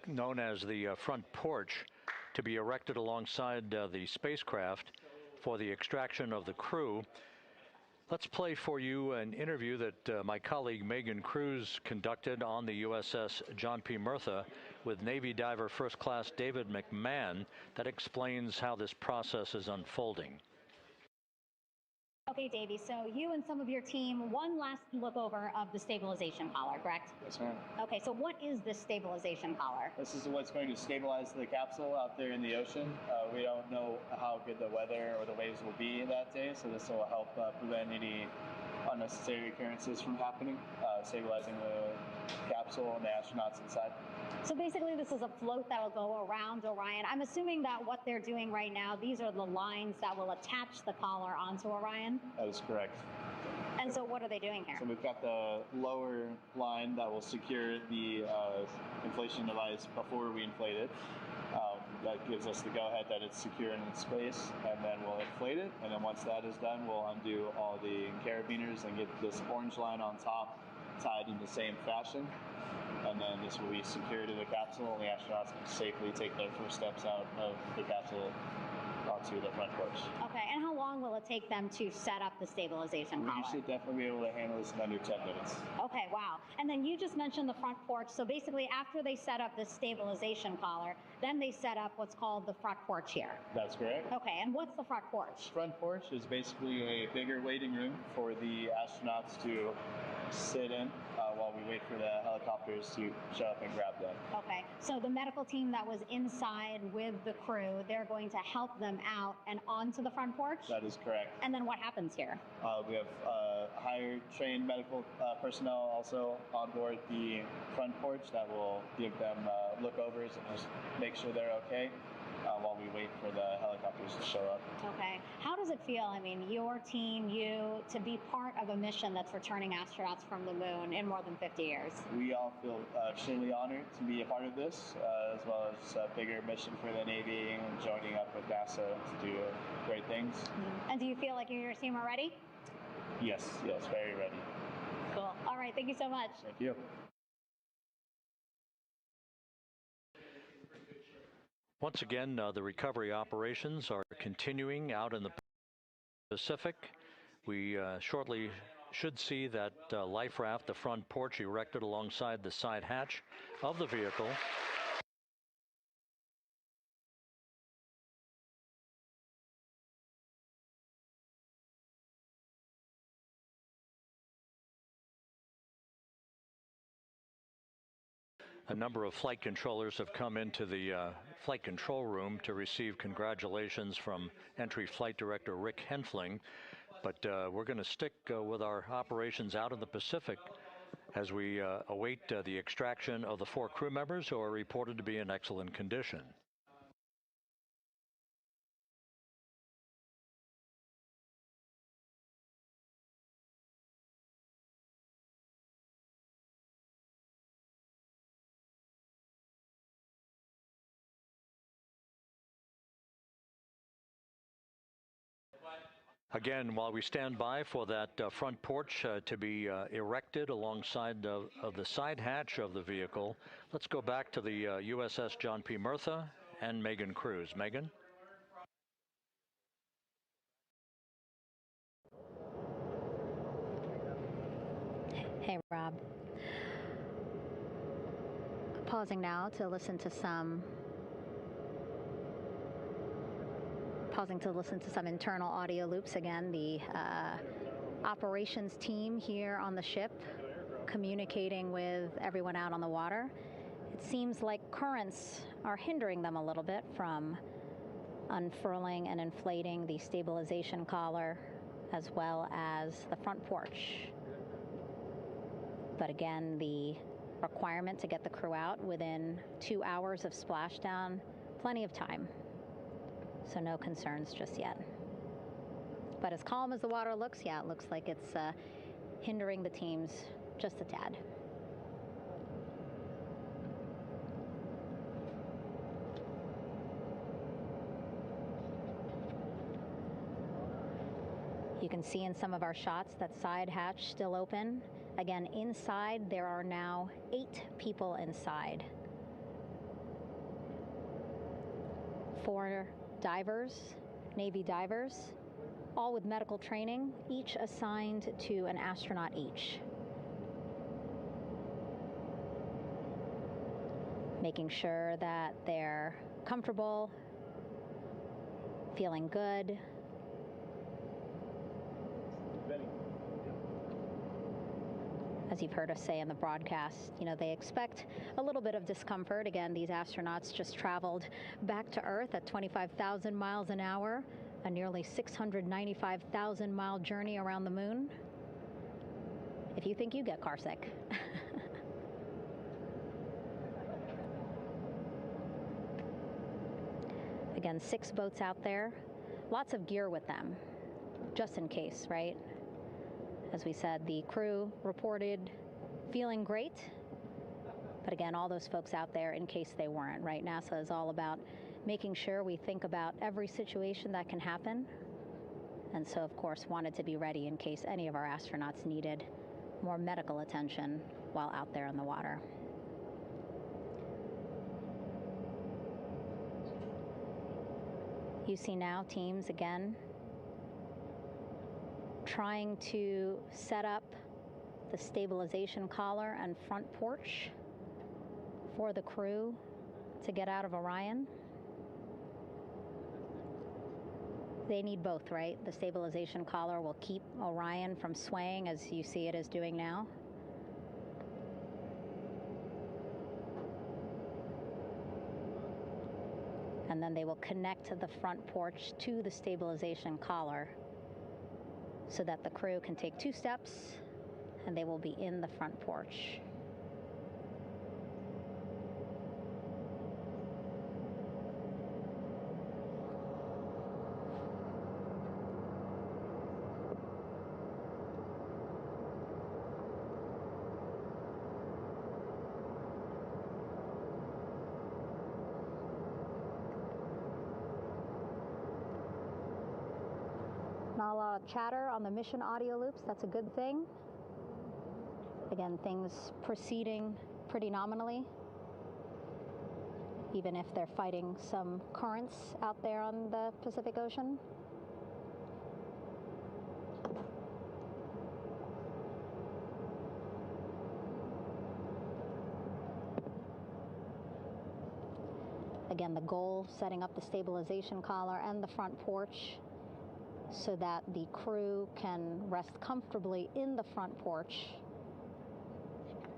known as the front porch, to be erected alongside the spacecraft for the extraction of the crew. Let's play for you an interview that my colleague Megan Cruz conducted on the USS John P. Murtha with Navy diver First Class David McMahon that explains how this process is unfolding. Okay, Davey, so you and some of your team, one last look over of the stabilization collar, correct? Yes, ma'am. Okay, so what is this stabilization collar? This is what's going to stabilize the capsule out there in the ocean. We don't know how good the weather or the waves will be that day, so this will help prevent any unnecessary occurrences from happening, stabilizing the capsule and the astronauts inside. So basically this is a float that will go around Orion. I'm assuming that what they're doing right now, these are the lines that will attach the collar onto Orion? That is correct. And so what are they doing here? So we've got the lower line that will secure the inflation device before we inflate it. That gives us the go-ahead that it's secure in its space, and then we'll inflate it, and then once that is done, we'll undo all the carabiners and get this orange line on top tied in the same fashion, and then this will be secured to the capsule, and the astronauts can safely take their first steps out of the capsule onto the front porch. Okay, and how long will it take them to set up the stabilization collar? We should definitely be able to handle this in under 10 minutes. Okay, wow. And then you just mentioned the front porch. So basically after they set up the stabilization collar, then they set up what's called the front porch here. That's correct. Okay, and what's the front porch? Front porch is basically a bigger waiting room for the astronauts to sit in while we wait for the helicopters to show up and grab them. Okay, so the medical team that was inside with the crew, they're going to help them out and onto the front porch? That is correct. And then what happens here? We have higher trained medical personnel also on board the front porch that will give them lookovers and just make sure they're okay while we wait for the helicopters to show up. Okay. How does it feel, I mean, your team, you, to be part of a mission that's returning astronauts from the moon in more than 50 years? We all feel extremely honored to be a part of this, as well as a bigger mission for the Navy and joining up with NASA to do great things. Mm-hmm. And do you feel like you and your team are ready? Yes, very ready. Cool. All right, thank you so much. Thank you. Once again, the recovery operations are continuing out in the Pacific. We shortly should see that life raft, the front porch, erected alongside the side hatch of the vehicle. A number of flight controllers have come into the flight control room to receive congratulations from Entry Flight Director Rick Henfling. But we're going to stick with our operations out in the Pacific as we await the extraction of the 4 crew members who are reported to be in excellent condition. Again, while we stand by for that front porch to be erected alongside of the side hatch of the vehicle, let's go back to the USS John P. Murtha and Megan Cruz. Megan? Hey, Rob. Pausing now to listen to some internal audio loops. Again, the operations team here on the ship communicating with everyone out on the water. It seems like currents are hindering them a little bit from unfurling and inflating the stabilization collar as well as the front porch. But again, the requirement to get the crew out within 2 hours of splashdown, plenty of time. So no concerns just yet. But as calm as the water looks, yeah, it looks like it's hindering the teams just a tad. You can see in some of our shots that side hatch still open. Again, inside there are now 8 people inside. 4 divers, Navy divers, all with medical training, each assigned to an astronaut each. Making sure that they're comfortable, feeling good. As you've heard us say in the broadcast, you know, they expect a little bit of discomfort. Again, these astronauts just traveled back to Earth at 25,000 miles an hour, a nearly 695,000-mile journey around the moon. If you think you get carsick. Again, 6 boats out there, lots of gear with them, just in case, right? As we said, the crew reported feeling great, but again, all those folks out there in case they weren't, right? NASA is all about making sure we think about every situation that can happen, and so, of course, wanted to be ready in case any of our astronauts needed more medical attention while out there in the water. You see now teams, again, trying to set up the stabilization collar and front porch for the crew to get out of Orion. They need both, right? The stabilization collar will keep Orion from swaying as you see it is doing now. And then they will connect the front porch to the stabilization collar so that the crew can take 2 steps and they will be in the front porch. Not a lot of chatter on the mission audio loops. That's a good thing. Again, things proceeding pretty nominally, even if they're fighting some currents out there on the Pacific Ocean. Again, the goal, setting up the stabilization collar and the front porch so that the crew can rest comfortably in the front porch,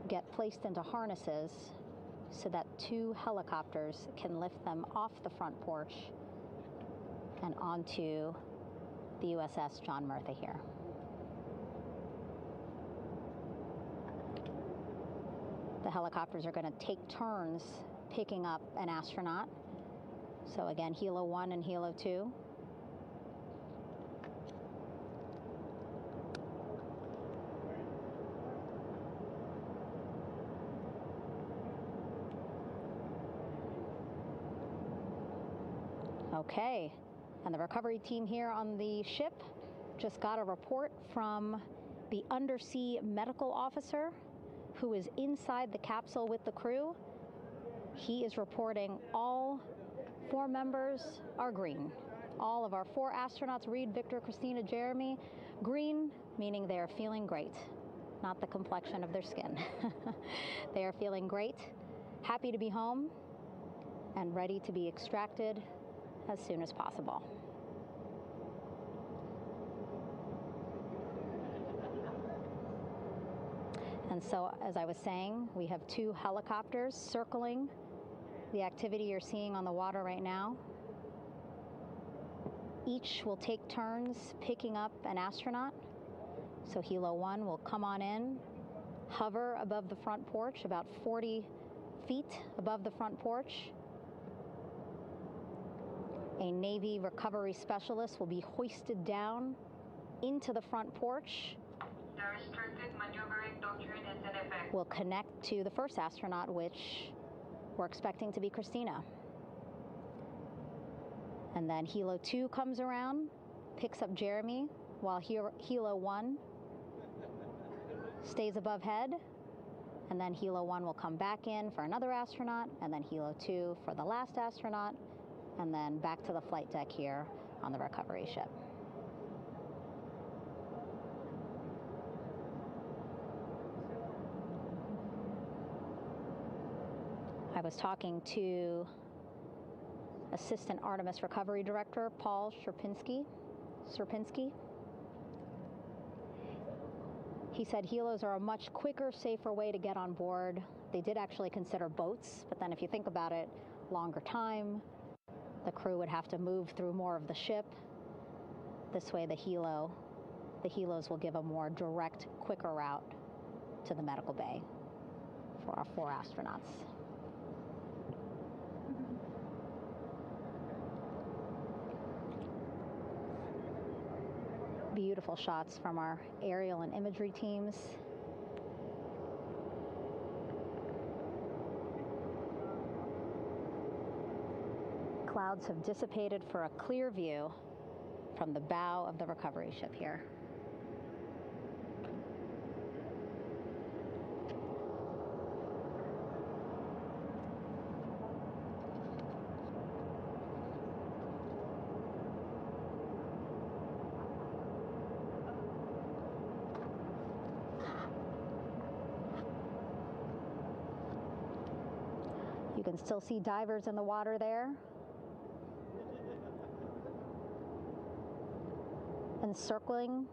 get placed into harnesses so that 2 helicopters can lift them off the front porch and onto the USS John Murtha here. The helicopters are going to take turns picking up an astronaut. So again, Helo 1 and Helo 2. Okay, and the recovery team here on the ship just got a report from the undersea medical officer who is inside the capsule with the crew. He is reporting all 4 members are green. All of our 4 astronauts, Reed, Victor, Christina, Jeremy, green, meaning they are feeling great, not the complexion of their skin. They are feeling great, happy to be home, and ready to be extracted as soon as possible. And so, as I was saying, we have 2 helicopters circling the activity you're seeing on the water right now. Each will take turns picking up an astronaut. So Helo 1 will come on in, hover above the front porch, about 40 feet above the front porch. A Navy recovery specialist will be hoisted down into the front porch. The restricted maneuvering doctrine is in effect. Will connect to the first astronaut, which we're expecting to be Christina. And then Helo 2 comes around, picks up Jeremy, while Helo 1 stays above head, and then Helo 1 will come back in for another astronaut, and then Helo 2 for the last astronaut, and then back to the flight deck here on the recovery ship. I was talking to Assistant Artemis Recovery Director Paul Sierpinski. He said helos are a much quicker, safer way to get on board. They did actually consider boats, but then if you think about it, longer time, the crew would have to move through more of the ship. This way the helos will give a more direct, quicker route to the medical bay for our 4 astronauts. Beautiful shots from our aerial and imagery teams. Clouds have dissipated for a clear view from the bow of the recovery ship here. You can still see divers in the water there. Encircling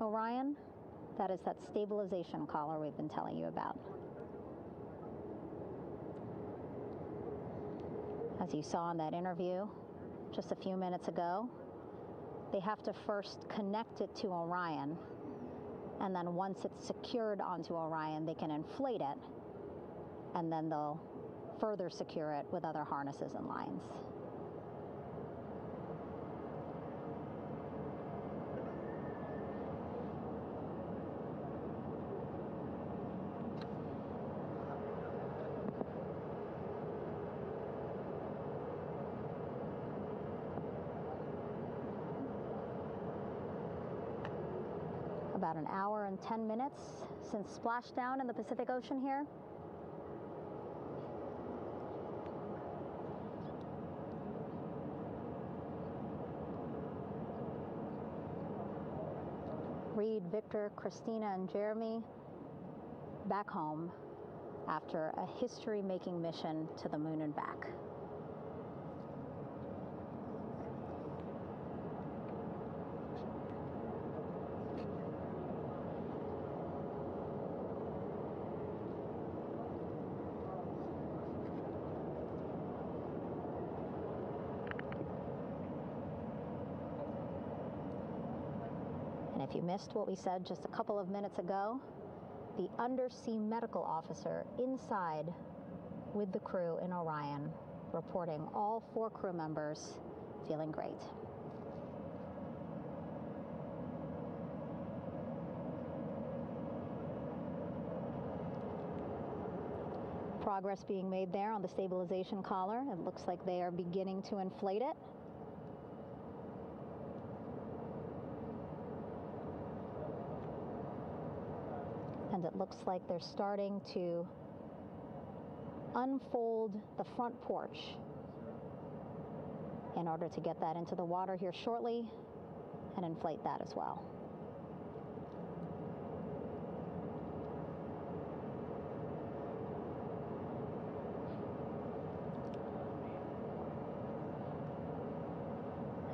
Orion, that is that stabilization collar we've been telling you about. As you saw in that interview just a few minutes ago, they have to first connect it to Orion, and then once it's secured onto Orion, they can inflate it, and then they'll further secure it with other harnesses and lines. About an hour and 10 minutes since splashdown in the Pacific Ocean here. Reed, Victor, Christina, and Jeremy back home after a history-making mission to the moon and back. If you missed what we said just a couple of minutes ago, the undersea medical officer inside with the crew in Orion, reporting all 4 crew members feeling great. Progress being made there on the stabilization collar. It looks like they are beginning to inflate it. And it looks like they're starting to unfold the front porch in order to get that into the water here shortly and inflate that as well.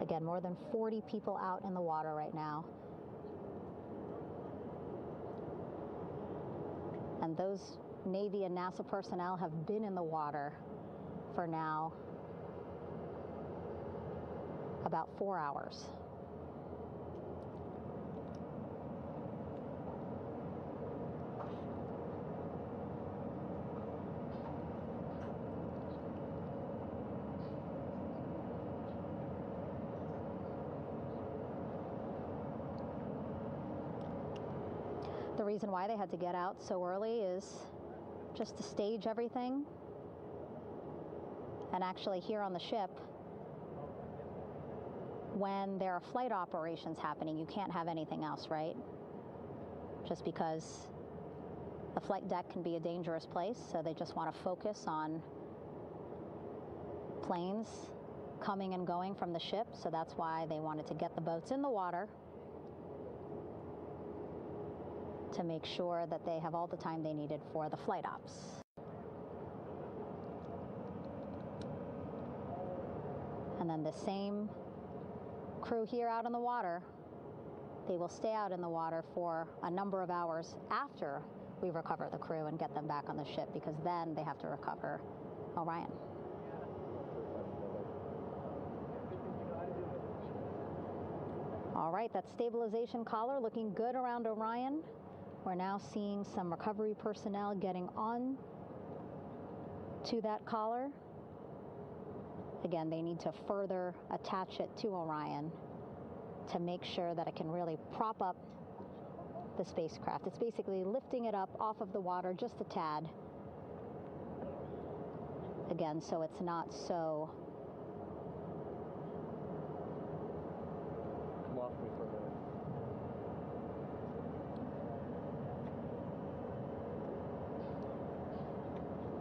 Again, more than 40 people out in the water right now. And those Navy and NASA personnel have been in the water for now about 4 hours. The reason why they had to get out so early is just to stage everything. And actually here on the ship, when there are flight operations happening, you can't have anything else, right? Just because the flight deck can be a dangerous place, so they just want to focus on planes coming and going from the ship, so that's why they wanted to get the boats in the water to make sure that they have all the time they needed for the flight ops. And then the same crew here out in the water, they will stay out in the water for a number of hours after we recover the crew and get them back on the ship, because then they have to recover Orion. All right, that stabilization collar looking good around Orion. We're now seeing some recovery personnel getting on to that collar. Again, they need to further attach it to Orion to make sure that it can really prop up the spacecraft. It's basically lifting it up off of the water just a tad. Again, so it's not so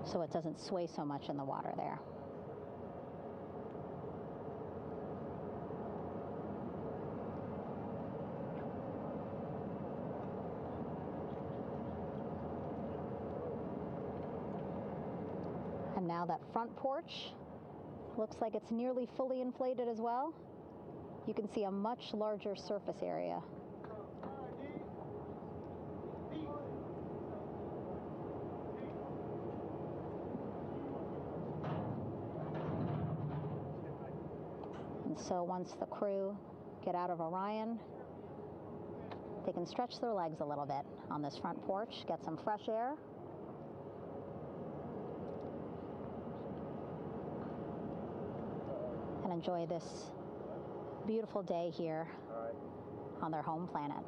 so it doesn't sway so much in the water there. And now that front porch looks like it's nearly fully inflated as well. You can see a much larger surface area. And so once the crew get out of Orion, they can stretch their legs a little bit on this front porch, get some fresh air. And enjoy this beautiful day here on their home planet.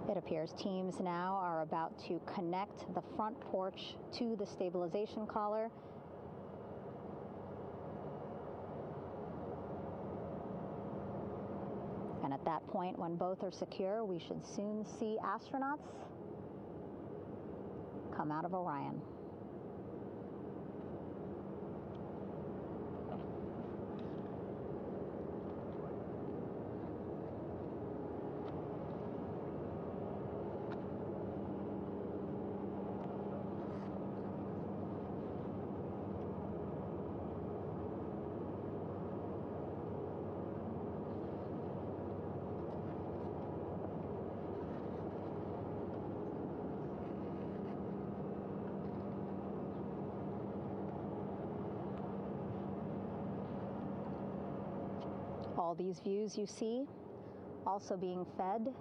It appears teams now are about to connect the front porch to the stabilization collar. And at that point, when both are secure, we should soon see astronauts come out of Orion. All these views you see also being fed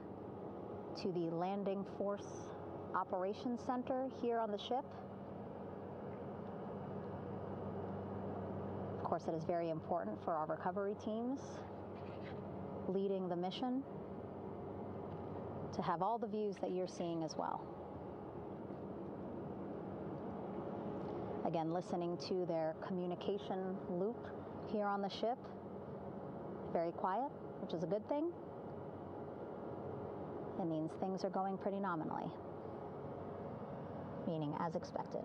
to the Landing Force Operations Center here on the ship. Of course, it is very important for our recovery teams leading the mission to have all the views that you're seeing as well. Again, listening to their communication loop here on the ship. Very quiet, which is a good thing. It means things are going pretty nominally, meaning as expected.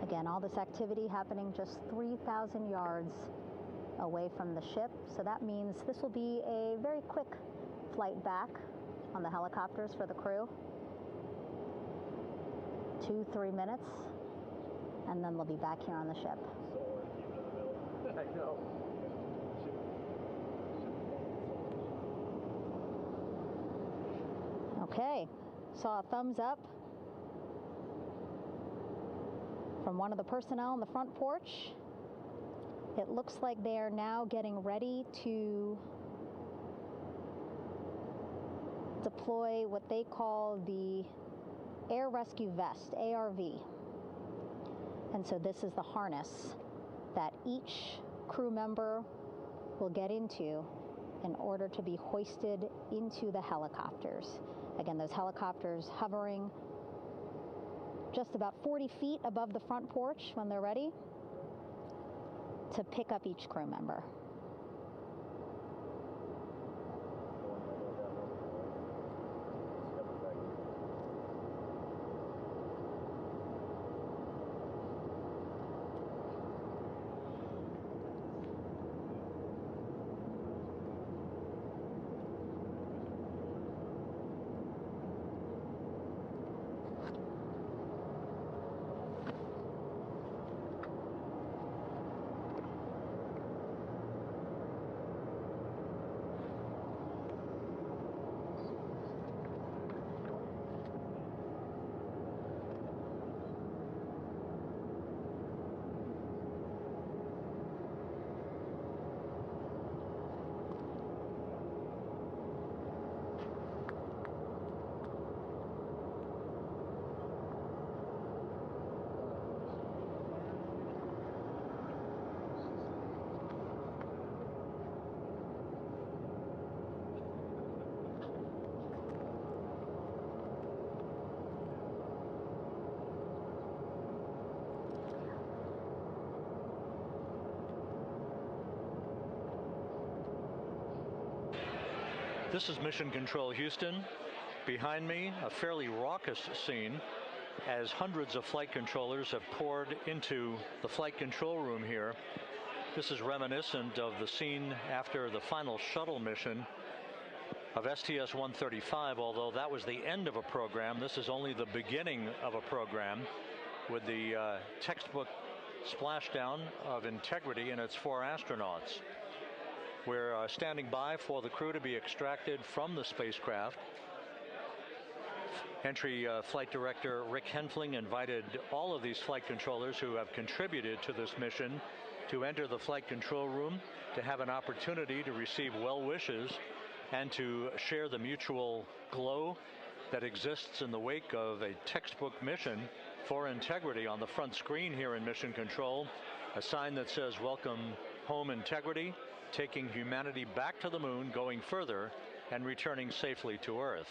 Again, all this activity happening just 3,000 yards away from the ship. So that means this will be a very quick flight back on the helicopters for the crew. 2-3 minutes, and then they'll be back here on the ship. I know. Okay, saw a thumbs up from one of the personnel on the front porch. It looks like they are now getting ready to deploy what they call the Air Rescue Vest, ARV. And so this is the harness that each crew member will get into in order to be hoisted into the helicopters. Again, those helicopters hovering just about 40 feet above the front porch when they're ready to pick up each crew member. This is Mission Control Houston. Behind me, a fairly raucous scene as hundreds of flight controllers have poured into the flight control room here. This is reminiscent of the scene after the final shuttle mission of STS-135, although that was the end of a program. This is only the beginning of a program with the textbook splashdown of Integrity and its 4 astronauts. We're standing by for the crew to be extracted from the spacecraft. Entry Flight Director Rick Henfling invited all of these flight controllers who have contributed to this mission to enter the flight control room to have an opportunity to receive well wishes and to share the mutual glow that exists in the wake of a textbook mission for Integrity. On the front screen here in Mission Control, a sign that says "Welcome Home, Integrity," taking humanity back to the moon, going further, and returning safely to Earth.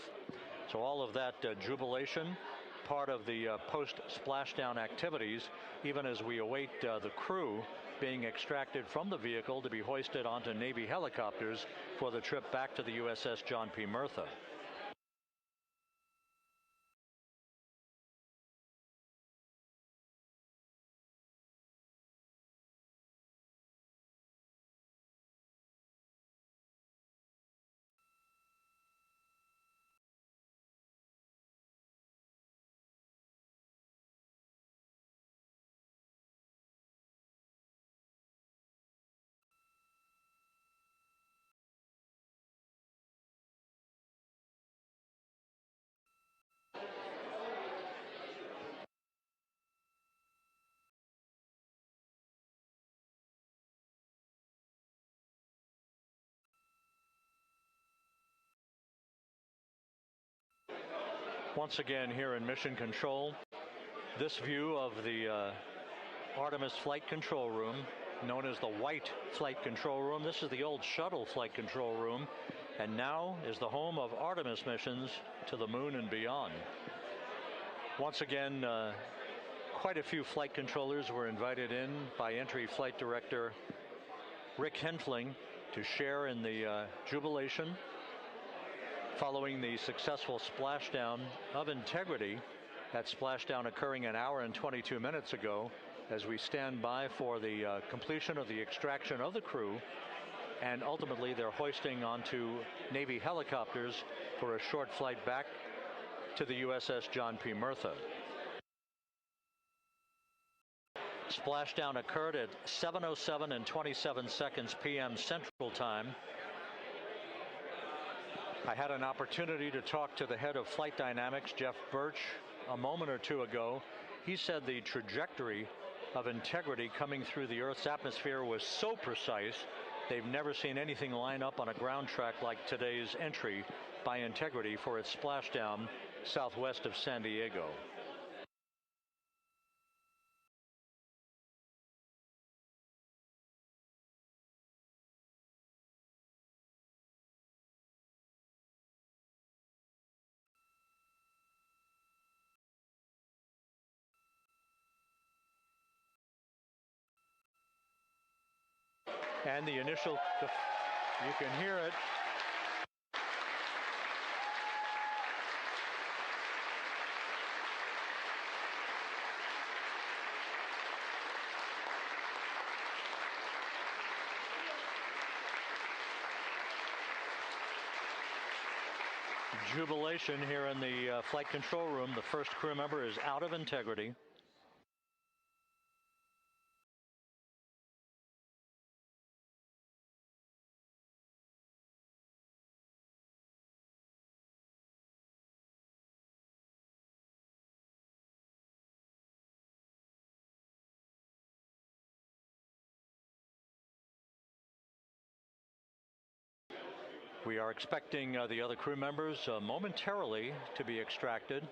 So all of that jubilation, part of the post-splashdown activities, even as we await the crew being extracted from the vehicle to be hoisted onto Navy helicopters for the trip back to the USS John P. Murtha. Once again here in Mission Control, this view of the Artemis Flight Control Room, known as the White Flight Control Room. This is the old shuttle flight control room, and now is the home of Artemis missions to the moon and beyond. Once again, quite a few flight controllers were invited in by Entry Flight Director Rick Henfling to share in the jubilation following the successful splashdown of Integrity. That splashdown occurring an hour and 22 minutes ago, as we stand by for the completion of the extraction of the crew, and ultimately they're hoisting onto Navy helicopters for a short flight back to the USS John P. Murtha. Splashdown occurred at 7:07 and 27 seconds p.m. Central Time. I had an opportunity to talk to the head of flight dynamics, Jeff Birch, a moment or two ago. He said the trajectory of Integrity coming through the Earth's atmosphere was so precise, they've never seen anything line up on a ground track like today's entry by Integrity for its splashdown southwest of San Diego. And the initial, you can hear it. Jubilation here in the flight control room. The first crew member is out of Integrity. We are expecting the other crew members momentarily to be extracted.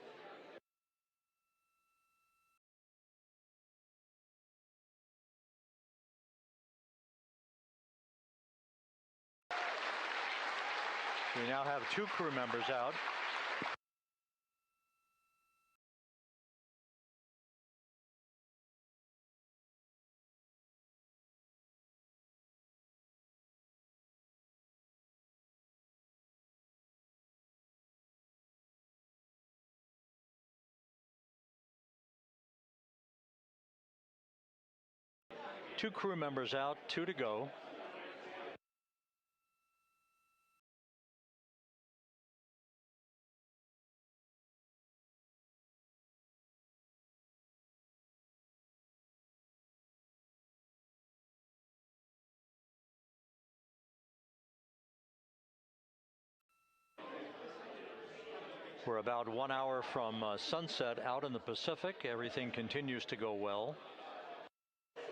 We now have 2 crew members out. Two crew members out, 2 to go. We're about 1 hour from sunset out in the Pacific. Everything continues to go well.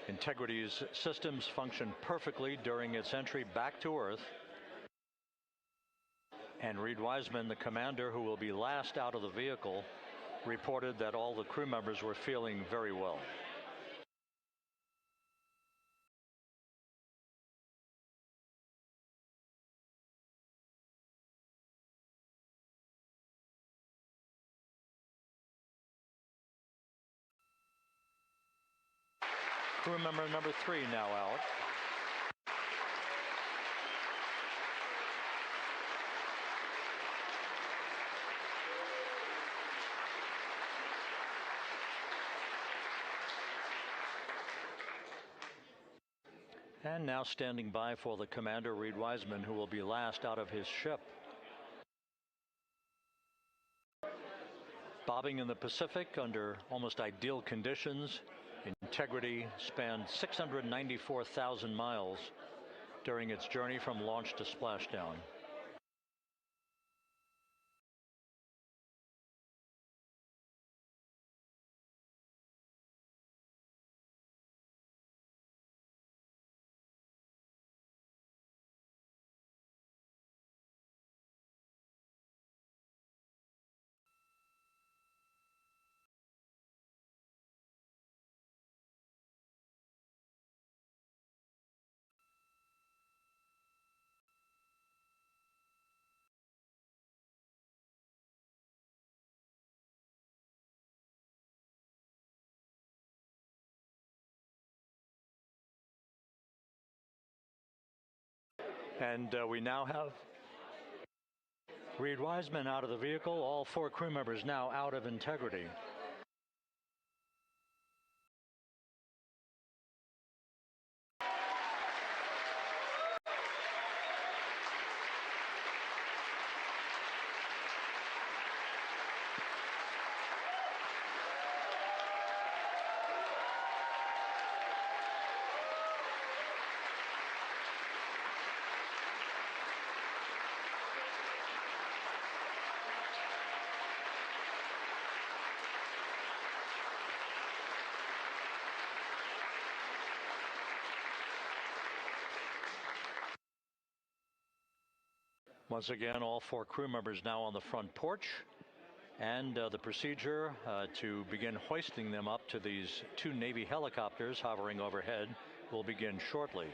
Integrity's systems function perfectly during its entry back to Earth. And Reed Wiseman, the commander who will be last out of the vehicle, reported that all the crew members were feeling very well. Crew member number 3 now out. And now standing by for the commander, Reed Wiseman, who will be last out of his ship. Bobbing in the Pacific under almost ideal conditions, Integrity spanned 694,000 miles during its journey from launch to splashdown. And we now have Reed Wiseman out of the vehicle, all 4 crew members now out of Integrity. once again, all 4 crew members now on the front porch. And the procedure to begin hoisting them up to these 2 Navy helicopters hovering overhead will begin shortly.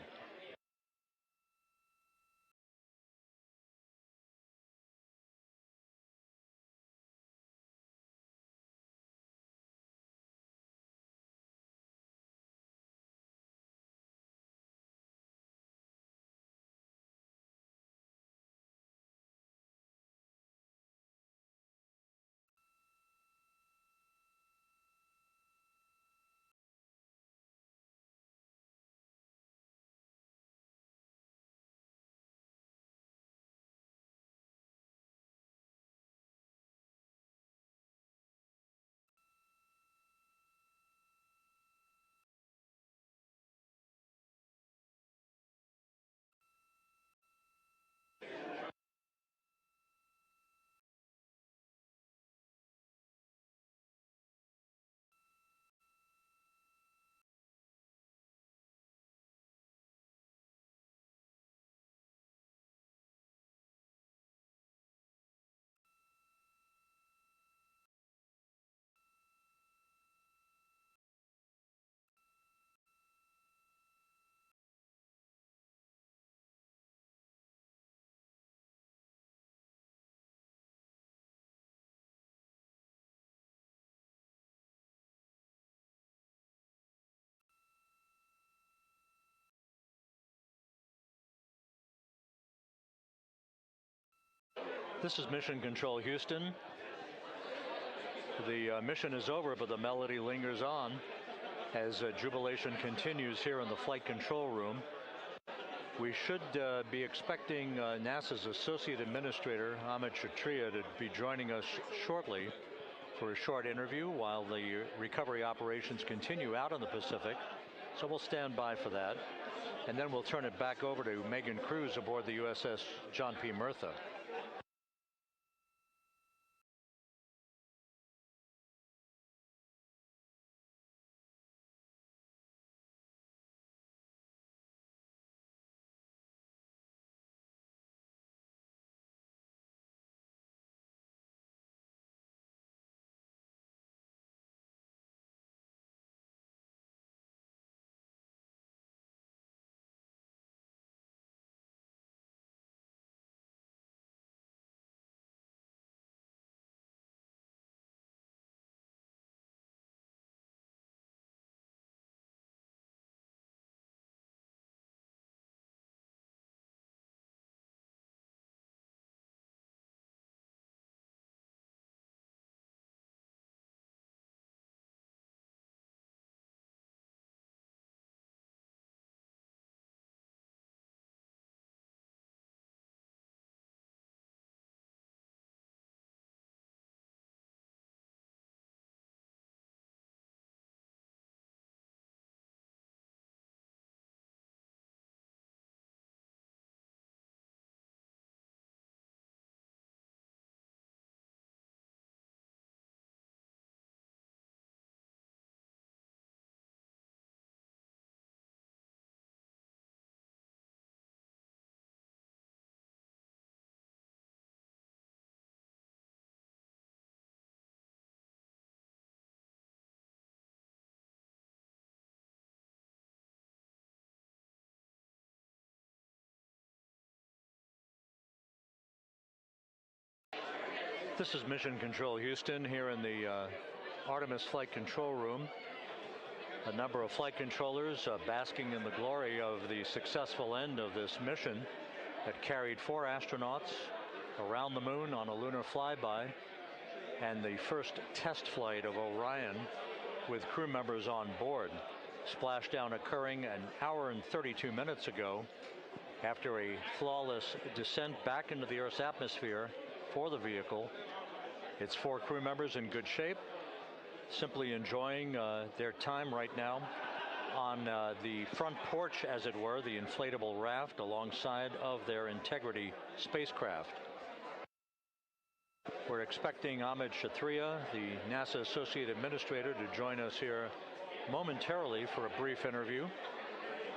This is Mission Control Houston. The mission is over, but the melody lingers on as jubilation continues here in the flight control room. We should be expecting NASA's Associate Administrator, Amit Kshatriya, to be joining us shortly for a short interview while the recovery operations continue out in the Pacific. So we'll stand by for that. And then we'll turn it back over to Megan Cruz aboard the USS John P. Murtha. This is Mission Control Houston here in the Artemis Flight Control Room. A number of flight controllers basking in the glory of the successful end of this mission that carried 4 astronauts around the moon on a lunar flyby, and the first test flight of Orion with crew members on board. Splashdown occurring an hour and 32 minutes ago after a flawless descent back into the Earth's atmosphere for the vehicle. Its 4 crew members in good shape, simply enjoying their time right now on the front porch, as it were, the inflatable raft alongside of their Integrity spacecraft. We're expecting Amit Kshatriya, the NASA Associate Administrator, to join us here momentarily for a brief interview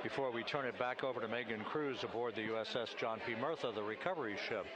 before we turn it back over to Megan Cruz aboard the USS John P. Murtha, the recovery ship.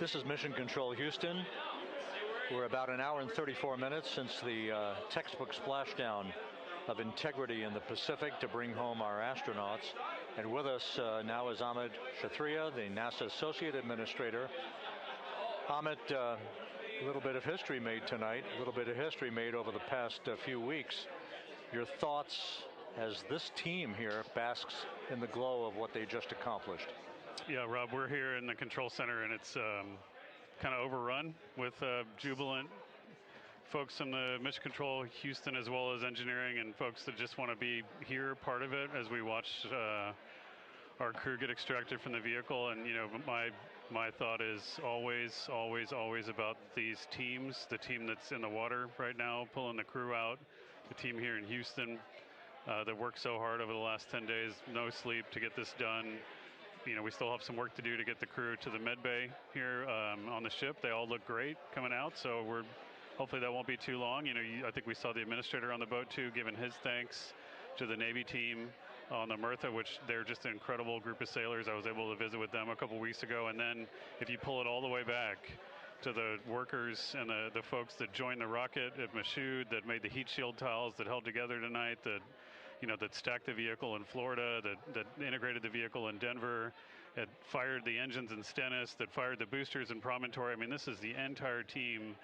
This is Mission Control Houston. We're about an hour and 34 minutes since the textbook splashdown of integrity in the Pacific to bring home our astronauts. And with us now is Amit Kshatriya, the NASA Associate Administrator. Amit, a little bit of history made tonight, a little bit of history made over the past few weeks. Your thoughts as this team here basks in the glow of what they just accomplished? Yeah, Rob, we're here in the control center, and it's kind of overrun with jubilant folks in the Mission Control Houston, as well as engineering, and folks that just want to be here, part of it, as we watch our crew get extracted from the vehicle. And, you know, my thought is always, always, always about these teams, the team that's in the water right now, pulling the crew out, the team here in Houston that worked so hard over the last 10 days, no sleep to get this done. You know, we still have some work to do to get the crew to the med bay here on the ship. They all look great coming out, so hopefully that won't be too long. You know, I think we saw the administrator on the boat too, giving his thanks to the Navy team on the Mirtha, which they're just an incredible group of sailors. I was able to visit with them a couple weeks ago. And then if you pull it all the way back to the workers and the folks that joined the rocket at Michoud, that made the heat shield tiles, that held together tonight, that stacked the vehicle in Florida, that integrated the vehicle in Denver, that fired the engines in Stennis, that fired the boosters in Promontory. I mean, this is the entire team,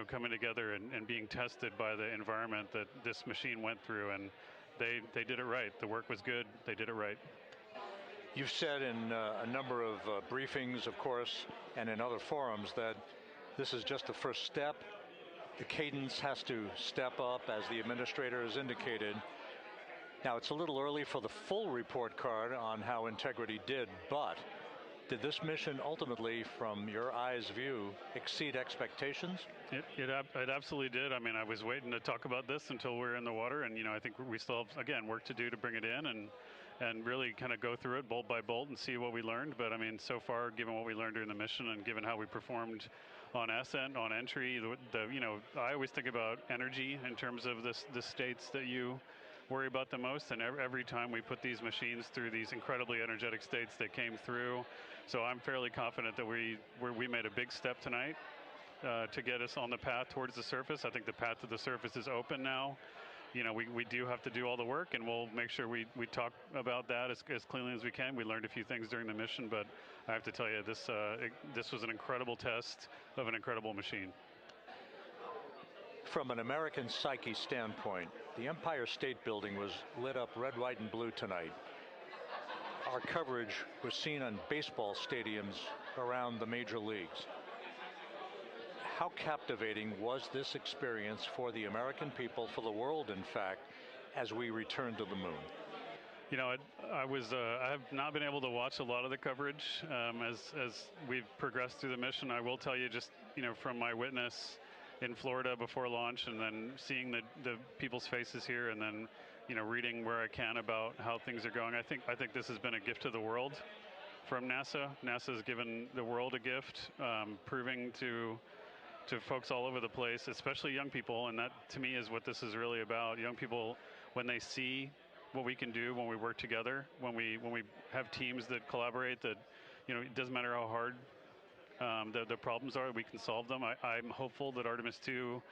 coming together and being tested by the environment that this machine went through. And they did it right. The work was good. They did it right. You've said in a number of briefings, of course, and in other forums that this is just the first step. The cadence has to step up, as the administrator has indicated. Now, it's a little early for the full report card on how integrity did, but did this mission ultimately, from your eyes view, exceed expectations? It absolutely did. I mean, I was waiting to talk about this until we were in the water, and I think we still have, again, work to do to bring it in and really kind of go through it bolt by bolt and see what we learned. But I mean, so far, given what we learned during the mission and given how we performed on ascent, on entry, I always think about energy in terms of the states that you worry about the most, and every time we put these machines through these incredibly energetic states that came through. So I'm fairly confident that we made a big step tonight to get us on the path towards the surface. I think the path to the surface is open now. We do have to do all the work, and we'll make sure we talk about that as cleanly as we can. We learned a few things during the mission, but I have to tell you, this was an incredible test of an incredible machine. From an American psyche standpoint, the Empire State Building was lit up red, white, and blue tonight. Our coverage was seen on baseball stadiums around the major leagues. How captivating was this experience for the American people, for the world, in fact, as we returned to the moon? I have not been able to watch a lot of the coverage as we've progressed through the mission. I will tell you, just from my witness in Florida before launch, and then seeing the people's faces here, and then reading where I can about how things are going. I think this has been a gift to the world from NASA. NASA has given the world a gift, proving to folks all over the place, especially young people, and that to me is what this is really about. Young people, when they see what we can do when we work together, when we have teams that collaborate, that it doesn't matter how hard the problems are, we can solve them. I'm hopeful that Artemis II,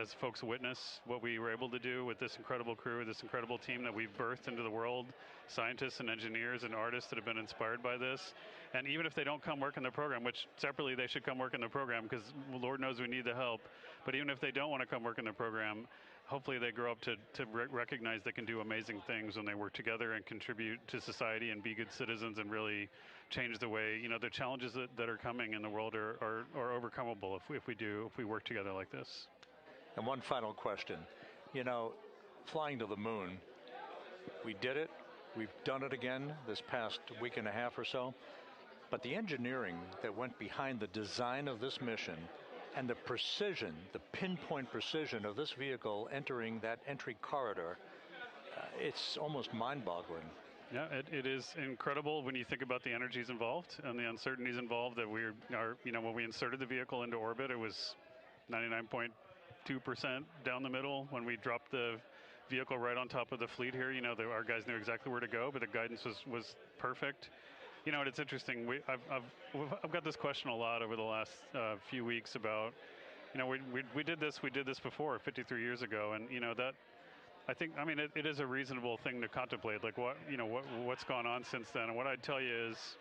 as folks witness what we were able to do with this incredible crew, this incredible team that we've birthed into the world, scientists and engineers and artists that have been inspired by this. And even if they don't come work in the program, which separately they should come work in the program, because Lord knows we need the help, but even if they don't want to come work in the program, hopefully they grow up to recognize they can do amazing things when they work together and contribute to society and be good citizens and really change the way, the challenges that are coming in the world are overcomable if we work together like this. And one final question. Flying to the moon, we did it. We've done it again this past week and a half or so. But the engineering that went behind the design of this mission and the precision, the pinpoint precision of this vehicle entering that entry corridor, it's almost mind-boggling. Yeah, it is incredible when you think about the energies involved and the uncertainties involved. That when we inserted the vehicle into orbit, it was 99.2% down the middle. When we dropped the vehicle right on top of the fleet here, our guys knew exactly where to go, but the guidance was perfect. You know, it's interesting. I've got this question a lot over the last few weeks about, you know, we did this before 53 years ago, and you know that. I think, I mean, it is a reasonable thing to contemplate, like what's gone on since then. And what I'd tell you is,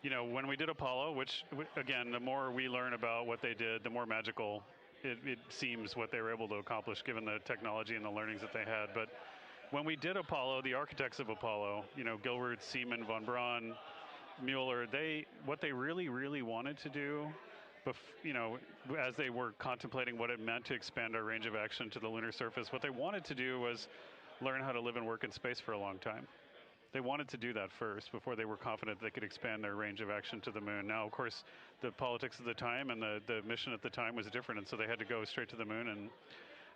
you know, when we did Apollo, which again, the more we learn about what they did, the more magical it seems what they were able to accomplish given the technology and the learnings that they had. But when we did Apollo, the architects of Apollo, you know, Gilbert, Seaman, von Braun, Mueller, what they really wanted to do, you know, as they were contemplating what it meant to expand our range of action to the lunar surface, what they wanted to do was learn how to live and work in space for a long time. They wanted to do that first before they were confident they could expand their range of action to the moon. Now, of course, the politics of the time and the mission at the time was different, and so they had to go straight to the moon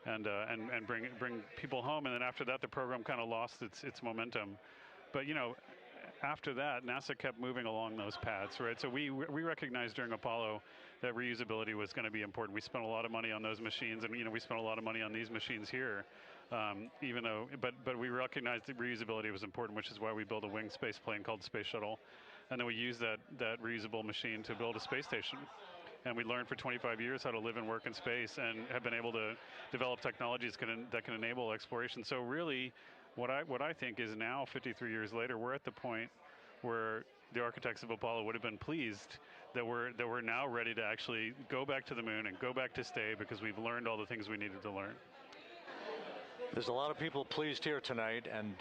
and bring people home. And then after that, the program kind of lost its momentum. But you know, after that, NASA kept moving along those paths, right? So we recognized during Apollo that reusability was going to be important. We spent a lot of money on those machines, and you know, we spent a lot of money on these machines here, even though, but we recognized that reusability was important, which is why we built a winged space plane called Space Shuttle, and then we used that reusable machine to build a space station. And we learned for 25 years how to live and work in space, and have been able to develop technologies that can enable exploration. So really, what I think is now, 53 years later, we're at the point where the architects of Apollo would have been pleased that we're now ready to actually go back to the moon and go back to stay, because we've learned all the things we needed to learn. There's a lot of people pleased here tonight, and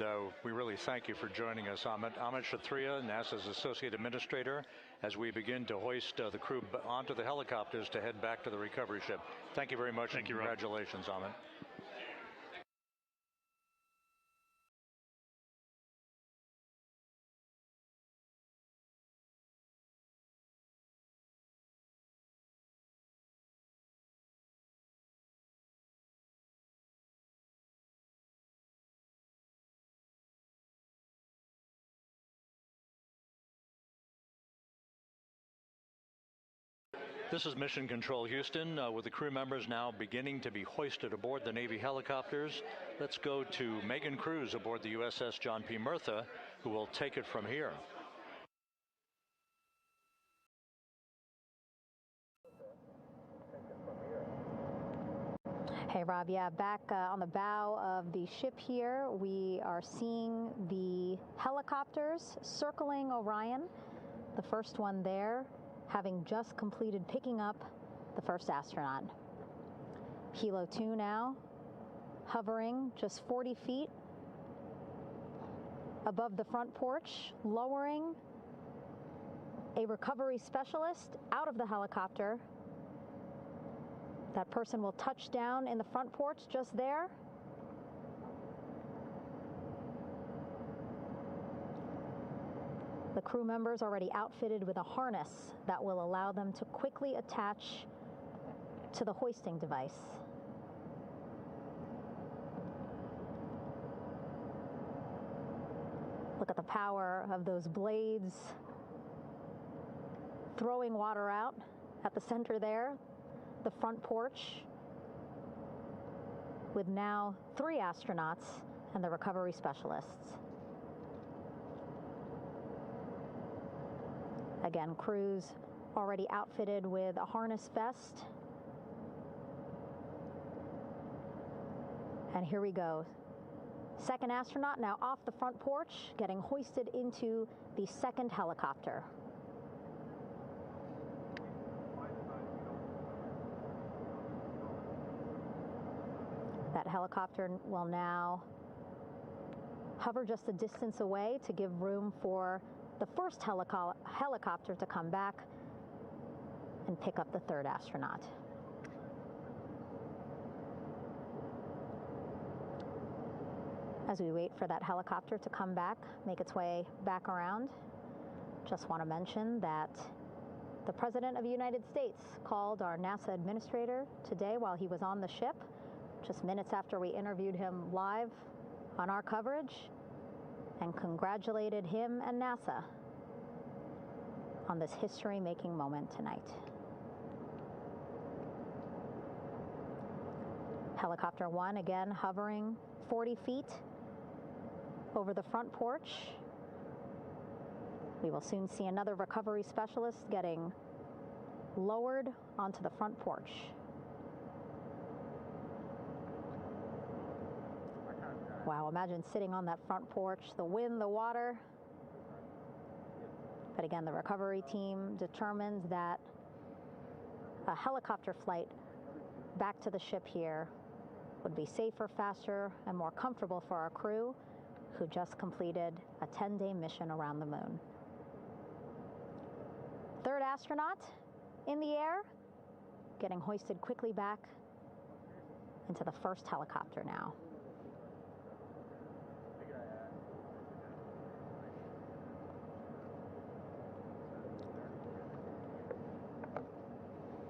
we really thank you for joining us. Amit Kshatriya, NASA's Associate Administrator, as we begin to hoist the crew onto the helicopters to head back to the recovery ship. Thank you very much, and congratulations, Amit. This is Mission Control Houston, with the crew members now beginning to be hoisted aboard the Navy helicopters. Let's go to Megan Cruz aboard the USS John P. Murtha, who will take it from here. Hey, Rob, yeah, back on the bow of the ship here, we are seeing the helicopters circling Orion, the first one there, having just completed picking up the first astronaut. Helo 2 now, hovering just 40 feet above the front porch, lowering a recovery specialist out of the helicopter. That person will touch down in the front porch just there. The crew members already outfitted with a harness that will allow them to quickly attach to the hoisting device. Look at the power of those blades throwing water out at the center there, the front porch, with now 3 astronauts and the recovery specialists. Again, crews already outfitted with a harness vest. And here we go. Second astronaut now off the front porch, getting hoisted into the second helicopter. That helicopter will now hover just a distance away to give room for the first helicopter to come back and pick up the third astronaut. As we wait for that helicopter to come back, make its way back around, just want to mention that the President of the United States called our NASA administrator today while he was on the ship, just minutes after we interviewed him live on our coverage, and congratulated him and NASA on this history-making moment tonight. Helicopter 1 again hovering 40 feet over the front porch. We will soon see another recovery specialist getting lowered onto the front porch. Wow, imagine sitting on that front porch, the wind, the water. But again, the recovery team determined that a helicopter flight back to the ship here would be safer, faster, and more comfortable for our crew who just completed a 10-day mission around the moon. Third astronaut in the air, getting hoisted quickly back into the first helicopter now.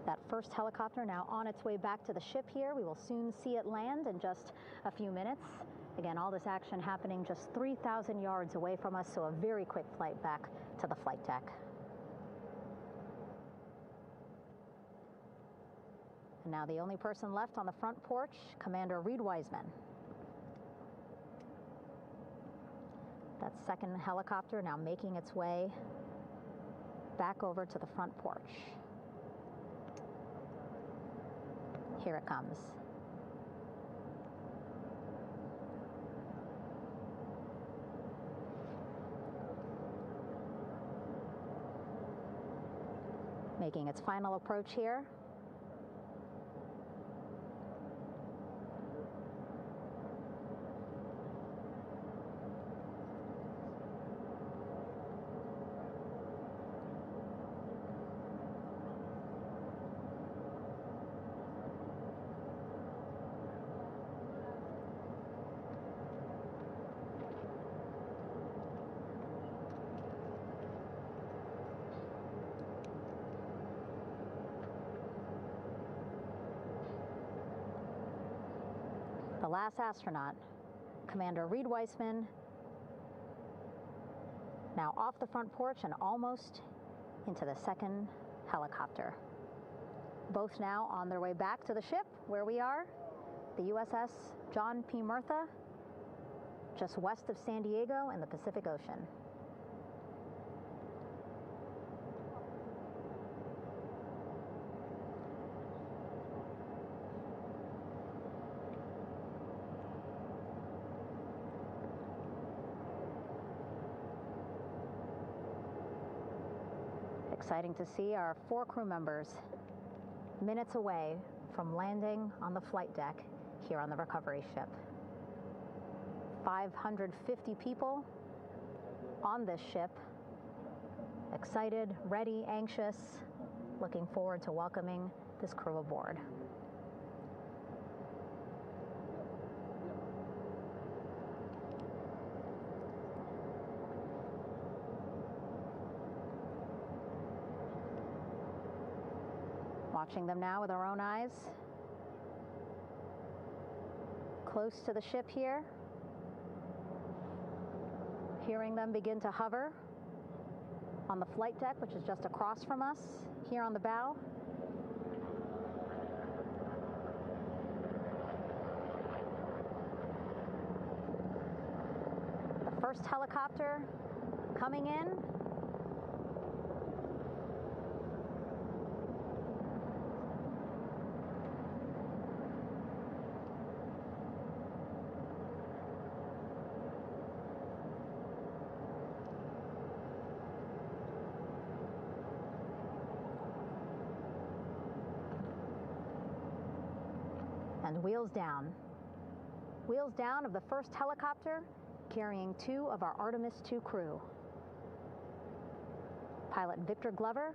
That first helicopter now on its way back to the ship here. We will soon see it land in just a few minutes. Again, all this action happening just 3,000 yards away from us, so a very quick flight back to the flight deck. And now the only person left on the front porch, Commander Reed Wiseman. That second helicopter now making its way back over to the front porch. Here it comes. Making its final approach here. The last astronaut, Commander Reed Wiseman, now off the front porch and almost into the second helicopter. Both now on their way back to the ship where we are, the USS John P. Murtha, just west of San Diego in the Pacific Ocean. Exciting to see our 4 crew members minutes away from landing on the flight deck here on the recovery ship. 550 people on this ship, excited, ready, anxious, looking forward to welcoming this crew aboard. Watching them now with our own eyes. Close to the ship here. Hearing them begin to hover on the flight deck, which is just across from us, here on the bow. The first helicopter coming in. And wheels down. Wheels down of the first helicopter carrying 2 of our Artemis II crew. Pilot Victor Glover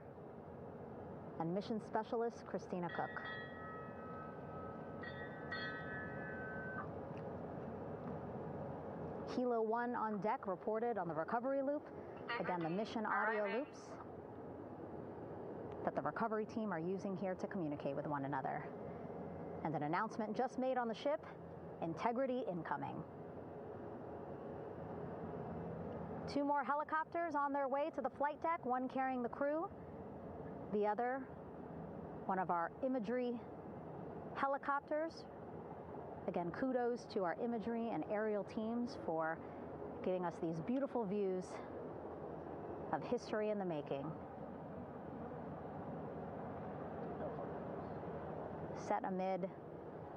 and mission specialist Christina Cook. Hilo 1 on deck reported on the recovery loop. Again, the mission audio loops that the recovery team are using here to communicate with one another. And an announcement just made on the ship, integrity incoming. 2 more helicopters on their way to the flight deck, one carrying the crew, the other, one of our imagery helicopters. Again, kudos to our imagery and aerial teams for giving us these beautiful views of history in the making. Set amid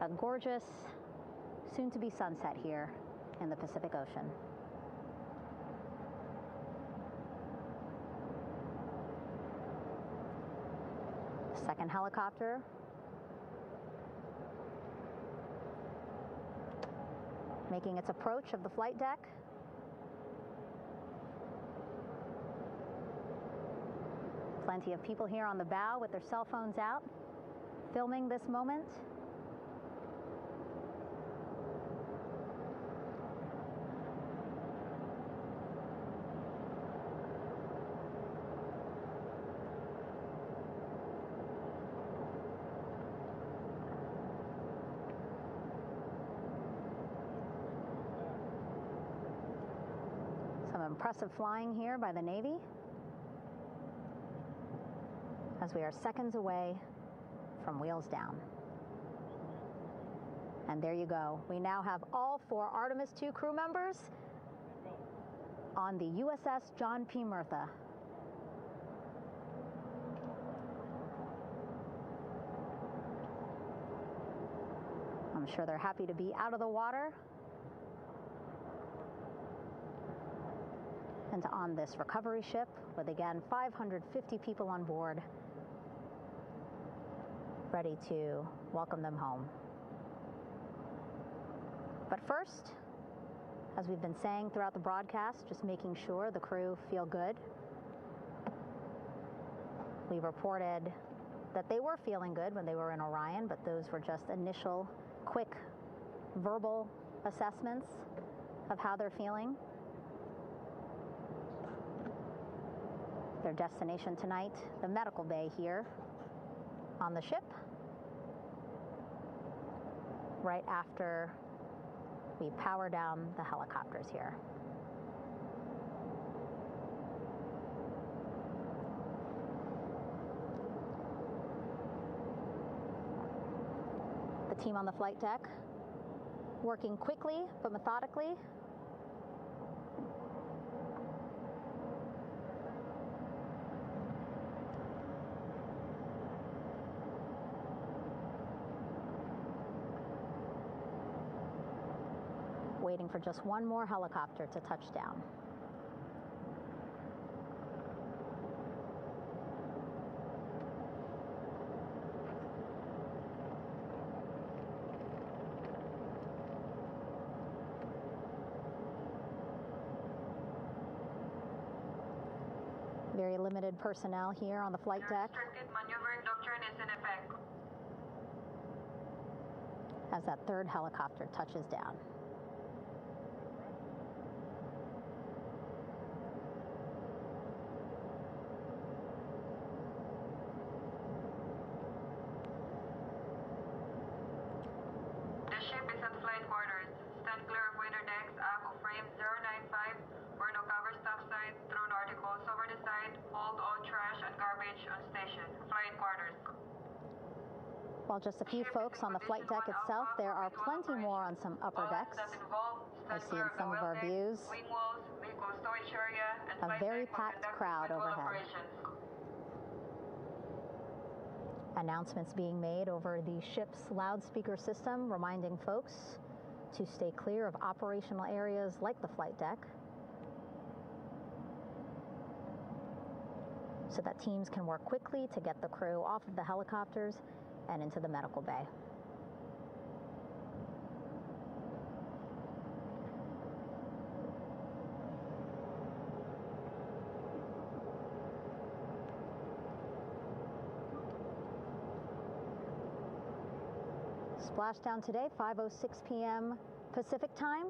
a gorgeous, soon-to-be sunset here in the Pacific Ocean. Second helicopter making its approach of the flight deck. Plenty of people here on the bow with their cell phones out, filming this moment. Some impressive flying here by the Navy, as we are seconds away from wheels down. And there you go. We now have all 4 Artemis II crew members on the USS John P. Murtha. I'm sure they're happy to be out of the water and on this recovery ship with, again, 550 people on board, ready to welcome them home. But first, as we've been saying throughout the broadcast, just making sure the crew feel good. We reported that they were feeling good when they were in Orion, but those were just initial, quick, verbal assessments of how they're feeling. Their destination tonight, the medical bay here on the ship, right after we power down the helicopters here. The team on the flight deck working quickly but methodically. Waiting for just one more helicopter to touch down. Very limited personnel here on the flight deck. Restricted maneuvering doctrine is in effect. As that third helicopter touches down. The ship is at flight quarters. Stand clear of waiter decks, aft of frame 095. Burn no cover stop side. Throw no articles over the side. Hold all trash and garbage on station. Flight quarters. While just a few folks on the flight deck itself, there are plenty more on some upper decks. I see in some of our views a very packed crowd overhead. Announcements being made over the ship's loudspeaker system, reminding folks to stay clear of operational areas like the flight deck, so that teams can work quickly to get the crew off of the helicopters and into the medical bay. Splashdown today, 5:06 p.m. Pacific time.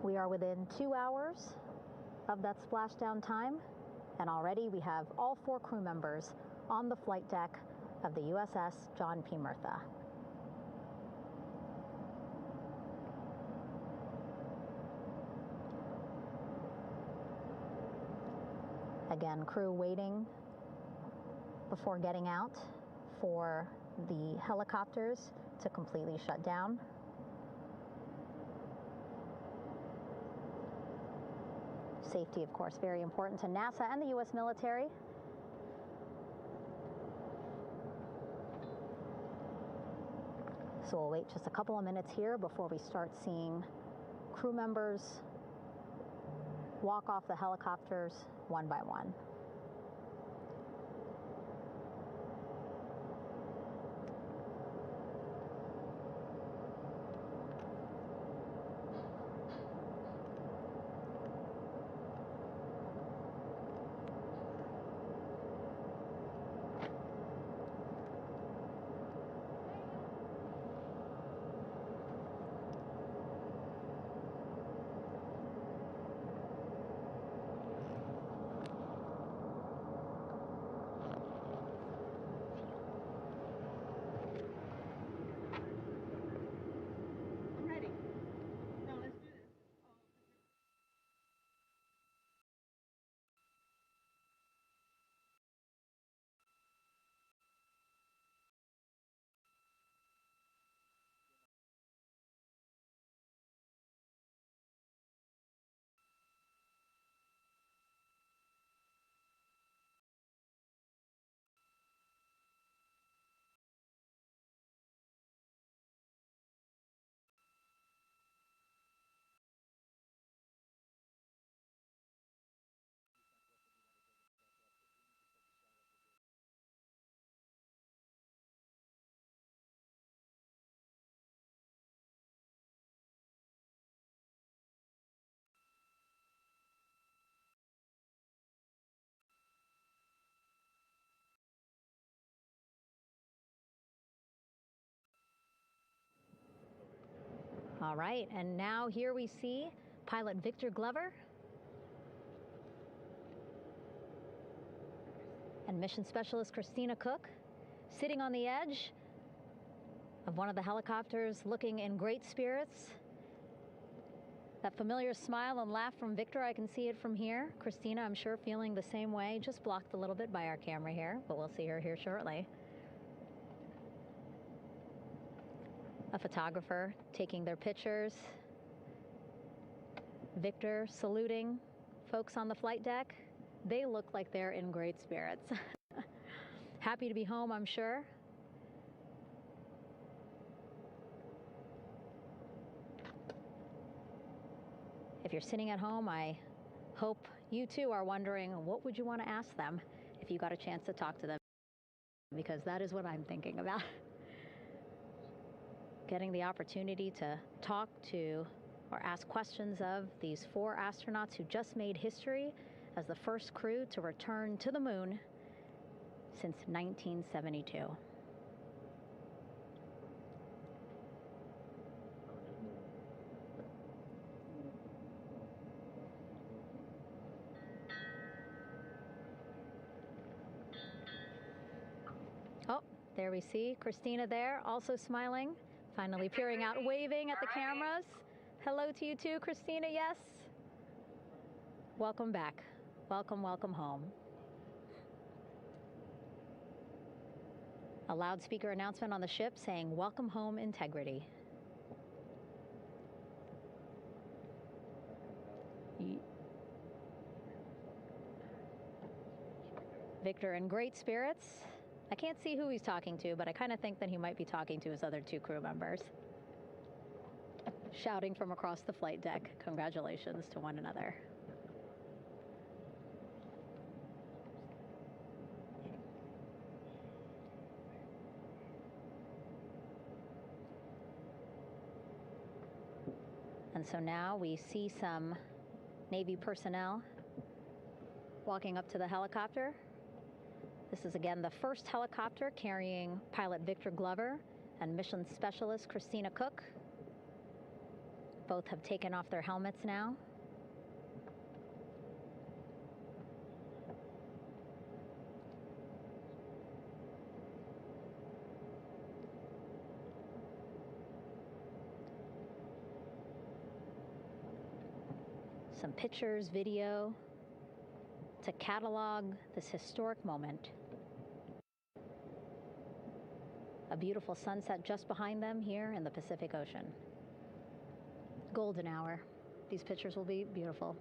We are within 2 hours of that splashdown time, and already we have all 4 crew members on the flight deck of the USS John P. Murtha. Again, crew waiting before getting out for the helicopters to completely shut down. Safety, of course, very important to NASA and the U.S. military. So we'll wait just a couple of minutes here before we start seeing crew members walk off the helicopters one by one. All right, and now here we see pilot Victor Glover and mission specialist Christina Cook sitting on the edge of one of the helicopters, looking in great spirits. That familiar smile and laugh from Victor, I can see it from here. Christina, I'm sure, feeling the same way, just blocked a little bit by our camera here, but we'll see her here shortly. A photographer taking their pictures. Victor saluting folks on the flight deck. They look like they're in great spirits. Happy to be home, I'm sure. If you're sitting at home, I hope you too are wondering, what would you want to ask them if you got a chance to talk to them? Because that is what I'm thinking about. Getting the opportunity to talk to or ask questions of these 4 astronauts who just made history as the first crew to return to the moon since 1972. Oh, there we see Christina there, also smiling. Finally peering out, waving at the cameras. Hello to you too, Christina, yes. Welcome back. Welcome, welcome home. A loudspeaker announcement on the ship saying, "Welcome home, integrity." Victor in great spirits. I can't see who he's talking to, but I kind of think that he might be talking to his other 2 crew members. Shouting from across the flight deck, congratulations to one another. And so now we see some Navy personnel walking up to the helicopter. This is again the first helicopter carrying pilot Victor Glover and mission specialist Christina Cook. Both have taken off their helmets now. Some pictures, video to catalog this historic moment. A beautiful sunset just behind them here in the Pacific Ocean. Golden hour. These pictures will be beautiful.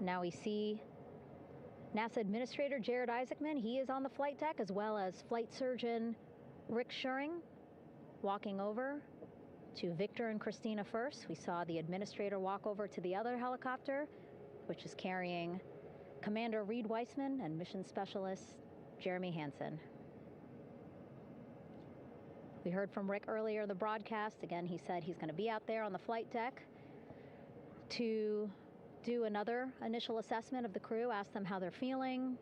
Now we see NASA Administrator Jared Isaacman. He is on the flight deck, as well as Flight Surgeon Rick Schuring walking over to Victor and Christina first. We saw the administrator walk over to the other helicopter, which is carrying Commander Reed Weissman and Mission Specialist Jeremy Hansen. We heard from Rick earlier in the broadcast. Again, he said he's going to be out there on the flight deck to do another initial assessment of the crew, ask them how they're feeling,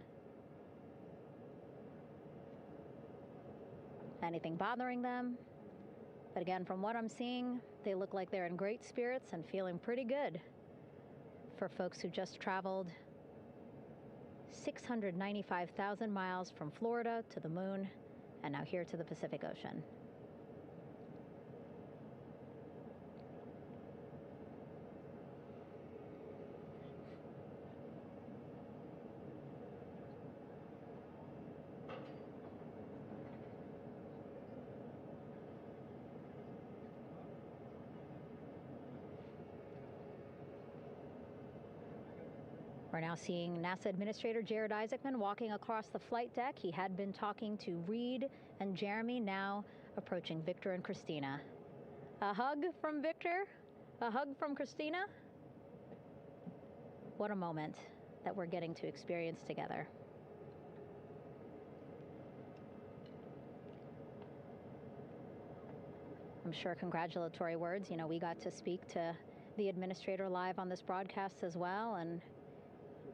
anything bothering them. But again, from what I'm seeing, they look like they're in great spirits and feeling pretty good for folks who just traveled 695,000 miles from Florida to the moon and now here to the Pacific Ocean. We're now seeing NASA Administrator Jared Isaacman walking across the flight deck. He had been talking to Reed and Jeremy, now approaching Victor and Christina. A hug from Victor, a hug from Christina. What a moment that we're getting to experience together. I'm sure congratulatory words. You know, we got to speak to the administrator live on this broadcast as well, and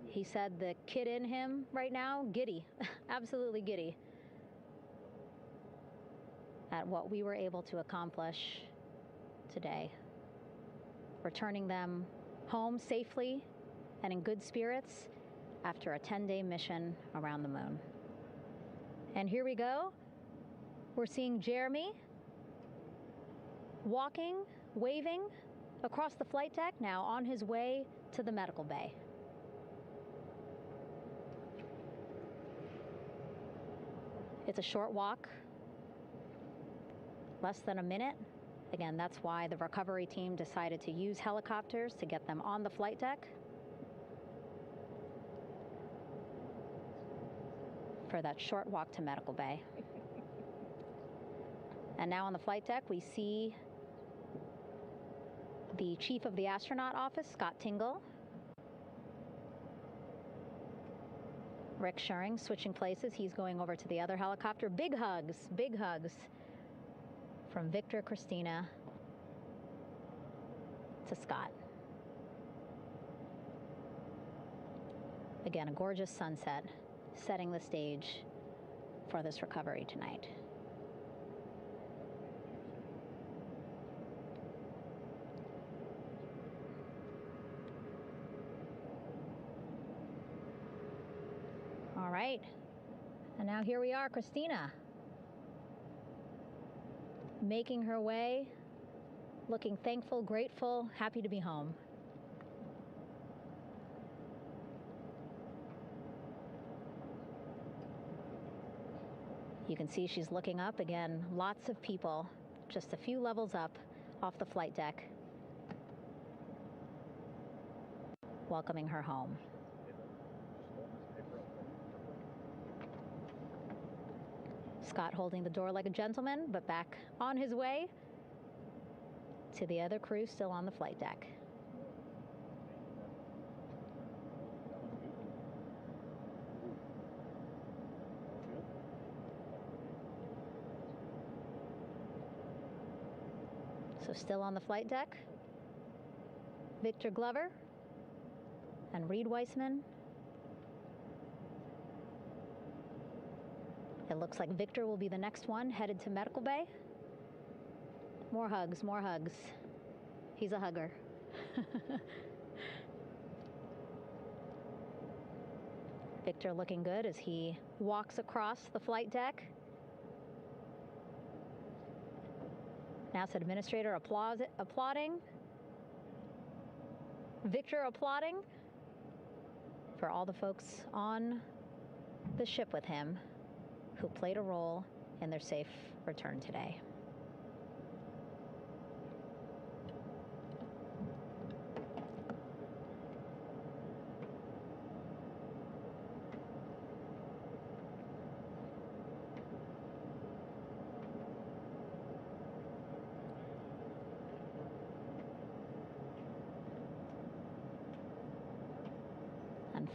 he said the kid in him right now, giddy, absolutely giddy at what we were able to accomplish today. Returning them home safely and in good spirits after a 10-day mission around the moon. And here we go. We're seeing Jeremy walking, waving across the flight deck, now on his way to the medical bay. It's a short walk, less than a minute. Again, that's why the recovery team decided to use helicopters to get them on the flight deck for that short walk to medical bay. And now on the flight deck, we see the chief of the astronaut office, Scott Tingle. Rick Schuring switching places. He's going over to the other helicopter. Big hugs from Victor, Christina to Scott. Again, a gorgeous sunset setting the stage for this recovery tonight. All right, and now here we are, Christina, making her way, looking thankful, grateful, happy to be home. You can see she's looking up. Again, lots of people, just a few levels up off the flight deck, welcoming her home. Scott holding the door like a gentleman, but back on his way to the other crew still on the flight deck. So still on the flight deck, Victor Glover and Reed Weissman. It looks like Victor will be the next one headed to medical bay. More hugs, more hugs. He's a hugger. Victor looking good as he walks across the flight deck. NASA administrator applauding. Victor applauding for all the folks on the ship with him who played a role in their safe return today.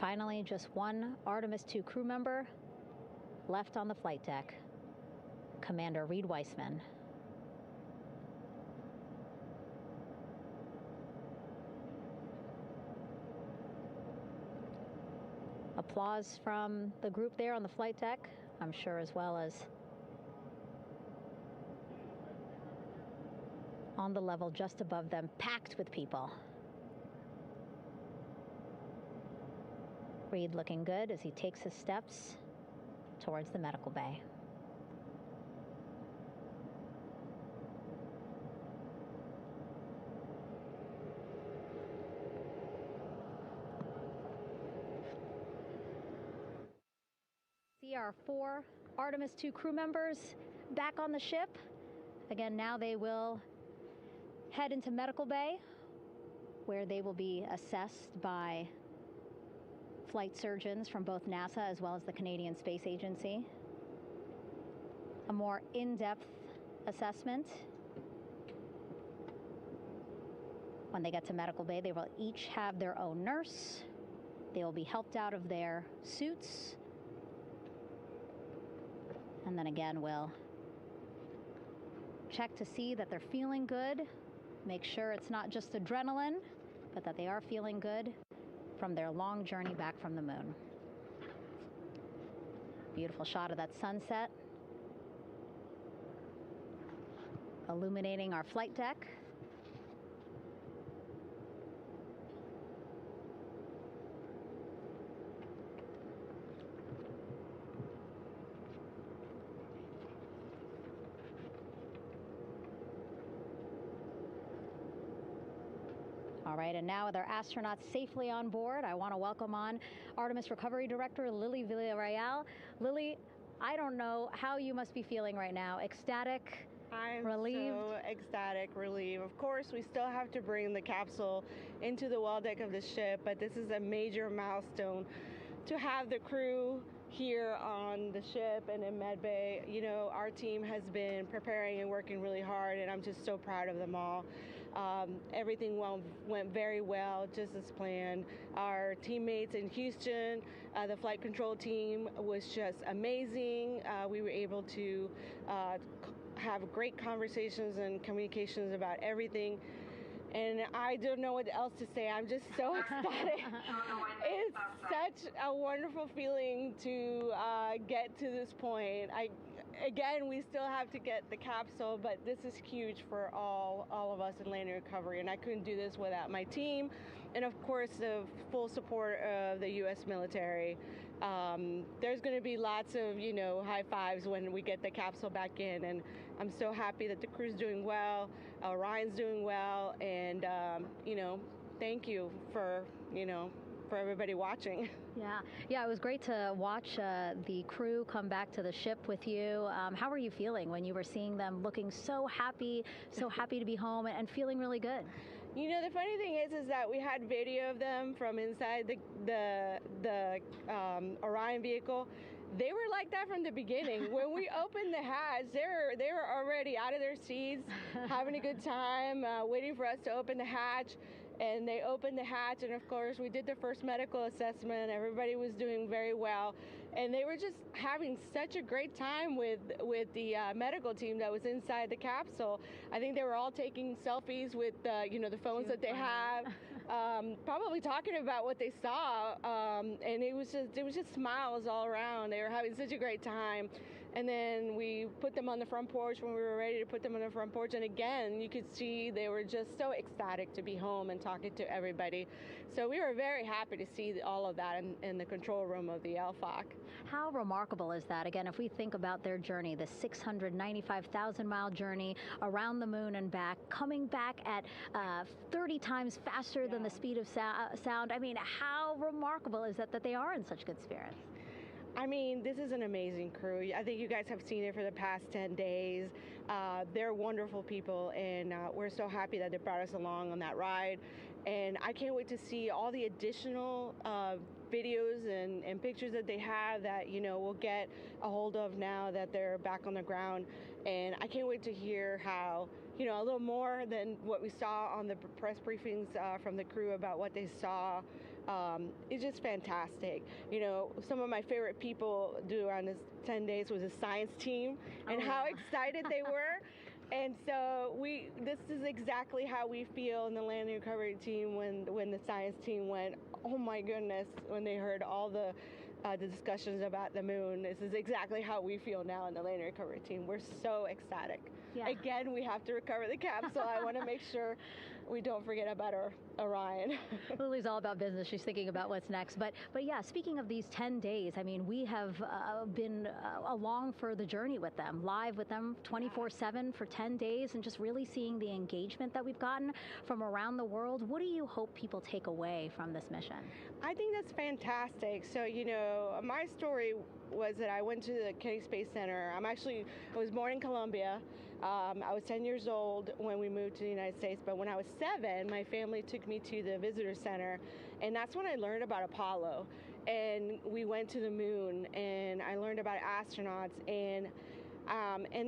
finally, just one Artemis II crew member left on the flight deck, Commander Reed Weissman. Applause from the group there on the flight deck, I'm sure, as well as on the level just above them, packed with people. Reed looking good as he takes his steps towards the medical bay. See our 4 Artemis II crew members back on the ship. Again, now they will head into medical bay, where they will be assessed by flight surgeons from both NASA as well as the Canadian Space Agency. A more in-depth assessment. When they get to medical bay, they will each have their own nurse. They will be helped out of their suits. And then again, we'll check to see that they're feeling good. Make sure it's not just adrenaline, but that they are feeling good from their long journey back from the moon. Beautiful shot of that sunset, illuminating our flight deck. All right, and now with our astronauts safely on board, I want to welcome on Artemis Recovery Director Lily Villarreal. Lily, I don't know how you must be feeling right now. Ecstatic, relieved? I'm so ecstatic, relieved. Of course, we still have to bring the capsule into the well deck of the ship, but this is a major milestone to have the crew here on the ship and in Med Bay. You know, our team has been preparing and working really hard, and I'm just so proud of them all. Everything went very well, just as planned. Our teammates in Houston, the flight control team was just amazing. We were able to have great conversations and communications about everything. And I don't know what else to say. I'm just so ecstatic. It's such a wonderful feeling to get to this point. Again, we still have to get the capsule, but this is huge for all of us in landing recovery, and I couldn't do this without my team, and of course the full support of the U.S. military. There's going to be lots of, you know, high fives when we get the capsule back in, and I'm so happy that the crew's doing well, Orion's doing well, and you know, thank you for, you know, for everybody watching. Yeah, it was great to watch the crew come back to the ship with you. How were you feeling when you were seeing them looking so happy to be home and feeling really good? You know, the funny thing is that we had video of them from inside the Orion vehicle. They were like that from the beginning. When we opened the hatch, they were already out of their seats, having a good time, waiting for us to open the hatch. And they opened the hatch, and of course we did the first medical assessment. Everybody was doing very well, and they were just having such a great time with the medical team that was inside the capsule. I think they were all taking selfies with you know, the phones that they have, probably talking about what they saw, and it was just smiles all around. They were having such a great time. And then we put them on the front porch when we were ready to put them on the front porch. And again, you could see they were just so ecstatic to be home and talking to everybody. So we were very happy to see all of that in the control room of the LFOC. How remarkable is that? Again, if we think about their journey, the 695,000-mile journey around the moon and back, coming back at 30 times faster than the speed of sound. I mean, how remarkable is that they are in such good spirits? I mean, this is an amazing crew. I think you guys have seen it for the past 10 days. They're wonderful people, and we're so happy that they brought us along on that ride. And I can't wait to see all the additional videos and pictures that they have that, you know, we'll get a hold of now that they're back on the ground. And I can't wait to hear how, you know, a little more than what we saw on the press briefings from the crew about what they saw it's just fantastic. You know, some of my favorite people around this 10 days was a science team and how excited they were. And so this is exactly how we feel in the landing recovery team when the science team went, oh my goodness, when they heard all the discussions about the moon. This is exactly how we feel now in the landing recovery team. We're so ecstatic. Yeah. Again, we have to recover the capsule. I want to make sure we don't forget about our Orion. Lily's all about business. She's thinking about what's next. But yeah, speaking of these 10 days, I mean, we have been along for the journey with them, live with them 24/7 for 10 days, and just really seeing the engagement that we've gotten from around the world. What do you hope people take away from this mission? I think that's fantastic. So, you know, my story was that I went to the Kennedy Space Center. I was born in Colombia. I was 10 years old when we moved to the United States, but when I was 7, my family took me to the visitor center, and that's when I learned about Apollo. And we went to the moon, and I learned about astronauts, and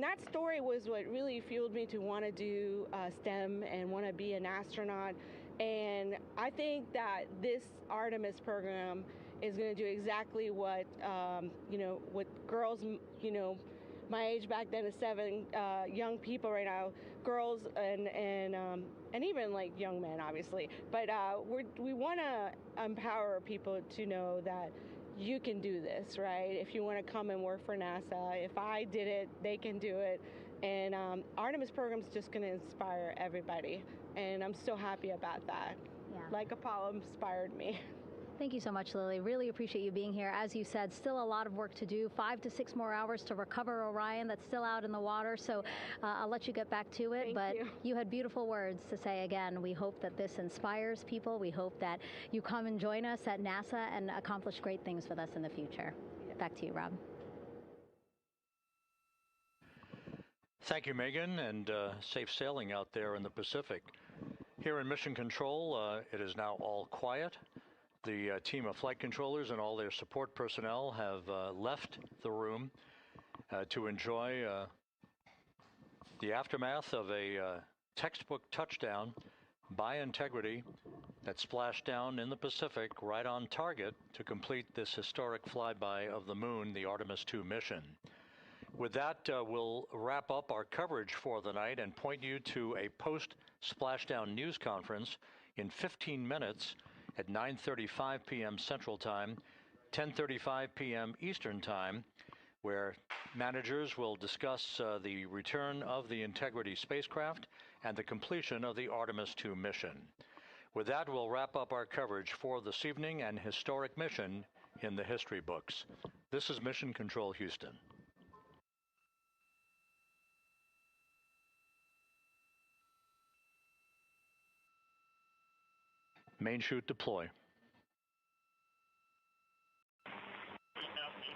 that story was what really fueled me to want to do STEM and want to be an astronaut. And I think that this Artemis program is going to do exactly what, what girls, my age back then is 7, young people right now, girls and even like young men, obviously. But we want to empower people to know that you can do this, right? If you want to come and work for NASA, if I did it, they can do it. And Artemis program is just going to inspire everybody. And I'm so happy about that. Yeah. Like Apollo inspired me. Thank you so much, Lily. Really appreciate you being here. As you said, still a lot of work to do. 5 to 6 more hours to recover Orion that's still out in the water. So I'll let you get back to it. But you had beautiful words to say again. We hope that this inspires people. We hope that you come and join us at NASA and accomplish great things with us in the future. Back to you, Rob. Thank you, Megan, and safe sailing out there in the Pacific. Here in Mission Control, it is now all quiet. The team of flight controllers and all their support personnel have left the room to enjoy the aftermath of a textbook touchdown by Integrity that splashed down in the Pacific right on target to complete this historic flyby of the moon, the Artemis II mission. With that, we'll wrap up our coverage for the night and point you to a post-splashdown news conference in 15 minutes at 9:35 p.m. Central Time, 10:35 p.m. Eastern Time, where managers will discuss the return of the Integrity spacecraft and the completion of the Artemis II mission. With that, we'll wrap up our coverage for this evening and historic mission in the history books. This is Mission Control Houston. Main chute deploy.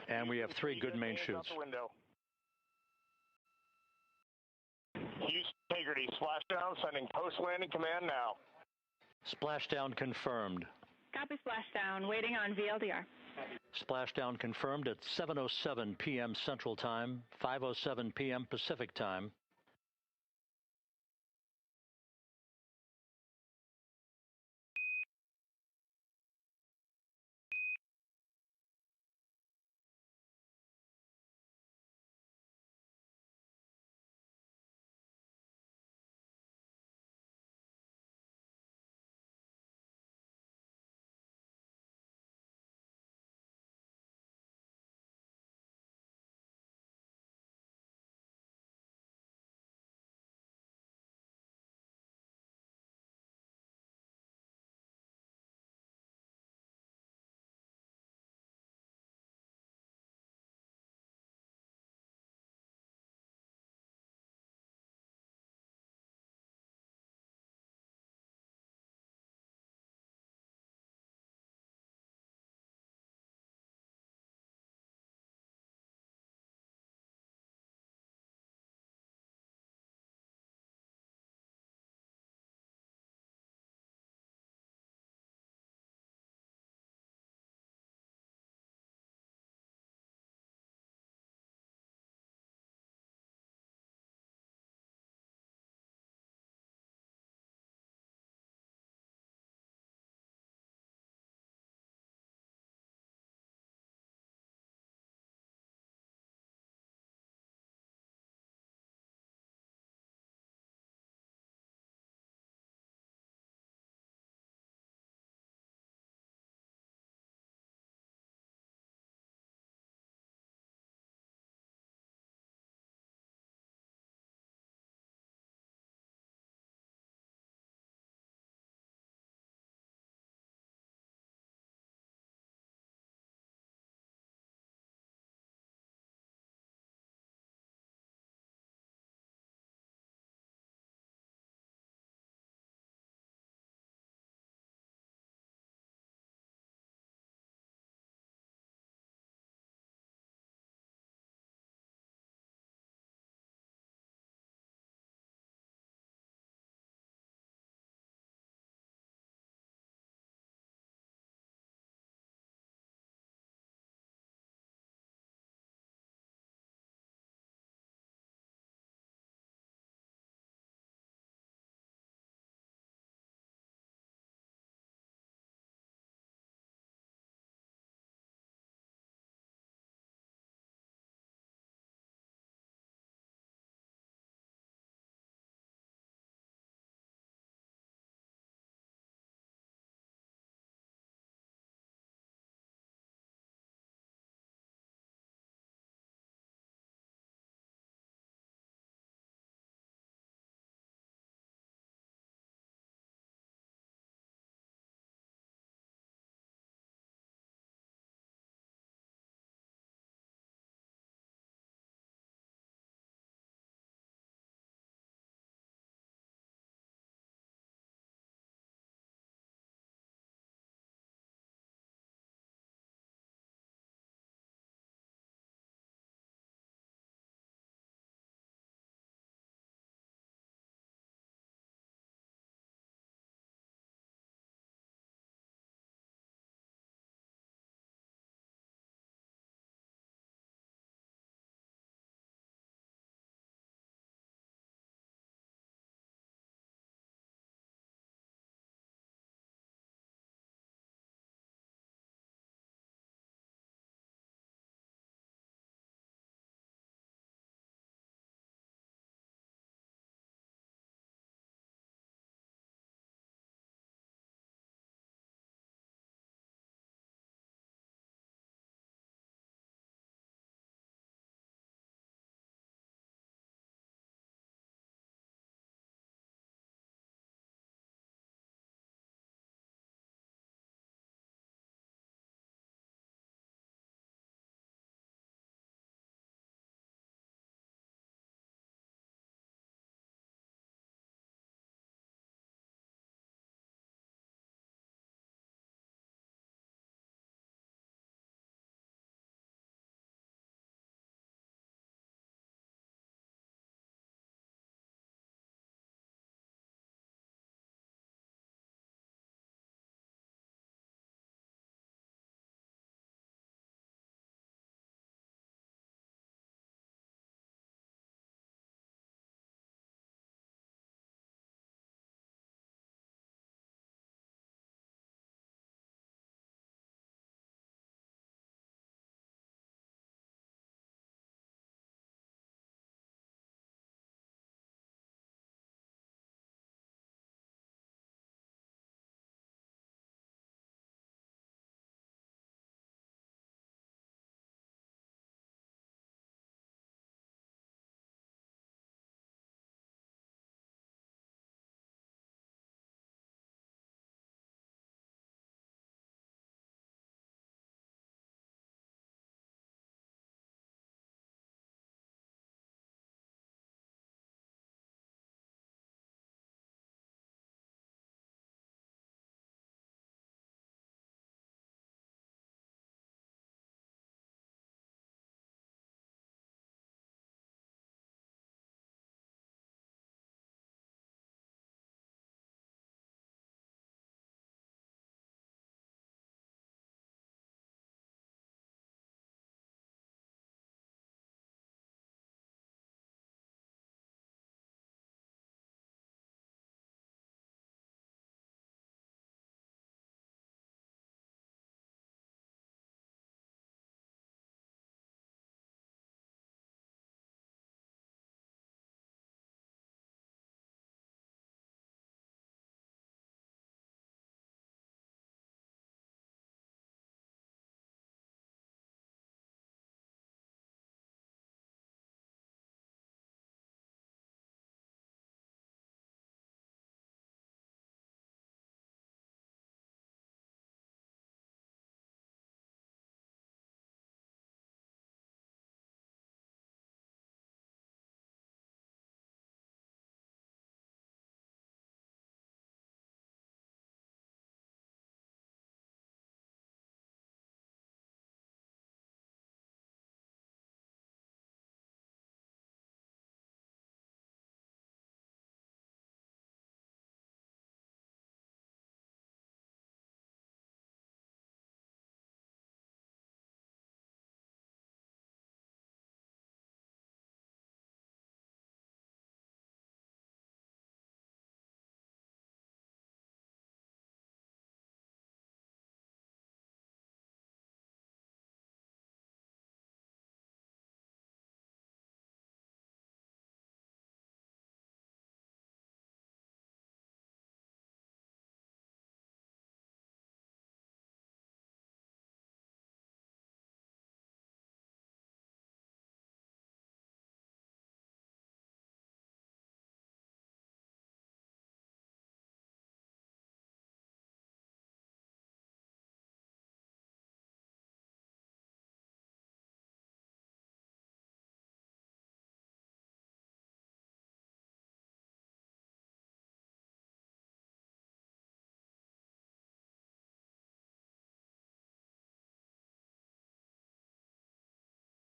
And we have 3 good main chutes. Integrity splashdown, sending post-landing command now. Splashdown confirmed. Copy splashdown, waiting on VLDR. Splashdown confirmed at 7:07 p.m. Central Time, 5:07 p.m. Pacific Time.